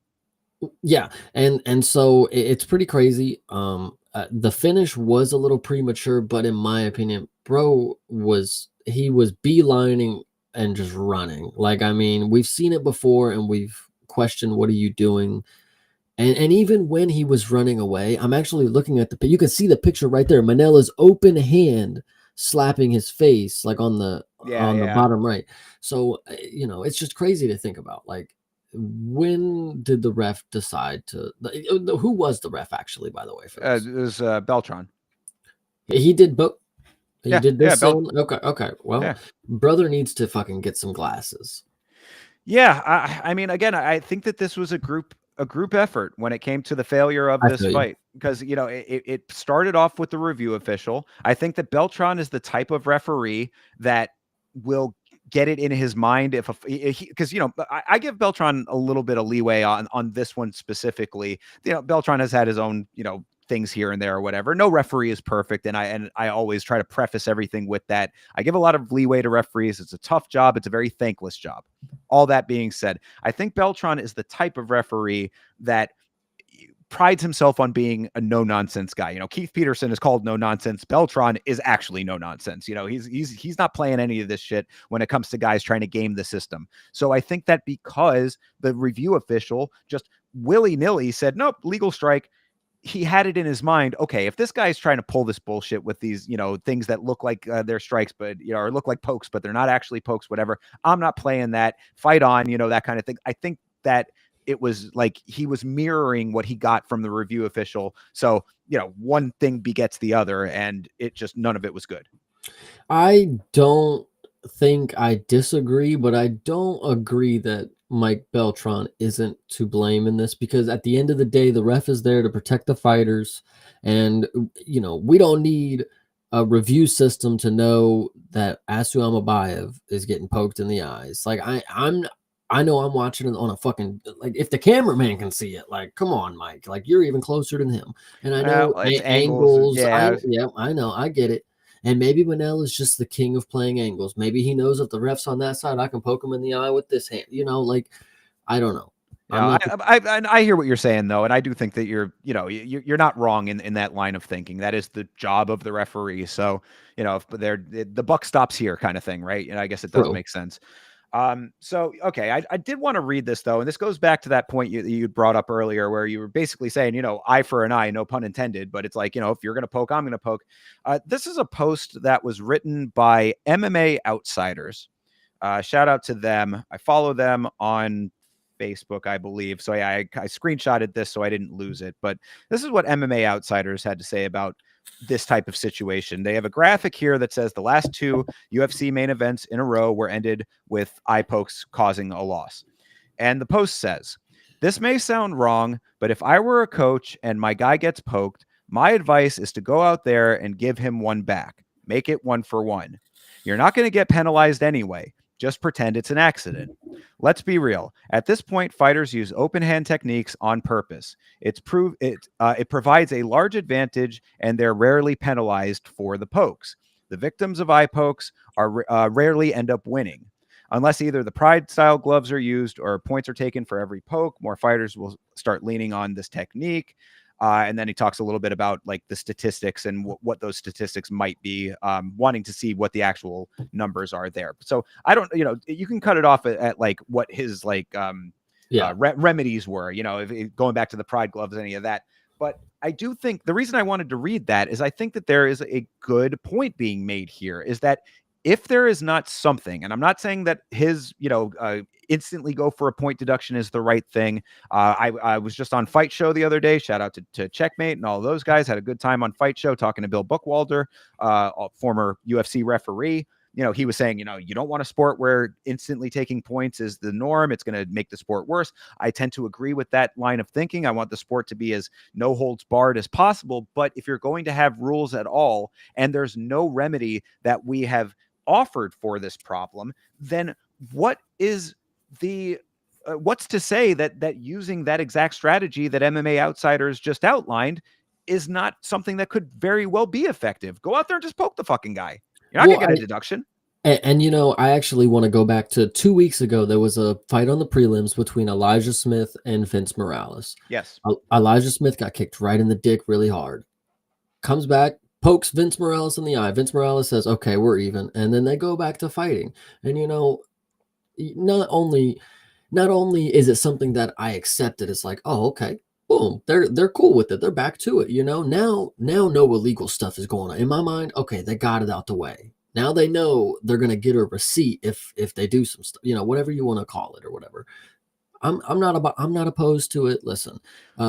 [SPEAKER 2] yeah, and so it's pretty crazy. The finish was a little premature, but in my opinion, bro was beelining and just running. Like, I mean, we've seen it before, and we've questioned, what are you doing? And even when he was running away, I'm actually looking at you can see the picture right there. Manella's open hand slapping his face, like on the
[SPEAKER 1] Yeah.
[SPEAKER 2] bottom right. So it's just crazy to think about. Like, when did the ref decide to? Who was the ref actually, by the way, for this?
[SPEAKER 1] It was Beltran.
[SPEAKER 2] He did both. He
[SPEAKER 1] Yeah.
[SPEAKER 2] did
[SPEAKER 1] Yeah.
[SPEAKER 2] this same. Okay. Well,
[SPEAKER 1] Yeah.
[SPEAKER 2] brother needs to fucking get some glasses.
[SPEAKER 1] Yeah. I mean, again, I think that this was a group effort when it came to the failure of
[SPEAKER 2] I
[SPEAKER 1] this
[SPEAKER 2] feel you.
[SPEAKER 1] fight, because it started off with the review official. I think that Beltran is the type of referee that will get it in his mind if because I give Beltran a little bit of leeway on this one specifically. Beltran has had his own things here and there or whatever. No referee is perfect, and I always try to preface everything with that. I give a lot of leeway to referees. It's a tough job. It's a very thankless job. All that being said, I think Beltran is the type of referee that prides himself on being a no nonsense guy. Keith Peterson is called no nonsense. Beltran is actually no nonsense. He's not playing any of this shit when it comes to guys trying to game the system. So I think that because the review official just willy-nilly said, nope, legal strike, he had it in his mind, okay, if this guy's trying to pull this bullshit with these, things that look like they're strikes, but, or look like pokes, but they're not actually pokes, whatever, I'm not playing that. Fight on, that kind of thing. I think that it was like he was mirroring what he got from the review official. So, one thing begets the other, and it just, none of it was good.
[SPEAKER 2] I don't think I disagree, but I don't agree that Mike Beltran isn't to blame in this, because at the end of the day, the ref is there to protect the fighters. And, we don't need a review system to know that Asu Almabayev is getting poked in the eyes. Like, I know I'm watching it on a fucking, like, if the cameraman can see it, like, come on, Mike, like, you're even closer than him. And I know
[SPEAKER 1] It's angles.
[SPEAKER 2] angles.
[SPEAKER 1] Yeah.
[SPEAKER 2] I know, I get it. And maybe Manel is just the king of playing angles. Maybe he knows if the ref's on that side, I can poke him in the eye with this hand. Like, I don't know.
[SPEAKER 1] Yeah, I hear what you're saying though, and I do think that you're not wrong in that line of thinking. That is the job of the referee. So if the buck stops here, kind of thing, right? And I guess it does make sense. So okay, I did want to read this though, and this goes back to that point you brought up earlier, where you were basically saying, eye for an eye, no pun intended, but it's like, if you're gonna poke, I'm gonna poke. This is a post that was written by MMA Outsiders. Shout out to them. I follow them on Facebook, I believe. So yeah, I screenshotted this so I didn't lose it. But this is what MMA Outsiders had to say about this type of situation. They have a graphic here that says the last two UFC main events in a row were ended with eye pokes causing a loss. And the post says, this may sound wrong, but if I were a coach and my guy gets poked, my advice is to go out there and give him one back. Make it 1-for-1. You're not going to get penalized anyway. Just pretend it's an accident. Let's be real. At this point, fighters use open hand techniques on purpose. It provides a large advantage, and they're rarely penalized for the pokes. The victims of eye pokes are rarely end up winning. Unless either the Pride style gloves are used or points are taken for every poke, more fighters will start leaning on this technique. And then he talks a little bit about like the statistics and what those statistics might be, wanting to see what the actual numbers are there. So I don't, you can cut it off at like what his like remedies were, if going back to the Pride gloves, any of that. But I do think the reason I wanted to read that is I think that there is a good point being made here, is that if there is not something, and I'm not saying that his, instantly go for a point deduction is the right thing. I was just on Fight Show the other day. Shout out to Checkmate and all those guys. Had a good time on Fight Show talking to Bill Buckwalter, former UFC referee. He was saying, you don't want a sport where instantly taking points is the norm. It's going to make the sport worse. I tend to agree with that line of thinking. I want the sport to be as no holds barred as possible. But if you're going to have rules at all, and there's no remedy that we have offered for this problem, then what is the what's to say that using that exact strategy that MMA Outsiders just outlined is not something that could very well be effective? Go out there and just poke the fucking guy. You're not gonna get a deduction.
[SPEAKER 2] And I actually want to go back to 2 weeks ago. There was a fight on the prelims between Elijah Smith and Vince Morales.
[SPEAKER 1] Yes.
[SPEAKER 2] Elijah Smith got kicked right in the dick really hard. Comes back, pokes Vince Morales in the eye. Vince Morales says, okay, we're even. And then they go back to fighting. And, not only is it something that I accepted, it's like, oh, okay, boom, they're cool with it. They're back to it. Now no illegal stuff is going on. In my mind, okay, they got it out the way. Now they know they're going to get a receipt if they do some stuff, whatever you want to call it or whatever. I'm not opposed to it. Listen,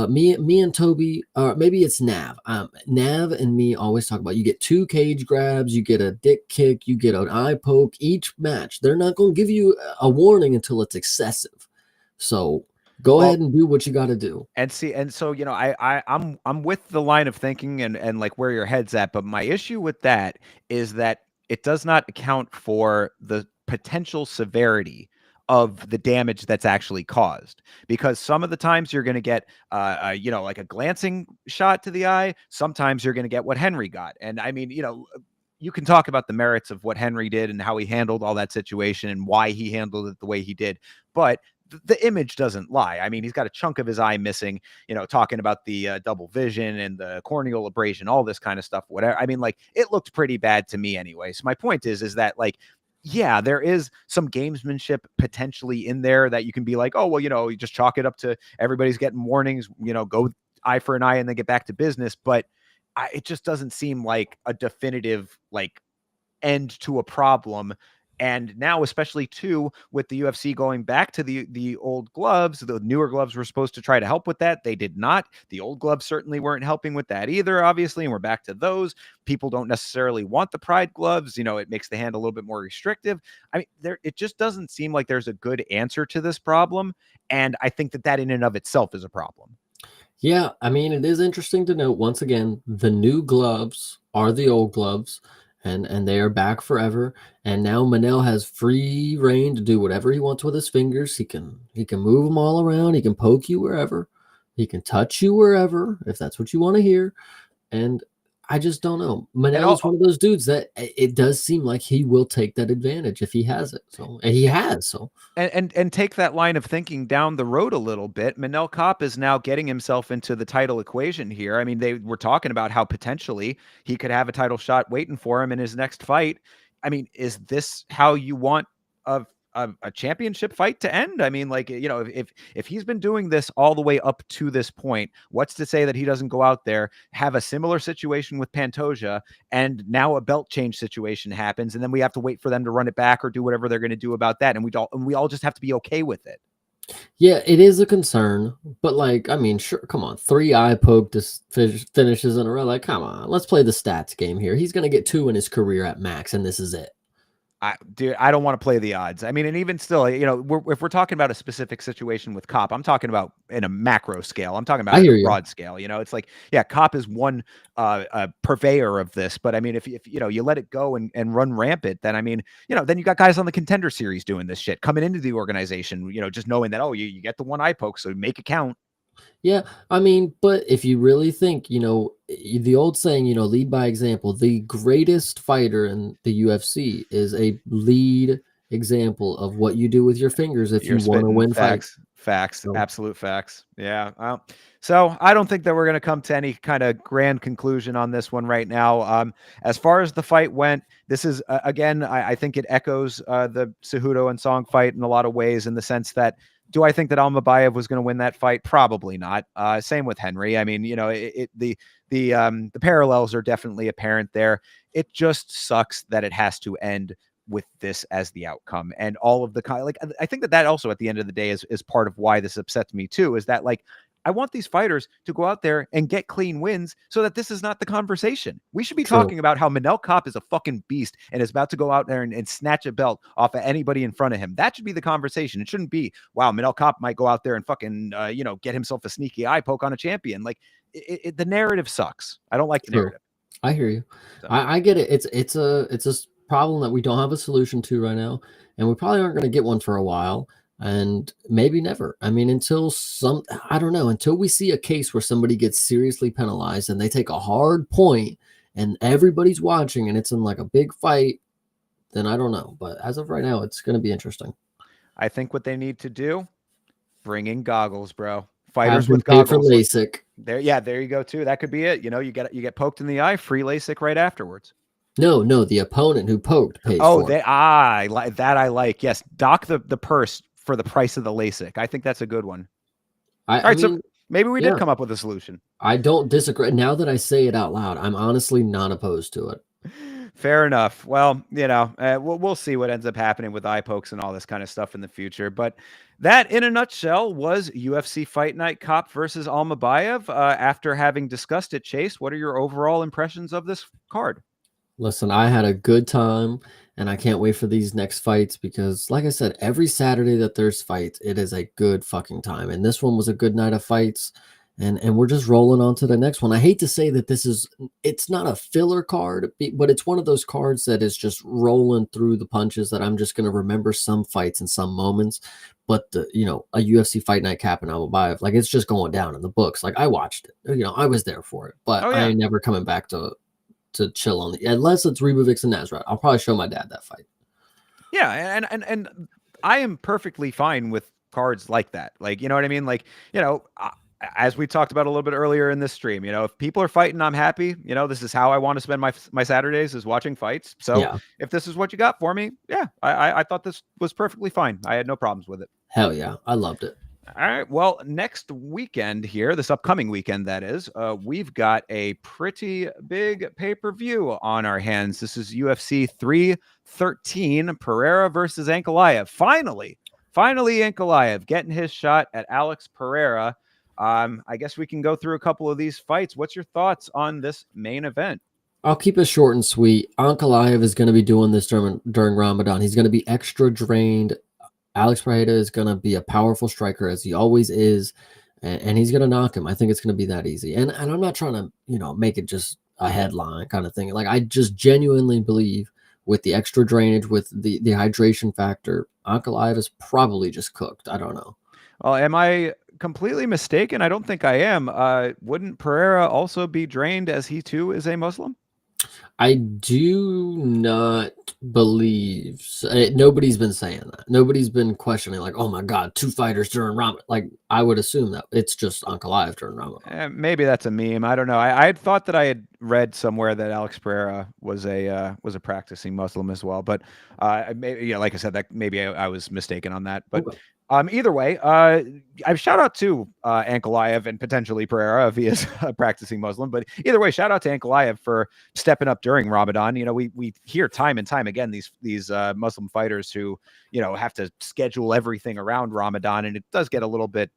[SPEAKER 2] me and Toby, maybe it's Nav. Nav and me always talk about, you get 2 cage grabs, you get a dick kick, you get an eye poke each match. They're not going to give you a warning until it's excessive. So go ahead and do what you got to do.
[SPEAKER 1] And so I'm with the line of thinking and like where your head's at, but my issue with that is that it does not account for the potential severity of the damage that's actually caused, because some of the times you're going to get like a glancing shot to the eye. Sometimes you're going to get what Henry got. And I mean, you can talk about the merits of what Henry did and how he handled all that situation and why he handled it the way he did, but the image doesn't lie. I mean, he's got a chunk of his eye missing, talking about the double vision and the corneal abrasion, all this kind of stuff, whatever. I mean, like, it looked pretty bad to me anyway. So my point is that, like, yeah, there is some gamesmanship potentially in there that you can be like, oh, well, you just chalk it up to everybody's getting warnings, go eye for an eye and then get back to business. But it just doesn't seem like a definitive, like, end to a problem. And now, especially too, with the UFC going back to the old gloves, the newer gloves were supposed to try to help with that. They did not. The old gloves certainly weren't helping with that either, obviously. And we're back to those. People don't necessarily want the Pride gloves. It makes the hand a little bit more restrictive. I mean, it just doesn't seem like there's a good answer to this problem. And I think that in and of itself is a problem.
[SPEAKER 2] Yeah, I mean, it is interesting to note, once again, the new gloves are the old gloves. And they are back forever. And now Manel has free reign to do whatever he wants with his fingers. He can move them all around. He can poke you wherever. He can touch you wherever, if that's what you want to hear. And I just don't know. Manel is one of those dudes that it does seem like he will take that advantage if he has it. So, and he has. So,
[SPEAKER 1] and take that line of thinking down the road a little bit. Manel Kape is now getting himself into the title equation here. I mean, they were talking about how potentially he could have a title shot waiting for him in his next fight. I mean, is this how you want a championship fight to end? I mean, like, if he's been doing this all the way up to this point, what's to say that he doesn't go out there, have a similar situation with Pantoja, and now a belt change situation happens, and then we have to wait for them to run it back or do whatever they're going to do about that, and we all just have to be okay with it.
[SPEAKER 2] Yeah, it is a concern, but, like, I mean, sure, come on, 3 eye poke finishes in a row. Like, come on, let's play the stats game here. He's going to get 2 in his career at max, and this is it.
[SPEAKER 1] Dude, I don't want to play the odds. I mean, and even still, if we're talking about a specific situation with Kape, I'm talking about in a macro scale. I'm talking about a broad scale. It's like, yeah, Kape is one purveyor of this, but I mean, if you let it go and run rampant, then I mean, then you got guys on the Contender Series doing this shit, coming into the organization, just knowing that, oh, you get the one eye poke, so make it count.
[SPEAKER 2] Yeah, I mean, but if you really think, the old saying, lead by example, the greatest fighter in the UFC is a lead example of what you do with your fingers if
[SPEAKER 1] You're
[SPEAKER 2] you want to
[SPEAKER 1] spitting
[SPEAKER 2] win fights.
[SPEAKER 1] facts,
[SPEAKER 2] So
[SPEAKER 1] absolute facts. Yeah. So I don't think that we're going to come to any kind of grand conclusion on this one right now. As far as the fight went, this is again, I think it echoes the Cejudo and Song fight in a lot of ways, in the sense that, do I think that Almabayev was going to win that fight? Probably not. Same with Henry. I mean, the parallels are definitely apparent there. It just sucks that it has to end with this as the outcome, and all of the like, I think that also at the end of the day is part of why this upsets me too, is that, like, I want these fighters to go out there and get clean wins so that this is not the conversation. We should be
[SPEAKER 2] true.
[SPEAKER 1] talking about how Manel Kape is a fucking beast and is about to go out there and snatch a belt off of anybody in front of him. That should be the conversation. It shouldn't be, wow, Manel Kape might go out there and fucking, get himself a sneaky eye poke on a champion. Like, the narrative sucks. I don't like the
[SPEAKER 2] True.
[SPEAKER 1] narrative.
[SPEAKER 2] I hear you.
[SPEAKER 1] So.
[SPEAKER 2] I get it. It's a problem that we don't have a solution to right now, and we probably aren't going to get one for a while, and maybe never. I mean, until I don't know, until we see a case where somebody gets seriously penalized and they take a hard point and everybody's watching and it's in like a big fight, then I don't know. But as of right now, it's going to be interesting.
[SPEAKER 1] I think what they need to do, bring in goggles, bro.
[SPEAKER 2] Have
[SPEAKER 1] Fighters
[SPEAKER 2] them
[SPEAKER 1] with
[SPEAKER 2] pay for
[SPEAKER 1] goggles.
[SPEAKER 2] LASIK.
[SPEAKER 1] There you go too. That could be it. You get poked in the eye, free LASIK right afterwards.
[SPEAKER 2] No, the opponent who poked pays
[SPEAKER 1] Oh,
[SPEAKER 2] for it.
[SPEAKER 1] I like that. I like, yes. Dock the purse for the price of the LASIK. I think that's a good one. All right, so maybe we did come up with a solution.
[SPEAKER 2] I don't disagree. Now that I say it out loud, I'm honestly not opposed to it.
[SPEAKER 1] Fair enough. Well, we'll see what ends up happening with eye pokes and all this kind of stuff in the future. But that, in a nutshell, was UFC Fight Night, Kape versus Almabayev. After having discussed it, Chase, what are your overall impressions of this card?
[SPEAKER 2] Listen, I had a good time, and I can't wait for these next fights because, like I said, every Saturday that there's fights, it is a good fucking time. And this one was a good night of fights, and we're just rolling on to the next one. I hate to say that it's not a filler card, but it's one of those cards that is just rolling through the punches that I'm just going to remember some fights and some moments. But a UFC Fight Night Kape and Almabayev, like, it's just going down in the books. Like, I watched it, I was there for it, but I ain't never coming back to chill on unless it's Ribovics and Nasrat. I'll probably show my dad that fight.
[SPEAKER 1] Yeah, and I am perfectly fine with cards like that. Like, you know what I mean? Like, as we talked about a little bit earlier in this stream, if people are fighting, I'm happy. This is how I want to spend my Saturdays, is watching fights. So if this is what you got for me, I thought this was perfectly fine. I had no problems with it.
[SPEAKER 2] Hell yeah, I loved it.
[SPEAKER 1] All right. Well, next weekend here, this upcoming weekend, that is, we've got a pretty big pay-per-view on our hands. This is UFC 313, Pereira versus Ankalaev. Finally, Ankalaev getting his shot at Alex Pereira. I guess we can go through a couple of these fights. What's your thoughts on this main event?
[SPEAKER 2] I'll keep it short and sweet. Ankalaev is going to be doing this during Ramadan. He's going to be extra drained. Alex Pereira is going to be a powerful striker, as he always is, and he's going to knock him. I think it's going to be that easy. And I'm not trying to, make it just a headline kind of thing. Like, I just genuinely believe with the extra drainage, with the hydration factor, Ankalaev is probably just cooked. I don't know.
[SPEAKER 1] Well, am I completely mistaken? I don't think I am. Wouldn't Pereira also be drained, as he too is a Muslim?
[SPEAKER 2] I do not believe so. Nobody's been saying that. Nobody's been questioning, like, oh my God, 2 fighters during Ramadan. Like, I would assume that it's just Ankalaev during Ramadan.
[SPEAKER 1] Maybe that's a meme. I don't know. I had thought that I had read somewhere that Alex Pereira was a practicing Muslim as well. But maybe, like I said, that maybe I was mistaken on that. But
[SPEAKER 2] okay.
[SPEAKER 1] Either way, I shout out to Ankalaev and potentially Pereira if he is a practicing Muslim. But either way, shout out to Ankalaev for stepping up during Ramadan. We hear time and time again these Muslim fighters who have to schedule everything around Ramadan, and it does get a little bit.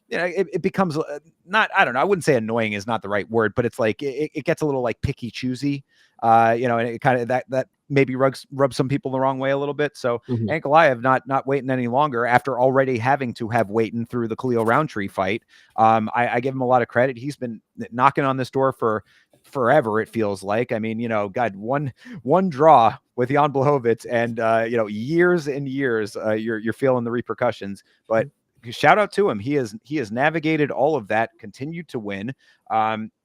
[SPEAKER 1] It becomes not. I don't know. I wouldn't say annoying is not the right word, but it's like it gets a little like picky choosy. And it kind of that maybe rubs some people the wrong way a little bit. So Ankalaev not waiting any longer after already having to have waiting through the Khalil Roundtree fight. I give him a lot of credit. He's been knocking on this door for forever, it feels like. I mean, God, one draw with Jan Blachowicz and years and years, you're feeling the repercussions. But shout out to him. He has navigated all of that, continued to win.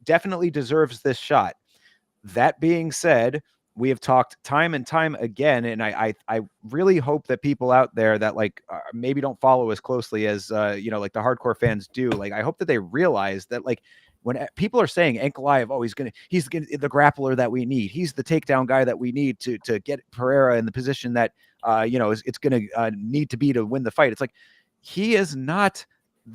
[SPEAKER 1] Definitely deserves this shot. That being said, we have talked time and time again, and I really hope that people out there that like maybe don't follow as closely as like the hardcore fans do, like I hope that they realize that like when people are saying Ankalaev, oh, he's the grappler that we need, he's the takedown guy that we need to get Pereira in the position that it's going to need to be to win the fight. It's like he is not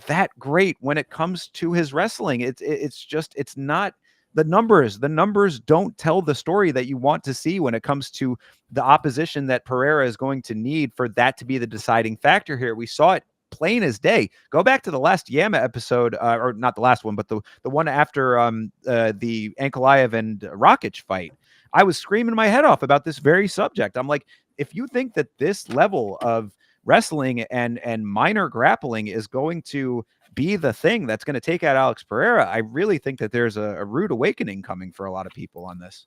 [SPEAKER 1] that great when it comes to his wrestling. It's not the numbers. The numbers don't tell the story that you want to see when it comes to the opposition that Pereira is going to need for that to be the deciding factor here. We saw it plain as day. Go back to the last Yama episode, or not the last one, but the one after the Ankalaev and Rakic fight. I was screaming my head off about this very subject. I'm like, if you think that this level of wrestling and minor grappling is going to be the thing that's going to take out Alex Pereira, I really think that there's a rude awakening coming for a lot of people on this.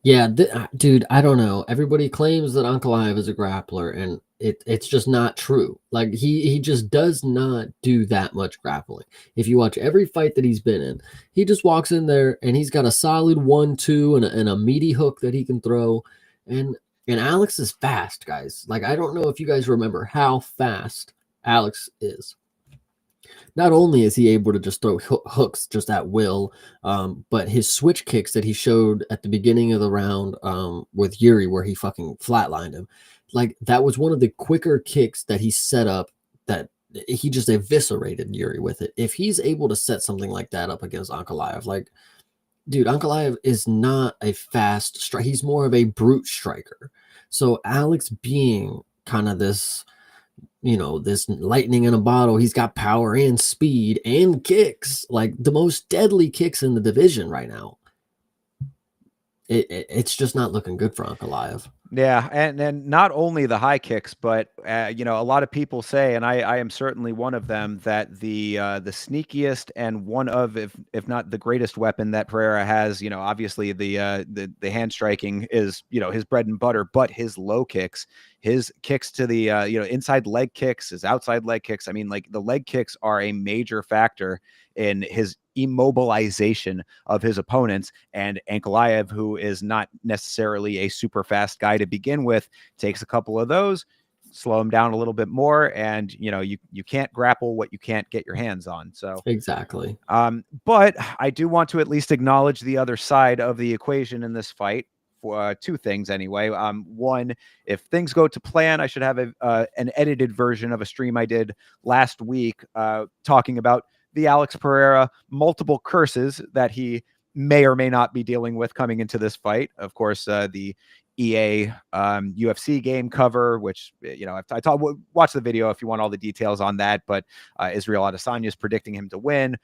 [SPEAKER 2] Yeah, dude, I don't know. Everybody claims that Ankalaev is a grappler, and it's just not true. Like he just does not do that much grappling. If you watch every fight that he's been in, he just walks in there and he's got a solid 1-2 and a meaty hook that he can throw. And Alex is fast, guys. Like I don't know if you guys remember how fast Alex is. Not only is he able to just throw hooks just at will, but his switch kicks that he showed at the beginning of the round with Yuri, where he fucking flatlined him, like that was one of the quicker kicks that he set up that he just eviscerated Yuri with it. If he's able to set something like that up against Ankalaev, like, dude, Ankalaev is not a fast striker. He's more of a brute striker. So Alex being kind of this lightning in a bottle. He's got power and speed and kicks, like the most deadly kicks in the division right now. It's just not looking good for Ankalaev.
[SPEAKER 1] Yeah, and not only the high kicks, but a lot of people say, and I am certainly one of them, that the sneakiest and one of, if not the greatest weapon that Pereira has, obviously the hand striking is his bread and butter, but his low kicks, his kicks to the inside leg kicks, his outside leg kicks. I mean, like the leg kicks are a major factor in his immobilization of his opponents. And Ankalaev, who is not necessarily a super fast guy to begin with, takes a couple of those, slow him down a little bit more, and you can't grapple what you can't get your hands on. So
[SPEAKER 2] exactly.
[SPEAKER 1] But I do want to at least acknowledge the other side of the equation in this fight. For two things anyway. One, if things go to plan, I should have an edited version of a stream I did last week talking about the Alex Pereira multiple curses that he may or may not be dealing with coming into this fight. Of course, the EA UFC game cover, which, watch the video if you want all the details on that. But Israel Adesanya is predicting him to win.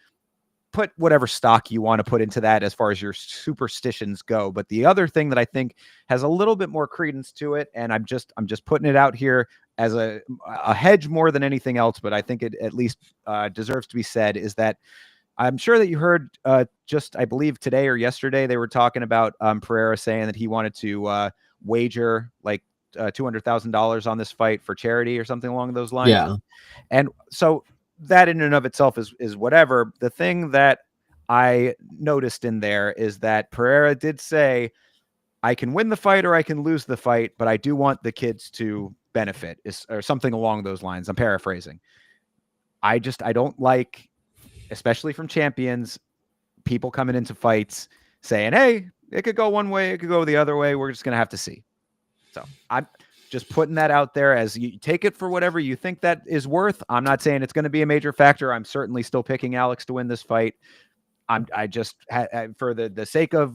[SPEAKER 1] Put whatever stock you want to put into that as far as your superstitions go. But the other thing that I think has a little bit more credence to it, and I'm just putting it out here as a hedge more than anything else, but I think it at least deserves to be said, is that I'm sure that you heard just, I believe today or yesterday, they were talking about Pereira saying that he wanted to wager like $200,000 on this fight for charity or something along those lines.
[SPEAKER 2] Yeah.
[SPEAKER 1] And so that in and of itself is whatever. The thing that I noticed in there is that Pereira did say, I can win the fight or I can lose the fight, but I do want the kids to benefit, or something along those lines. I'm paraphrasing. I don't like, especially from champions, people coming into fights saying, hey, it could go one way, it could go the other way. We're just going to have to see. So I'm just putting that out there as you take it for whatever you think that is worth. I'm not saying it's going to be a major factor. I'm certainly still picking Alex to win this fight. I just for the sake of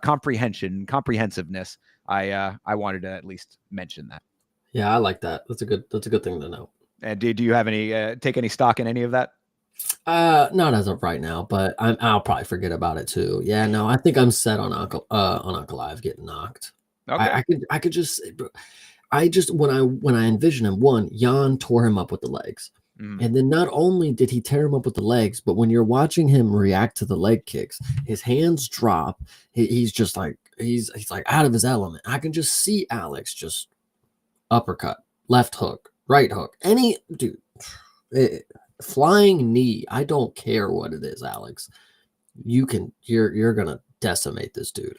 [SPEAKER 1] comprehensiveness, I wanted to at least mention that.
[SPEAKER 2] Yeah, I like that. That's a good thing to know.
[SPEAKER 1] And do you have any take any stock in any of that?
[SPEAKER 2] Not as of right now, but I'll probably forget about it too. Yeah, no, I think I'm set on Ankalaev getting knocked.
[SPEAKER 1] Okay.
[SPEAKER 2] I could just, when I envision him, one, Jan tore him up with the legs. And then not only did he tear him up with the legs, but when you're watching him react to the leg kicks, his hands drop. He's just like, he's like out of his element. I can just see Alex just uppercut, left hook, right hook, flying knee. I don't care what it is, Alex. You're gonna decimate this dude.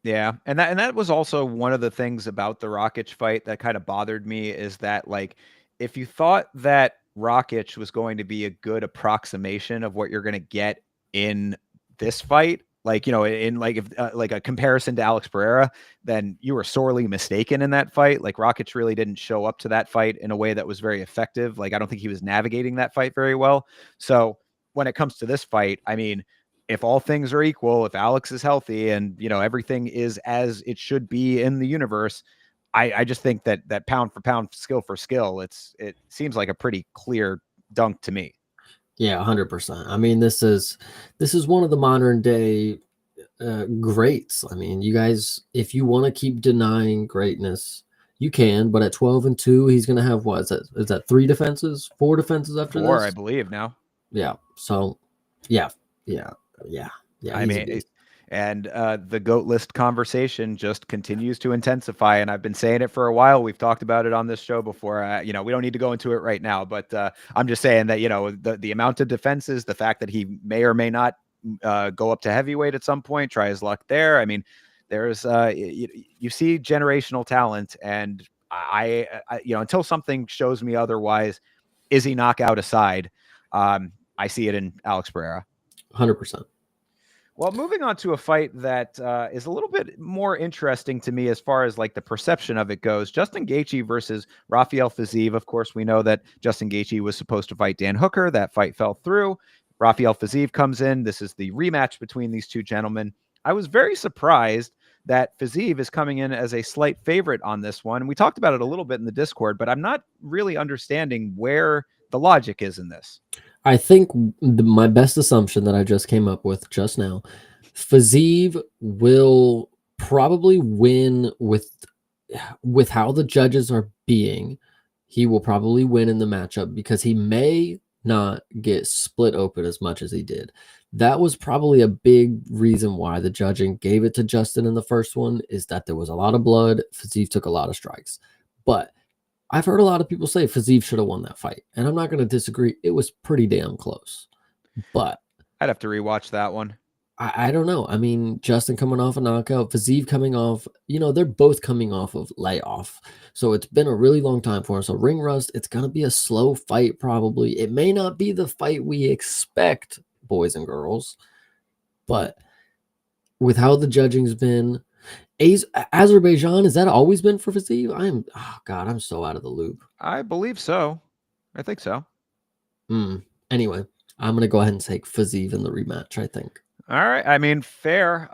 [SPEAKER 1] Yeah, and that was also one of the things about the Rakic fight that kind of bothered me is that, like, if you thought that Rakic was going to be a good approximation of what you're going to get in this fight, like, in like if like a comparison to Alex Pereira, then you were sorely mistaken in that fight. Like Rakic really didn't show up to that fight in a way that was very effective. Like I don't think he was navigating that fight very well. So when it comes to this fight, I mean, if all things are equal, if Alex is healthy and everything is as it should be in the universe, I just think that pound for pound, skill for skill, it seems like a pretty clear dunk to me.
[SPEAKER 2] Yeah, 100%. I mean, this is one of the modern day greats. I mean, you guys, if you want to keep denying greatness, you can. But at 12-2, he's going to have what is that 3 defenses, 4 defenses after
[SPEAKER 1] 4,
[SPEAKER 2] this?
[SPEAKER 1] I believe now.
[SPEAKER 2] Yeah. So, yeah.
[SPEAKER 1] I mean, and the GOAT list conversation just continues to intensify, and I've been saying it for a while. We've talked about it on this show before. We don't need to go into it right now, but I'm just saying that the amount of defenses, the fact that he may or may not go up to heavyweight at some point, try his luck there. I mean, there's you see generational talent, and I until something shows me otherwise, Izzy knockout aside, I see it in Alex Pereira.
[SPEAKER 2] 100%.
[SPEAKER 1] Well, moving on to a fight that is a little bit more interesting to me as far as like the perception of it goes. Justin Gaethje versus Rafael Fiziev. Of course, we know that Justin Gaethje was supposed to fight Dan Hooker. That fight fell through. Rafael Fiziev comes in. This is the rematch between these two gentlemen. I was very surprised that Fiziev is coming in as a slight favorite on this one. And we talked about it a little bit in the Discord, but I'm not really understanding where the logic is in this.
[SPEAKER 2] I think my best assumption that I just came up with just now, Fiziev will probably win with how the judges are being. He will probably win in the matchup because he may not get split open as much as he did. That was probably a big reason why the judging gave it to Justin in the first one, is that there was a lot of blood. Fiziev took a lot of strikes. But I've heard a lot of people say Fiziev should have won that fight, and I'm not going to disagree. It was pretty damn close, but
[SPEAKER 1] I'd have to rewatch that one.
[SPEAKER 2] I don't know. I mean, Justin coming off a knockout, Fiziev coming off, they're both coming off of layoff. So it's been a really long time for him. So ring rust, it's going to be a slow fight probably. It may not be the fight we expect, boys and girls, but with how the judging's been, Azerbaijan, has that always been for Fiziev? I'm so out of the loop.
[SPEAKER 1] I believe so. I think so.
[SPEAKER 2] Anyway, I'm going to go ahead and take Fiziev in the rematch, I think.
[SPEAKER 1] All right. I mean, fair.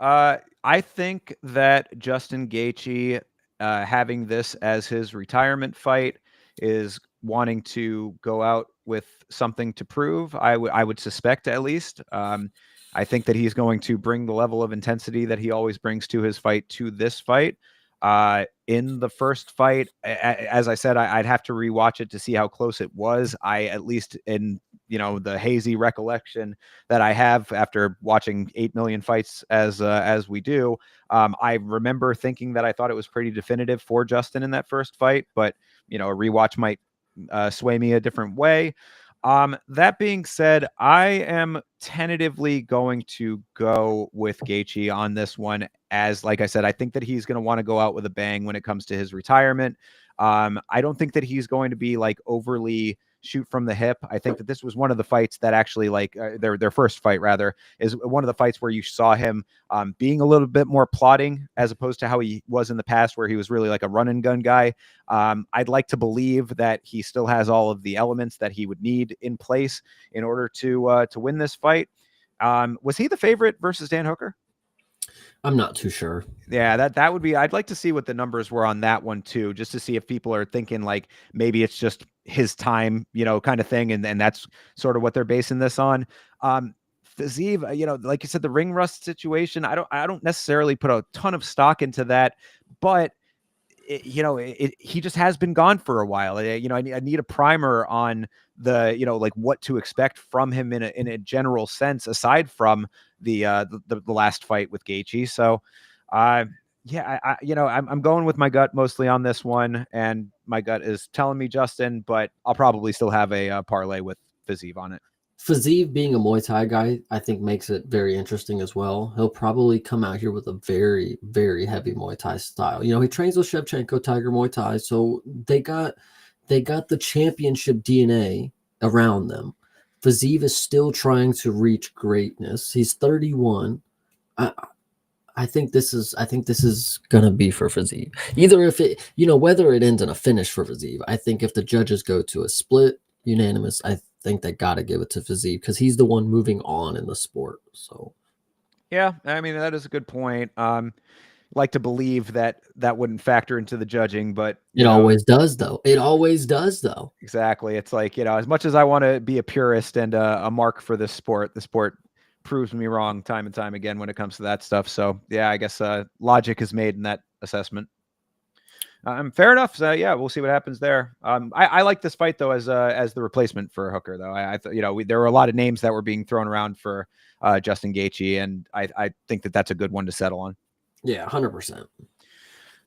[SPEAKER 1] I think that Justin Gaethje having this as his retirement fight is wanting to go out with something to prove. I would suspect, at least. I think that he's going to bring the level of intensity that he always brings to his fight to this fight. In the first fight, as I said, I'd have to rewatch it to see how close it was. At least in the hazy recollection that I have after watching 8 million fights as we do, I remember thinking that I thought it was pretty definitive for Justin in that first fight, but a rewatch might sway me a different way. That being said, I am tentatively going to go with Gaethje on this one. As like I said, I think that he's going to want to go out with a bang when it comes to his retirement. I don't think that he's going to be like overly shoot from the hip. I think that this was one of the fights that actually, like their first fight rather, is one of the fights where you saw him being a little bit more plotting as opposed to how he was in the past, where he was really like a run and gun guy. I'd like to believe that he still has all of the elements that he would need in place in order to win this fight. Was he the favorite versus Dan Hooker?
[SPEAKER 2] I'm not too sure.
[SPEAKER 1] Yeah, that would be. I'd like to see what the numbers were on that one too, just to see if people are thinking like maybe it's just his time, kind of thing, and that's sort of what they're basing this on. Fiziev, like you said, the ring rust situation. I don't necessarily put a ton of stock into that, but he just has been gone for a while. I need a primer on the like what to expect from him in a general sense, aside from the last fight with Gaethje. So, I'm going with my gut mostly on this one, and my gut is telling me Justin, but I'll probably still have a parlay with Fiziev on it.
[SPEAKER 2] Fiziev being a Muay Thai guy, I think makes it very interesting as well. He'll probably come out here with a very, very heavy Muay Thai style. You know, he trains with Shevchenko, Tiger Muay Thai, so they got the championship DNA around them. Fiziev is still trying to reach greatness. He's 31. I, I think this is gonna be for Fiziev. Either if it, whether it ends in a finish for Fiziev. I think if the judges go to a split unanimous, I think they got to give it to Fiziev because he's the one moving on in the sport. So
[SPEAKER 1] Yeah, I mean that is a good point. Like to believe that that wouldn't factor into the judging, but
[SPEAKER 2] it always does, though. It always does, though.
[SPEAKER 1] exactly. It's like, as much as I want to be a purist and a mark for this sport, the sport proves me wrong time and time again when it comes to that stuff. So yeah, I guess logic is made in that assessment. Fair enough. So yeah, we'll see what happens there. I like this fight though as the replacement for Hooker though. I there were a lot of names that were being thrown around for Justin Gaethje, and I think that that's a good one to settle on.
[SPEAKER 2] Yeah, 100%.
[SPEAKER 1] All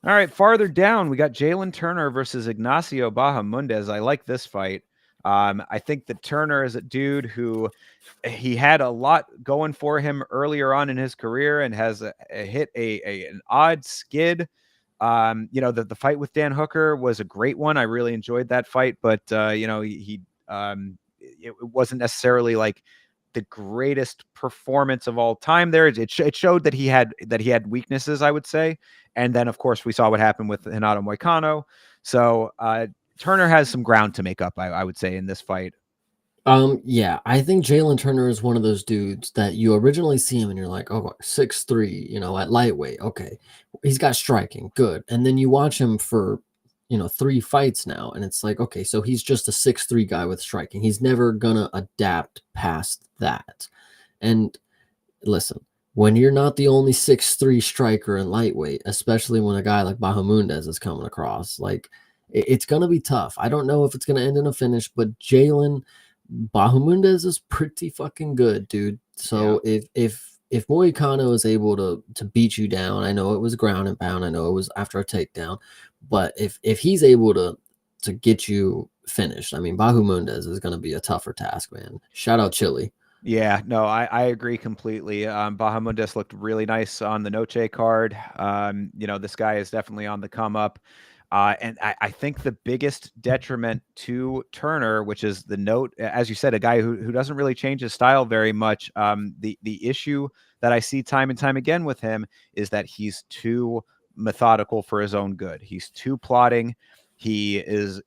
[SPEAKER 1] right, farther down, we got Jalen Turner versus Ignacio Bahamondes. I like this fight. I think that Turner is a dude who he had a lot going for him earlier on in his career and has hit an odd skid. The fight with Dan Hooker was a great one. I really enjoyed that fight, but it wasn't necessarily like the greatest performance of all time there. It showed that he had weaknesses, I would say. And then of course we saw what happened with Renato Moicano. So Turner has some ground to make up, I would say, in this fight.
[SPEAKER 2] Yeah, I think Jalen Turner is one of those dudes that you originally see him and you're like, oh, 6'3", at lightweight. Okay. He's got striking, good. And then you watch him for 3 fights now, and it's like, okay, so he's just a 6'3" guy with striking. He's never gonna adapt past that. And listen, when you're not the only 6'3" striker in lightweight, especially when a guy like Bahamondes is coming across, like it's gonna be tough. I don't know if it's gonna end in a finish, but Bahamondes is pretty fucking good, dude. So
[SPEAKER 1] Yeah.
[SPEAKER 2] if Moicano is able to beat you down, I know it was ground and pound, I know it was after a takedown, but if he's able to get you finished, I mean, Bahamondes is going to be a tougher task, man. Shout out Chile.
[SPEAKER 1] Yeah, no, I agree completely. Bahamondes looked really nice on the Noche card. This guy is definitely on the come up. And I think the biggest detriment to Turner, which is the note, as you said, a guy who doesn't really change his style very much. The issue that I see time and time again with him is that he's too methodical for his own good. He's too plotting. He's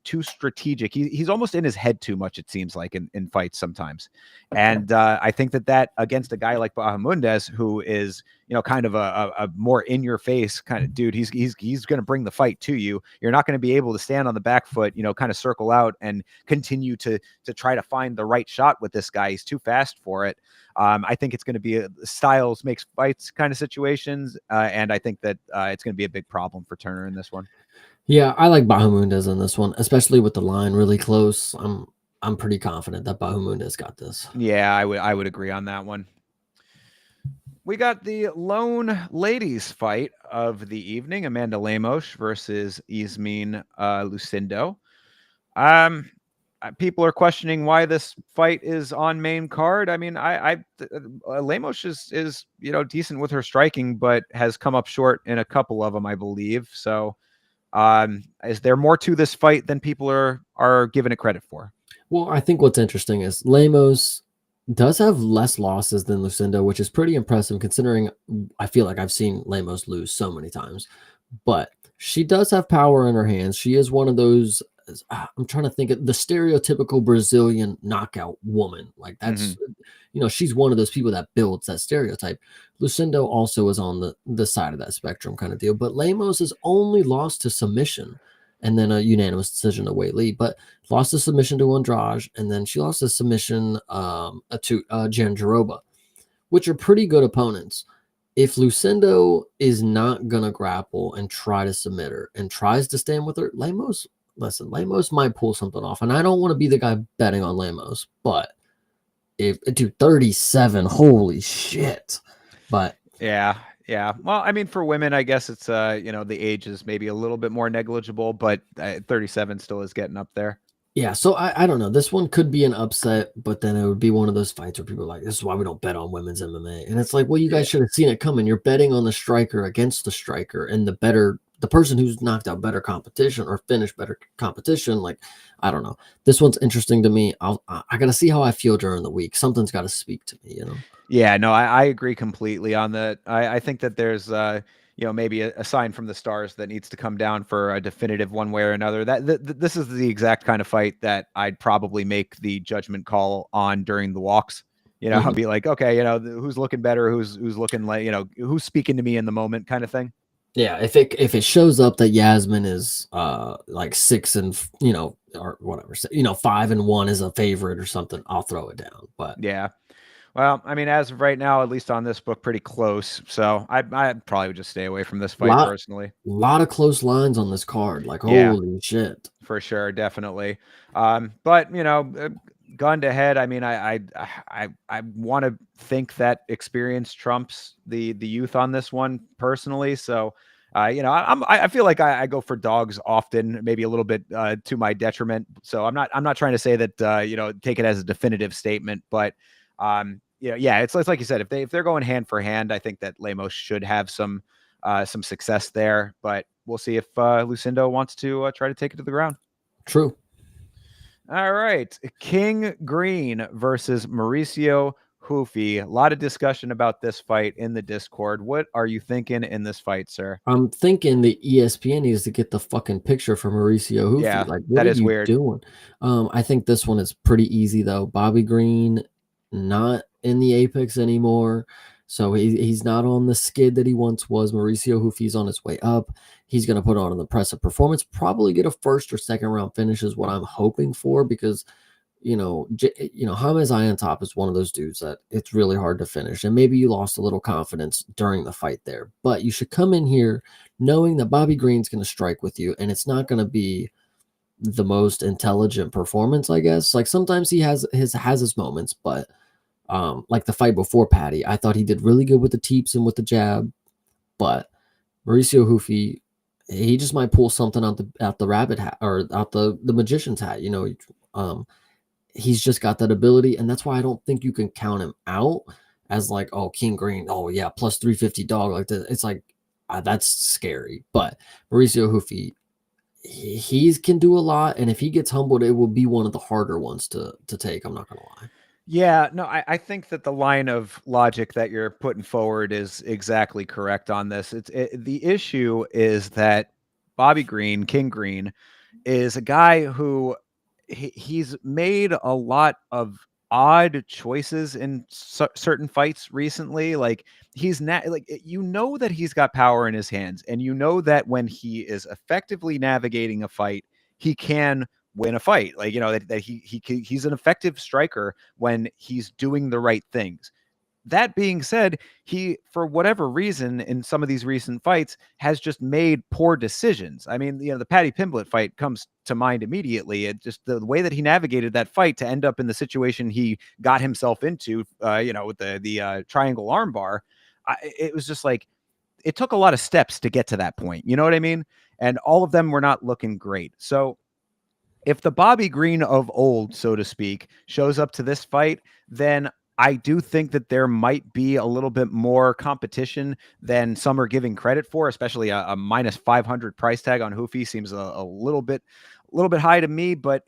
[SPEAKER 1] too strategic. He's almost in his head too much, it seems like, in fights sometimes. And I think that against a guy like Bahamondes, who is kind of a more in your face kind of dude, he's going to bring the fight to you. You're not going to be able to stand on the back foot, kind of circle out and continue to try to find the right shot with this guy. He's too fast for it. I think it's going to be a styles makes fights kind of situations, and I think that it's going to be a big problem for Turner in this one.
[SPEAKER 2] Yeah, I like Bahamondes in this one, especially with the line really close. I'm pretty confident that Bahamondes got this.
[SPEAKER 1] Yeah, I would agree on that one. We got the lone ladies fight of the evening: Amanda Lemos versus Yasmin Lucindo. People are questioning why this fight is on main card. I mean, Lemos is decent with her striking, but has come up short in a couple of them, I believe. So, is there more to this fight than people are giving it credit for?
[SPEAKER 2] Well, I think what's interesting is Lemos does have less losses than Lucindo, which is pretty impressive considering I feel like I've seen Lemos lose so many times. But she does have power in her hands. She is one of those. I'm trying to think of the stereotypical Brazilian knockout woman. Like that's, she's one of those people that builds that stereotype. Lucindo also is on the side of that spectrum kind of deal. But Lemos has only lost to submission and then a unanimous decision to Wei Li, but lost a submission to Andrade, and then she lost a submission to Jandiroba, which are pretty good opponents. If Lucindo is not going to grapple and try to submit her and tries to stand with her, Lemos might pull something off. And I don't want to be the guy betting on Lemos, but if 37, holy shit. But
[SPEAKER 1] yeah. Well, I mean, for women, I guess it's, the age is maybe a little bit more negligible, but 37 still is getting up there.
[SPEAKER 2] Yeah, so I don't know. This one could be an upset, but then it would be one of those fights where people are like, "This is why we don't bet on women's MMA." And it's like, well, you
[SPEAKER 1] Yeah.
[SPEAKER 2] guys should have seen it coming. You're betting on the striker against the striker, and the person who's knocked out better competition or finished better competition. Like, I don't know. This one's interesting to me. I got to see how I feel during the week. Something's got to speak to me, you know.
[SPEAKER 1] Yeah, no, I agree completely on that. I think that there's maybe a sign from the stars that needs to come down for a definitive one way or another. This is the exact kind of fight that I'd probably make the judgment call on during the walks. I'll
[SPEAKER 2] Mhm.
[SPEAKER 1] be like, okay, who's looking better, who's looking like, who's speaking to me in the moment, kind of thing.
[SPEAKER 2] Yeah, if it shows up that Yasmin is like 6 and or whatever, 5-1 is a favorite or something, I'll throw it down. But
[SPEAKER 1] Yeah. Well, I mean, as of right now, at least on this book, pretty close. So I probably would just stay away from this fight
[SPEAKER 2] lot
[SPEAKER 1] personally.
[SPEAKER 2] lot of close lines on this card. Like,
[SPEAKER 1] Yeah.
[SPEAKER 2] holy shit.
[SPEAKER 1] For sure, definitely. But gun to head, I mean, I want to think that experience trumps the youth on this one personally. So, I feel like I go for dogs often, maybe a little bit to my detriment. So I'm not trying to say that take it as a definitive statement, but yeah, it's like you said, if they're going hand for hand, I think that Lemos should have some success there, but we'll see if Lucindo wants to try to take it to the ground.
[SPEAKER 2] True.
[SPEAKER 1] All right. King Green versus Mauricio Hoofy. A lot of discussion about this fight in the Discord. What are you thinking in this fight, sir?
[SPEAKER 2] I'm thinking the ESPN needs to get the fucking picture for Mauricio Hoofy.
[SPEAKER 1] Yeah,
[SPEAKER 2] Like, what
[SPEAKER 1] that
[SPEAKER 2] are
[SPEAKER 1] is
[SPEAKER 2] you
[SPEAKER 1] weird.
[SPEAKER 2] doing? I think this one is pretty easy though. Bobby Green not in the apex anymore. So he's not on the skid that he once was. Mauricio Hoofy's on his way up. He's going to put on an impressive performance, probably get a first or second round finish is what I'm hoping for because James Top is one of those dudes that it's really hard to finish. And maybe you lost a little confidence during the fight there, but you should come in here knowing that Bobby Green's going to strike with you, and it's not going to be the most intelligent performance, I guess. Like sometimes he has his moments, but like the fight before Patty, I thought he did really good with the teeps and with the jab, but Mauricio Hoofy, he just might pull something out the rabbit hat or out the magician's hat, he's just got that ability, and that's why I don't think you can count him out as like, oh, King Green, oh yeah, plus 350 dog like that. It's like that's scary. But Mauricio Hoofy, he can do a lot, and if he gets humbled, it will be one of the harder ones to take. I'm not gonna lie.
[SPEAKER 1] Yeah, no, I think that the line of logic that you're putting forward is exactly correct on this. The issue is that Bobby Green, King Green, is a guy who he's made a lot of odd choices in certain fights recently. Like he's not like that he's got power in his hands, and that when he is effectively navigating a fight, he can win a fight. Like that he's an effective striker when he's doing the right things. That being said, he, for whatever reason, in some of these recent fights, has just made poor decisions. I mean, the Paddy Pimblett fight comes to mind immediately. It just the way that he navigated that fight to end up in the situation he got himself into, with the triangle armbar. It was just like it took a lot of steps to get to that point. You know what I mean? And all of them were not looking great. So if the Bobby Green of old, so to speak, shows up to this fight, then I do think that there might be a little bit more competition than some are giving credit for, especially a minus 500 price tag on Hoofy seems a little bit high to me, but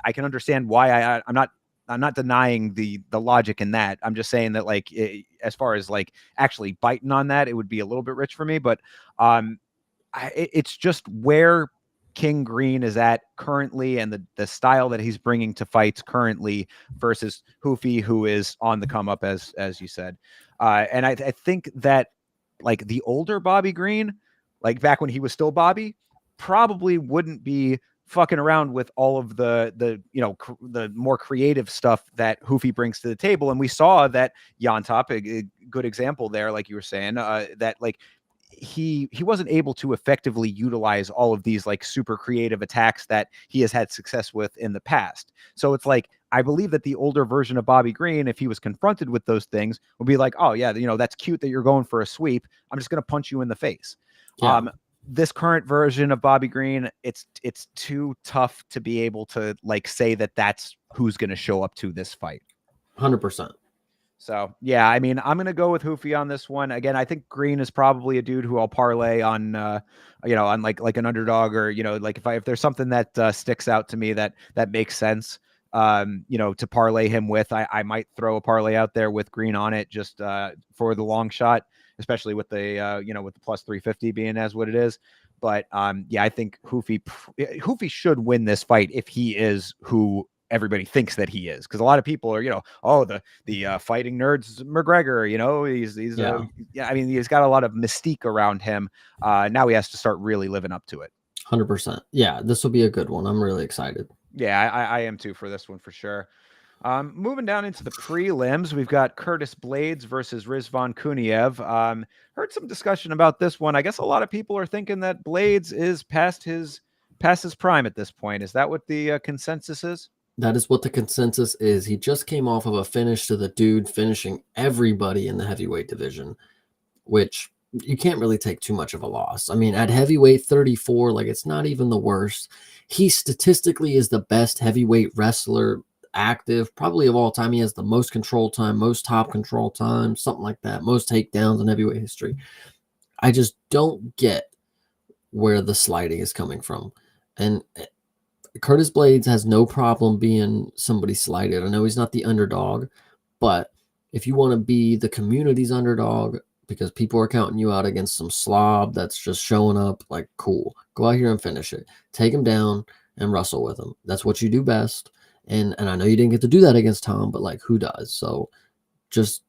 [SPEAKER 1] I can understand why. I'm not denying the logic in that. I'm just saying that as far as like actually biting on that, it would be a little bit rich for me, but it's just where King Green is at currently and the style that he's bringing to fights currently versus Hoofy, who is on the come up, as you said. And I think that like the older Bobby Green, like back when he was still Bobby, probably wouldn't be fucking around with all of the more creative stuff that Hoofy brings to the table. And we saw that Top, a good example there, like you were saying, that like he wasn't able to effectively utilize all of these like super creative attacks that he has had success with in the past. So it's like I believe that the older version of Bobby Green, if he was confronted with those things, would be like, oh yeah, that's cute that you're going for a sweep. I'm just going to punch you in the face.
[SPEAKER 2] Yeah.
[SPEAKER 1] this current version of Bobby Green, it's too tough to be able to like say that that's who's going to show up to this fight.
[SPEAKER 2] 100%.
[SPEAKER 1] So yeah, I mean, I'm gonna go with Hoofy on this one. Again, I think Green is probably a dude who I'll parlay on, on like an underdog, or like if there's something that sticks out to me that makes sense, to parlay him with, I might throw a parlay out there with Green on it just for the long shot, especially with the with the plus 350 being as what it is. But yeah, I think Hoofy should win this fight if he is who everybody thinks that he is, because a lot of people are, the fighting nerds McGregor, he's
[SPEAKER 2] Yeah.
[SPEAKER 1] I mean, he's got a lot of mystique around him. Now he has to start really living up to it.
[SPEAKER 2] 100%. Yeah, this will be a good one. I'm really excited.
[SPEAKER 1] Yeah, I am too for this one for sure. Moving down into the prelims, we've got Curtis Blades versus Rizvan Kuniev. Heard some discussion about this one. I guess a lot of people are thinking that Blades is past his prime at this point. Is that what the consensus is?
[SPEAKER 2] That is what the consensus is. He just came off of a finish to the dude finishing everybody in the heavyweight division, which you can't really take too much of a loss. I mean, at heavyweight 34, like, it's not even the worst. He statistically is the best heavyweight wrestler active, probably of all time. He has the most control time, most top control time, something like that, most takedowns in heavyweight history. I just don't get where the sliding is coming from. And Curtis Blades has no problem being somebody slighted. I know he's not the underdog, but if you want to be the community's underdog because people are counting you out against some slob that's just showing up, like, cool, go out here and finish it. Take him down and wrestle with him. That's what you do best. And I know you didn't get to do that against Tom, but like, who does? So just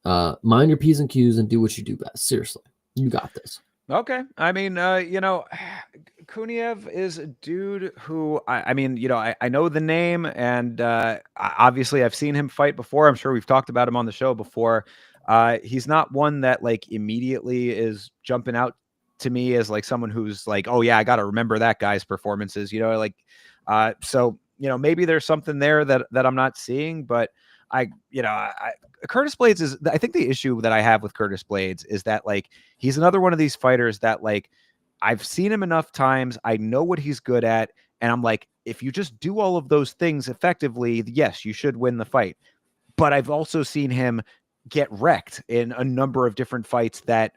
[SPEAKER 2] mind your P's and Q's and do what you do best. Seriously, you got this.
[SPEAKER 1] Okay. I mean, Kuniev is a dude who, I know the name, and obviously I've seen him fight before. I'm sure we've talked about him on the show before. He's not one that like immediately is jumping out to me as like someone who's like, oh yeah, I got to remember that guy's performances, so, maybe there's something there that I'm not seeing, but Curtis Blades is, I think the issue that I have with Curtis Blades is that like, he's another one of these fighters that like, I've seen him enough times. I know what he's good at. And I'm like, if you just do all of those things effectively, yes, you should win the fight. But I've also seen him get wrecked in a number of different fights that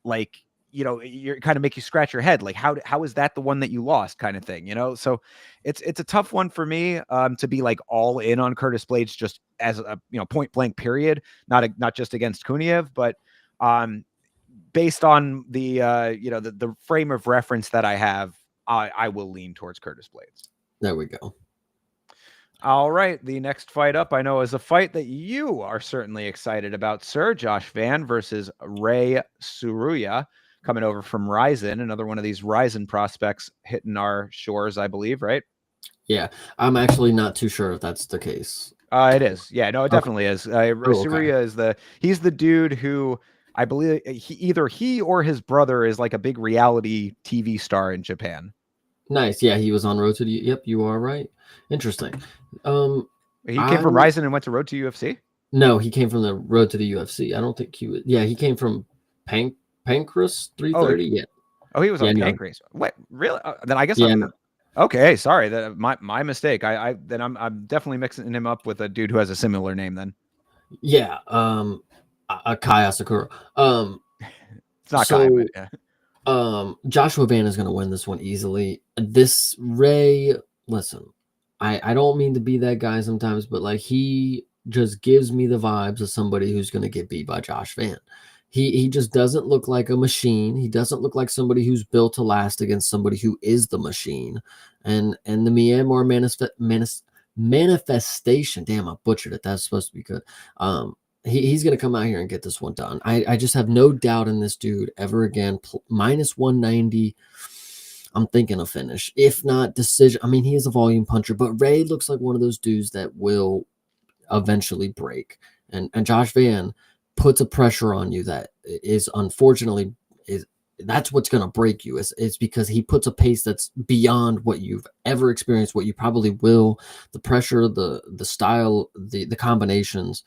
[SPEAKER 1] like, you're kind of make you scratch your head. Like, how is that the one that you lost kind of thing, So it's a tough one for me to be like all in on Curtis Blades just as a, point blank period, not just against Kuniev, but based on the, the frame of reference that I have, I will lean towards Curtis Blades.
[SPEAKER 2] There we go.
[SPEAKER 1] All right. The next fight up, I know, is a fight that you are certainly excited about, sir. Josh Van versus Ray Suruya, coming over from Ryzen, another one of these Ryzen prospects hitting our shores, I believe, right?
[SPEAKER 2] Yeah, I'm actually not too sure if that's the case.
[SPEAKER 1] It is. Yeah, no, it definitely is. Suruya is he's the dude who I believe either he or his brother is like a big reality TV star in Japan.
[SPEAKER 2] Nice. Yeah, he was on Road to the. Yep, you are right. Interesting.
[SPEAKER 1] He came from Ryzen and went to Road to UFC.
[SPEAKER 2] No, he came from the Road to the UFC. I don't think he was. Yeah, he came from Pancras 330. Yeah.
[SPEAKER 1] Oh, he was on Pancras. No. What? Really? Then I guess I'm. Okay, sorry. That my mistake. I'm definitely mixing him up with a dude who has a similar name then.
[SPEAKER 2] Yeah. Kai Asakura.
[SPEAKER 1] It's not Kai, but yeah.
[SPEAKER 2] Joshua Van is going to win this one easily. This Ray, listen, I don't mean to be that guy sometimes, but like, he just gives me the vibes of somebody who's going to get beat by Josh Van. He just doesn't look like a machine. He doesn't look like somebody who's built to last against somebody who is the machine. And the Myanmar manifestation, damn, I butchered it. That's supposed to be good. He's going to come out here and get this one done. I just have no doubt in this dude ever again. Minus 190. I'm thinking a finish. If not decision. I mean, he is a volume puncher, but Ray looks like one of those dudes that will eventually break. And Josh Van puts a pressure on you that is unfortunately that's what's going to break you. It's because he puts a pace that's beyond what you've ever experienced, what you probably will. The pressure, the style, the combinations.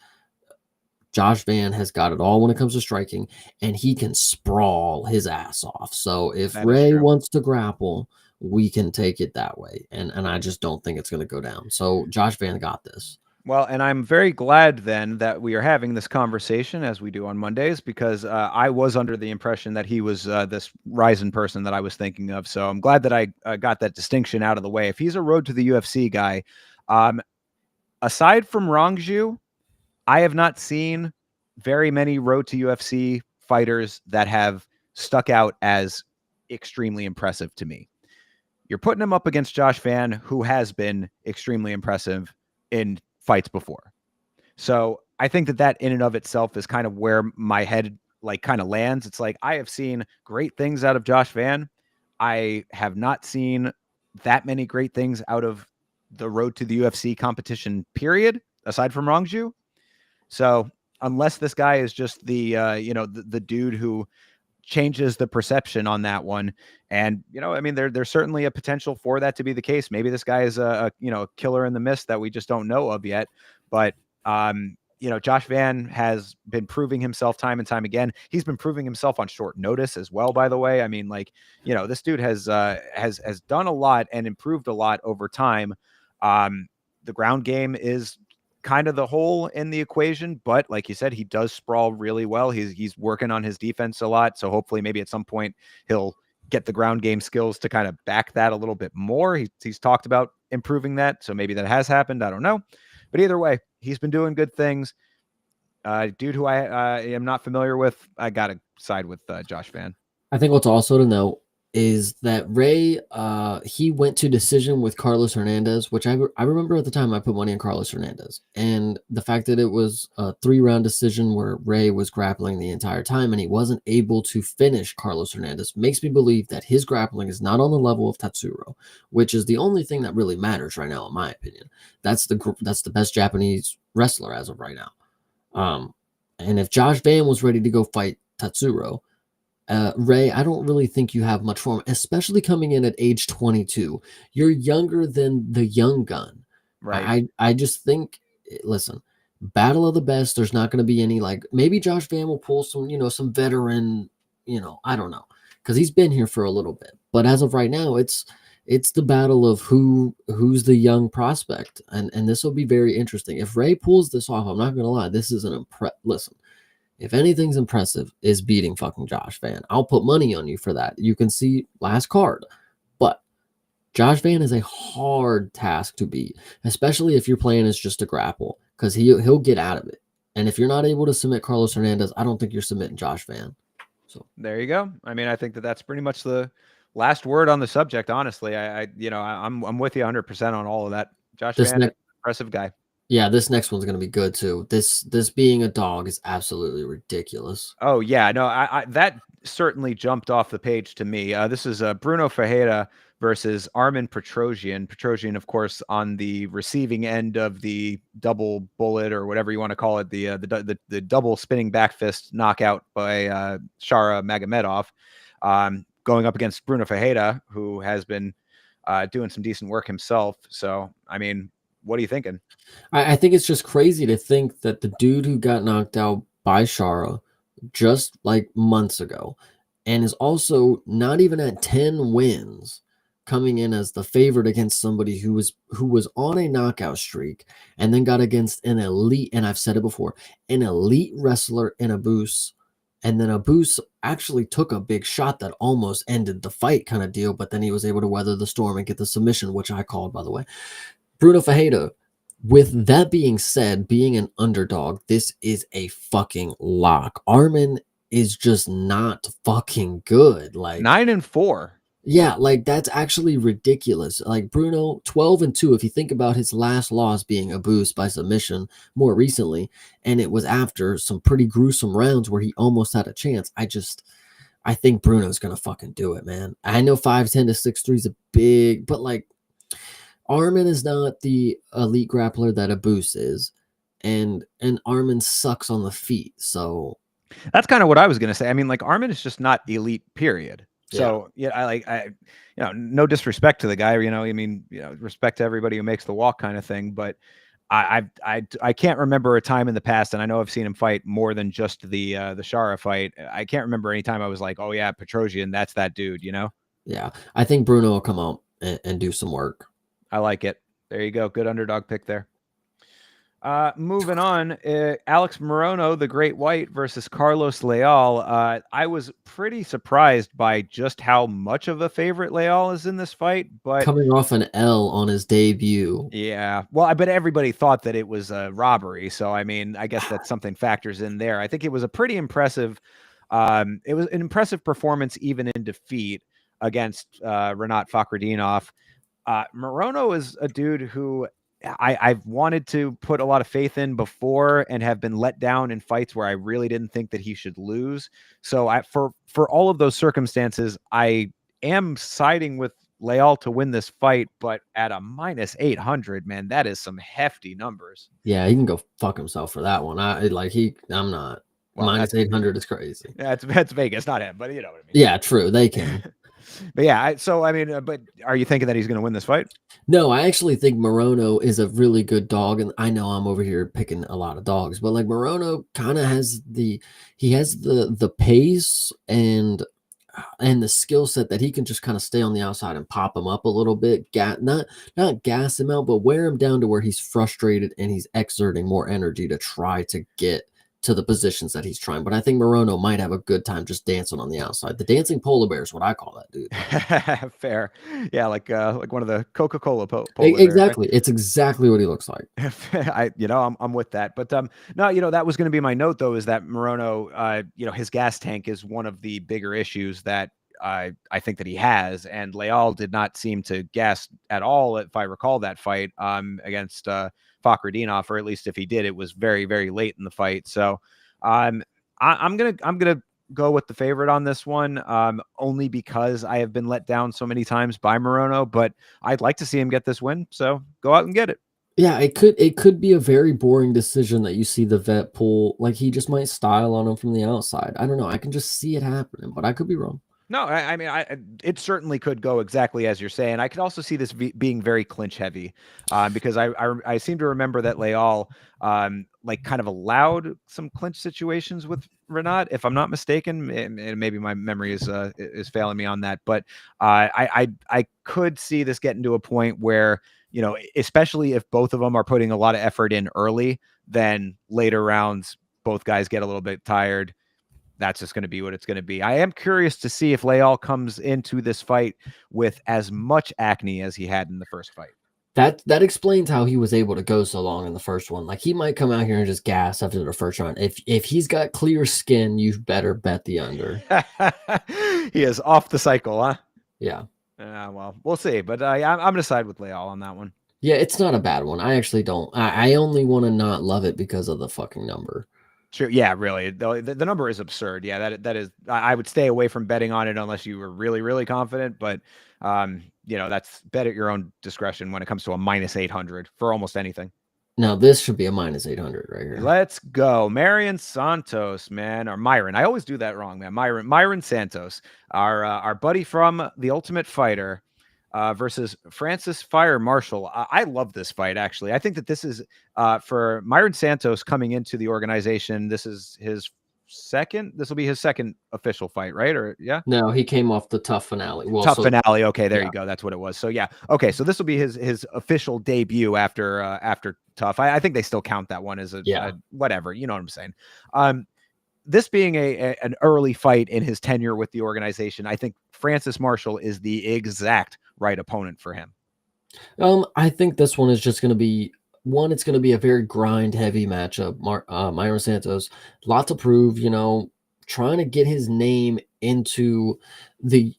[SPEAKER 2] Josh Van has got it all when it comes to striking, and he can sprawl his ass off. So if
[SPEAKER 1] That is
[SPEAKER 2] Ray
[SPEAKER 1] true.
[SPEAKER 2] wants to grapple, we can take it that way. And I just don't think it's going to go down. So Josh Van got this.
[SPEAKER 1] Well, and I'm very glad then that we are having this conversation as we do on Mondays, because I was under the impression that he was this Ryzen person that I was thinking of. So I'm glad that I got that distinction out of the way. If he's a road to the UFC guy, um, aside from Rongju, I have not seen very many road to UFC fighters that have stuck out as extremely impressive to me. You're putting him up against Josh Van, who has been extremely impressive in fights before. So I think that that in and of itself is kind of where my head like kind of lands. It's like I have seen great things out of Josh Van. I have not seen that many great things out of the road to the UFC competition, period, aside from Rongju. So unless this guy is just the the dude who changes the perception on that one, and I mean, there's certainly a potential for that to be the case. Maybe this guy is a killer in the mist that we just don't know of yet. But Josh Van has been proving himself time and time again. He's been proving himself on short notice as well, by the way. I mean, like, this dude has done a lot and improved a lot over time. The ground game is kind of the hole in the equation, but like you said, he does sprawl really well. He's working on his defense a lot, so hopefully maybe at some point he'll get the ground game skills to kind of back that a little bit more. He's talked about improving that, so maybe that has happened. I don't know, but either way, he's been doing good things. Dude who I am not familiar with, I gotta side with Josh Van.
[SPEAKER 2] I think what's also to note is that Ray, he went to decision with Carlos Hernandez, which I remember at the time I put money on Carlos Hernandez. And the fact that it was a 3-round decision where Ray was grappling the entire time and he wasn't able to finish Carlos Hernandez makes me believe that his grappling is not on the level of Tatsuro, which is the only thing that really matters right now, in my opinion. That's the best Japanese wrestler as of right now. And if Josh Van was ready to go fight Tatsuro, Ray, I don't really think you have much for him, especially coming in at age 22. You're younger than the young gun.
[SPEAKER 1] Right.
[SPEAKER 2] I just think, listen, battle of the best. There's not going to be any like maybe Josh Van will pull some veteran, I don't know, because he's been here for a little bit. But as of right now, it's the battle of who's the young prospect, and this will be very interesting. If Ray pulls this off, I'm not going to lie, this is an listen. If anything's impressive is beating fucking Josh Van. I'll put money on you for that. You can see last card. But Josh Van is a hard task to beat, especially if your plan is just to grapple, because he'll get out of it. And if you're not able to submit Carlos Hernandez, I don't think you're submitting Josh Van. So
[SPEAKER 1] there you go. I mean, I think that that's pretty much the last word on the subject. Honestly, I'm with you 100% on all of that. Josh Van, impressive guy.
[SPEAKER 2] Yeah, this next one's going to be good too. This being a dog is absolutely ridiculous.
[SPEAKER 1] Oh yeah, no, I that certainly jumped off the page to me. This is Bruno Ferreira versus Armen Petrosyan. Petrosyan, of course, on the receiving end of the double bullet or whatever you want to call it, the double spinning back fist knockout by Shara Magomedov, going up against Bruno Ferreira, who has been doing some decent work himself. So, I mean, what are you thinking?
[SPEAKER 2] I think it's just crazy to think that the dude who got knocked out by Shara just like months ago and is also not even at 10 wins, coming in as the favorite against somebody who was on a knockout streak and then got against an elite, and I've said it before, an elite wrestler in Abus. And then Abus actually took a big shot that almost ended the fight kind of deal, but then he was able to weather the storm and get the submission, which I called, by the way. Bruno Ferreira, with that being said, being an underdog, this is a fucking lock. Armen is just not fucking good. Like
[SPEAKER 1] 9-4.
[SPEAKER 2] Yeah, like that's actually ridiculous. Like Bruno, 12-2. If you think about his last loss being a boost by submission more recently, and it was after some pretty gruesome rounds where he almost had a chance. I think Bruno's gonna fucking do it, man. I know 5'10" to 6'3" is a big, but like Armen is not the elite grappler that Abus is, and Armen sucks on the feet. So
[SPEAKER 1] that's kind of what I was gonna say. I mean, like Armen is just not elite, period. So yeah, I no disrespect to the guy, I mean, respect to everybody who makes the walk kind of thing, but I can't remember a time in the past, and I know I've seen him fight more than just the Shara fight. I can't remember any time I was like, oh yeah, Petrosian, that's that dude, you know?
[SPEAKER 2] Yeah, I think Bruno will come out and do some work.
[SPEAKER 1] I like it. There you go. Good underdog pick there. Moving on, Alex Morono, the Great White versus Carlos Leal. I was pretty surprised by just how much of a favorite Leal is in this fight, but
[SPEAKER 2] Coming off an L on his debut.
[SPEAKER 1] yeah, well, I bet everybody thought that it was a robbery. So, I mean, I guess that something factors in there. I think it was a pretty impressive. It was an impressive performance even in defeat against Renat Fakhretdinov. Morono is a dude who I've wanted to put a lot of faith in before and have been let down in fights where I really didn't think that he should lose. So for all of those circumstances, I am siding with Leal to win this fight, but at a minus 800, man, that is some hefty numbers.
[SPEAKER 2] Yeah, he can go fuck himself for that one. I'm not. Well, minus 800 is crazy.
[SPEAKER 1] Yeah, that's Vegas, not him, but you know what I mean.
[SPEAKER 2] Yeah, true. They can.
[SPEAKER 1] But yeah, but are you thinking that he's going to win this fight?
[SPEAKER 2] No, I actually think Morono is a really good dog, and I know I'm over here picking a lot of dogs, but like Morono kind of has the pace and the skill set that he can just kind of stay on the outside and pop him up a little bit, not gas him out, but wear him down to where he's frustrated and he's exerting more energy to try to get to the positions that he's trying. But I think Morono might have a good time just dancing on the outside. The dancing polar bear is what I call that dude.
[SPEAKER 1] Fair. Yeah, like one of the Coca-Cola polar
[SPEAKER 2] exactly.
[SPEAKER 1] bears, right?
[SPEAKER 2] It's exactly what he looks like.
[SPEAKER 1] I'm with that. But no, that was going to be my note though, is that Morono, his gas tank is one of the bigger issues that I think that he has, and Leal did not seem to gas at all, if I recall that fight against Fakhretdinov, or at least if he did, it was very, very late in the fight. So I'm gonna go with the favorite on this one, only because I have been let down so many times by Morono, but I'd like to see him get this win. So go out and get it.
[SPEAKER 2] Yeah, it could be a very boring decision that you see the vet pull. Like he just might style on him from the outside. I don't know. I can just see it happening, but I could be wrong.
[SPEAKER 1] No, I mean, it certainly could go exactly as you're saying. I could also see this being very clinch heavy, because I seem to remember that Leal like kind of allowed some clinch situations with Renat, if I'm not mistaken. And maybe my memory is failing me on that, but I could see this getting to a point where, especially if both of them are putting a lot of effort in early, then later rounds both guys get a little bit tired. That's just going to be what it's going to be. I am curious to see if Leal comes into this fight with as much acne as he had in the first fight.
[SPEAKER 2] That explains how he was able to go so long in the first one. Like he might come out here and just gas after the first round. If he's got clear skin, you better bet the under.
[SPEAKER 1] He is off the cycle, huh?
[SPEAKER 2] Yeah.
[SPEAKER 1] Well, we'll see. But I'm going to side with Leal on that one.
[SPEAKER 2] Yeah, it's not a bad one. I actually don't. I only want to not love it because of the fucking number.
[SPEAKER 1] Sure. Yeah, really. The number is absurd. Yeah, that is. I would stay away from betting on it unless you were really, really confident. But that's bet at your own discretion when it comes to a minus 800 for almost anything.
[SPEAKER 2] Now this should be a minus 800 right here.
[SPEAKER 1] Let's go, Marion Santos, man, or Myron. I always do that wrong, man. Myron Santos, our buddy from The Ultimate Fighter. Versus Francis Fire Marshall. I love this fight, actually. I think that this is for Myron Santos coming into the organization. This will be his second official fight, right? Or yeah?
[SPEAKER 2] No, he came off the tough finale.
[SPEAKER 1] Well, tough finale. Okay, there you go. That's what it was. So yeah. Okay, so this will be his official debut after tough. I think they still count that one as a whatever. You know what I'm saying? This being an early fight in his tenure with the organization, I think Francis Marshall is the exact right opponent for him.
[SPEAKER 2] I think this one is just going to be one. It's going to be a very grind heavy matchup. Myron Santos, lot to prove, trying to get his name into the,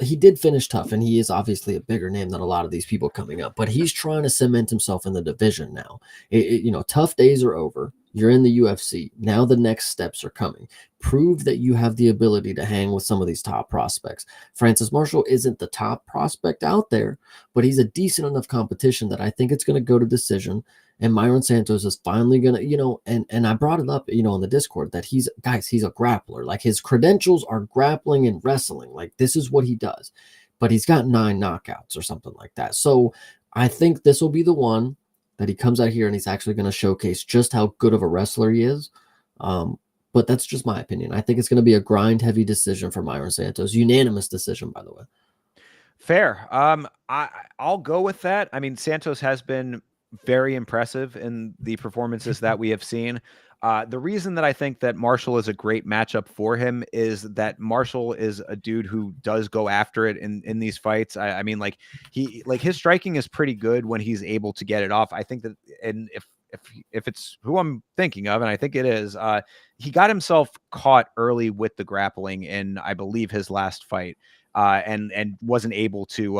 [SPEAKER 2] he did finish tough and he is obviously a bigger name than a lot of these people coming up, but he's trying to cement himself in the division now. Tough days are over. You're in the UFC. Now the next steps are coming. Prove that you have the ability to hang with some of these top prospects. Francis Marshall isn't the top prospect out there, but he's a decent enough competition that I think it's going to go to decision. And Myron Santos is finally going to, and I brought it up, in the Discord that he's a grappler. Like his credentials are grappling and wrestling. Like this is what he does, but he's got 9 knockouts or something like that. So I think this will be the one. that he comes out here and he's actually going to showcase just how good of a wrestler he is. But that's just my opinion. I think it's going to be a grind-heavy decision for Myron Santos. Unanimous decision, by the way.
[SPEAKER 1] Fair. I'll go with that. I mean, Santos has been very impressive in the performances that we have seen. The reason that I think that Marshall is a great matchup for him is that Marshall is a dude who does go after it in these fights. I mean, like his striking is pretty good when he's able to get it off. I think that, and if it's who I'm thinking of, and I think it is, he got himself caught early with the grappling in, I believe, his last fight. And wasn't able to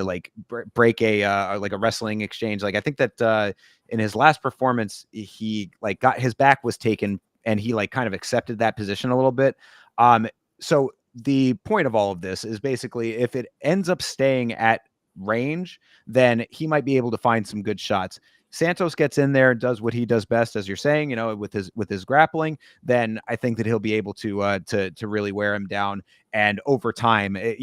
[SPEAKER 1] like break a like a wrestling exchange. Like I think that in his last performance, he like got his back was taken and he like kind of accepted that position a little bit. So the point of all of this is basically if it ends up staying at range, then he might be able to find some good shots. Santos gets in there and does what he does best, as you're saying, with his grappling, then I think that he'll be able to really wear him down. And over time, it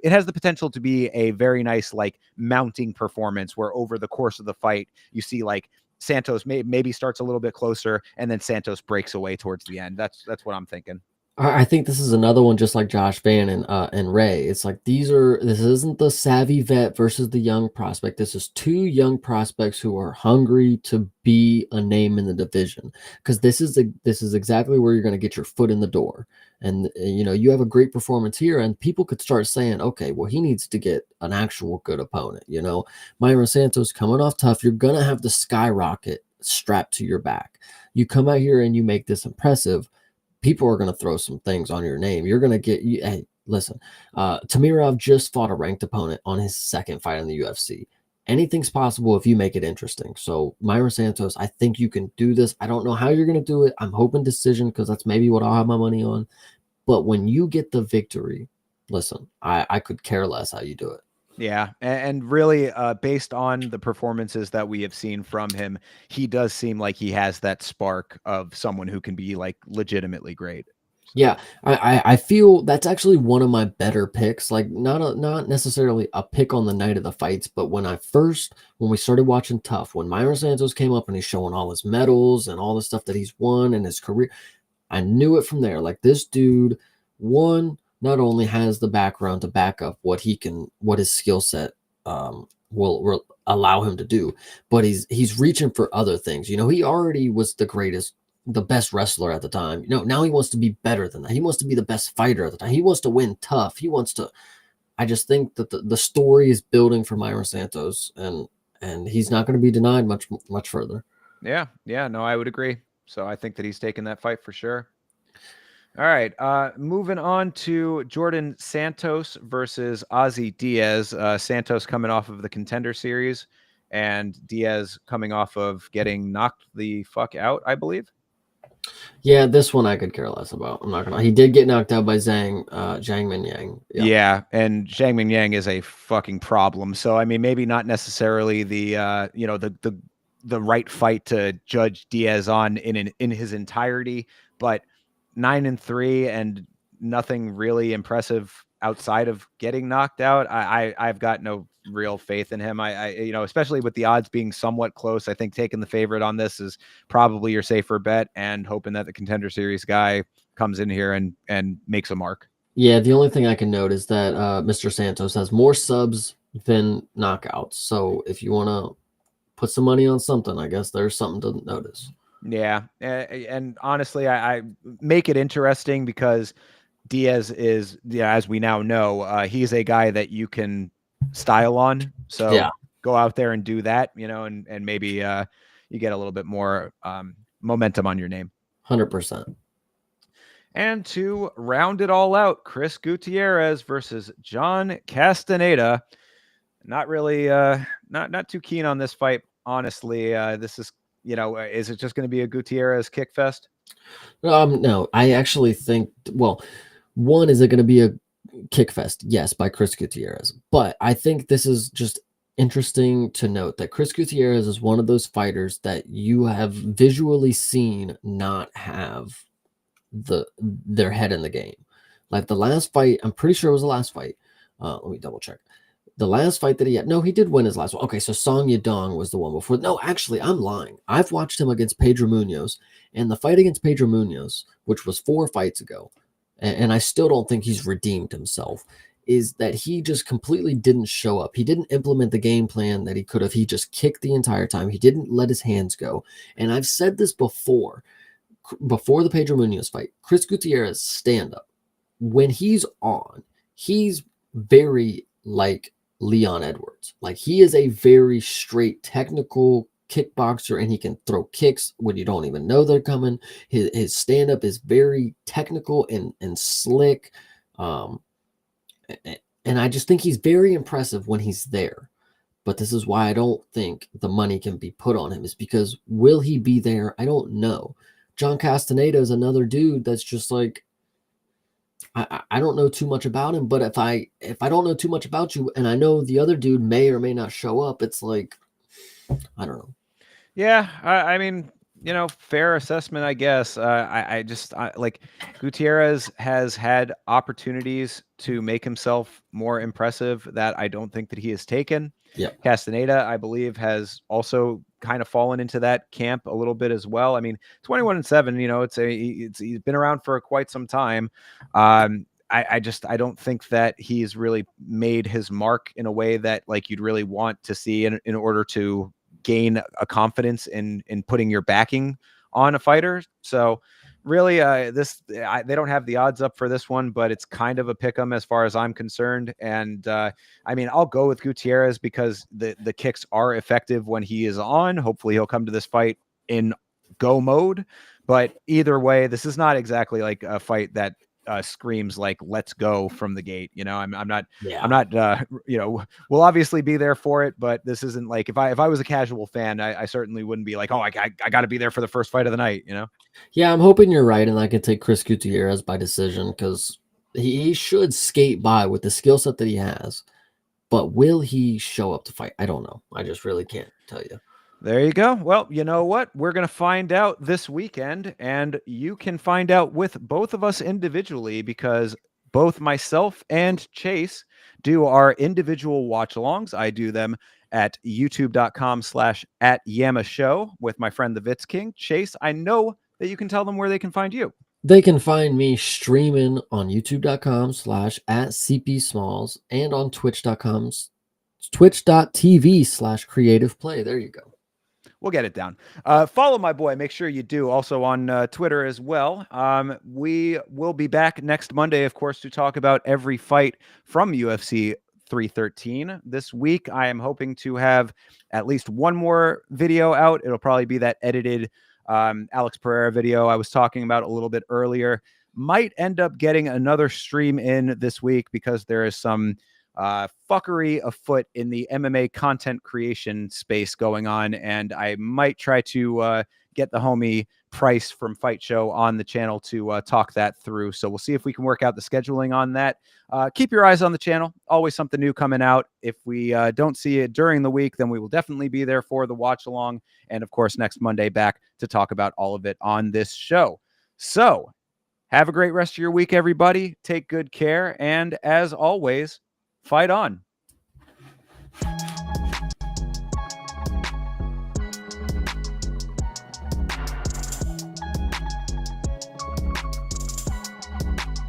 [SPEAKER 1] has the potential to be a very nice like mounting performance where over the course of the fight, you see like Santos maybe starts a little bit closer and then Santos breaks away towards the end. That's what I'm thinking.
[SPEAKER 2] I think this is another one just like Josh Van and Ray. It's like this isn't the savvy vet versus the young prospect. This is two young prospects who are hungry to be a name in the division, because this is exactly where you're going to get your foot in the door. And you have a great performance here, and people could start saying, okay, well, he needs to get an actual good opponent. Myron Santos coming off tough, you're going to have the skyrocket strapped to your back. You come out here and you make this impressive, people are going to throw some things on your name. You're going to get you. Hey, listen, Tamirov just fought a ranked opponent on his second fight in the UFC. Anything's possible if you make it interesting. So Myron Santos, I think you can do this. I don't know how you're going to do it. I'm hoping decision, because that's maybe what I'll have my money on. But when you get the victory, listen, I could care less how you do it.
[SPEAKER 1] Yeah, and really, based on the performances that we have seen from him, he does seem like he has that spark of someone who can be like legitimately great.
[SPEAKER 2] Yeah, I feel that's actually one of my better picks. Like not necessarily a pick on the night of the fights, but when we started watching Tough, when Myron Santos came up and he's showing all his medals and all the stuff that he's won in his career, I knew it from there. Like this dude, not only has the background to back up what his skill set will allow him to do, but he's reaching for other things. He already was the best wrestler at the time. Now he wants to be better than that. He wants to be the best fighter at the time. He wants to win tough. I just think that the story is building for Myron Santos, and he's not going to be denied much further.
[SPEAKER 1] Yeah, no, I would agree. So I think that he's taking that fight for sure. All right, moving on to Jordan Santos versus Ozzy Diaz. Santos coming off of the Contender Series, and Diaz coming off of getting knocked the fuck out, I believe.
[SPEAKER 2] Yeah, this one I could care less about. I'm not gonna. He did get knocked out by Zhang Mingyang.
[SPEAKER 1] Yeah, and Zhang Mingyang is a fucking problem. So I mean, maybe not necessarily the right fight to judge Diaz on in his entirety, but 9-3 and nothing really impressive outside of getting knocked out. I've got no real faith in him. I especially with the odds being somewhat close, I think taking the favorite on this is probably your safer bet, and hoping that the Contender Series guy comes in here and makes a mark.
[SPEAKER 2] Yeah, the only thing I can note is that Mr. Santos has more subs than knockouts. So if you want to put some money on something, I guess there's something to notice.
[SPEAKER 1] Yeah, and honestly, I make it interesting because Diaz is, as we now know, he's a guy that you can style on. So
[SPEAKER 2] yeah,
[SPEAKER 1] go out there and do that, and maybe you get a little bit more momentum on your name.
[SPEAKER 2] 100%.
[SPEAKER 1] And to round it all out, Chris Gutierrez versus John Castaneda. Not really, not too keen on this fight, honestly. This is, is it just going to be a Gutierrez kick fest?
[SPEAKER 2] No, I actually think, well, one, is it going to be a kick fest? Yes, by Chris Gutierrez. But I think this is just interesting to note that Chris Gutierrez is one of those fighters that you have visually seen not have their head in the game. Like the last fight, I'm pretty sure it was the last fight. Let me double check. the last fight that he had, no, he did win his last one. Okay, so Song Yadong was the one before. No, actually, I'm lying. I've watched him against Pedro Munoz, and the fight against Pedro Munoz, which was 4 fights ago, and I still don't think he's redeemed himself, is that he just completely didn't show up. He didn't implement the game plan that he could have. He just kicked the entire time. He didn't let his hands go. And I've said this before the Pedro Munoz fight, Chris Gutierrez stand up. When he's on, he's very like Leon Edwards. Like, he is a very straight technical kickboxer, and he can throw kicks when you don't even know they're coming. His stand-up is very technical and slick. And I just think he's very impressive when he's there. But this is why I don't think the money can be put on him, is because will he be there? I don't know. John Castaneda is another dude that's just like, I don't know too much about him, but if I don't know too much about you and I know the other dude may or may not show up, it's like, I don't know.
[SPEAKER 1] Yeah, I mean, fair assessment, I guess. I like, Gutierrez has had opportunities to make himself more impressive that I don't think that he has taken.
[SPEAKER 2] Yeah.
[SPEAKER 1] Castaneda, I believe, has also kind of fallen into that camp a little bit as well. I mean, 21-7, he's been around for quite some time. I don't think that he's really made his mark in a way that, like, you'd really want to see in order to gain a confidence in putting your backing on a fighter. So really, they don't have the odds up for this one, but it's kind of a pick 'em as far as I'm concerned. And I mean, I'll go with Gutierrez because the kicks are effective when he is on. Hopefully he'll come to this fight in go mode, but either way, this is not exactly like a fight that screams like "let's go" from the gate. I'm not. We'll obviously be there for it, but this isn't like, if I was a casual fan, I certainly wouldn't be like, oh, I got to be there for the first fight of the night.
[SPEAKER 2] Yeah, I'm hoping you're right, and I can take Chris Gutierrez by decision, because he should skate by with the skill set that he has. But will he show up to fight? I don't know. I just really can't tell you.
[SPEAKER 1] There you go. Well, you know what? We're going to find out this weekend, and you can find out with both of us individually, because both myself and Chase do our individual watch-alongs. I do them at youtube.com/@YamaShow with my friend the Vitz King. Chase, I know that you can tell them where they can find you.
[SPEAKER 2] They can find me streaming on youtube.com/@CPSmalls and on twitch.tv/creativeplay. There you go.
[SPEAKER 1] We'll get it down. Follow my boy. Make sure you do. Also on Twitter as well. We will be back next Monday, of course, to talk about every fight from UFC 313. This week, I am hoping to have at least one more video out. It'll probably be that edited Alex Pereira video I was talking about a little bit earlier. Might end up getting another stream in this week because there is some fuckery afoot in the MMA content creation space going on, and I might try to get the homie Price from Fight Show on the channel to talk that through. So we'll see if we can work out the scheduling on that. Keep your eyes on the channel. Always something new coming out. If we don't see it during the week, then we will definitely be there for the watch along. And of course, next Monday back to talk about all of it on this show. So have a great rest of your week, everybody. Take good care. And as always, fight on.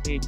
[SPEAKER 3] Change.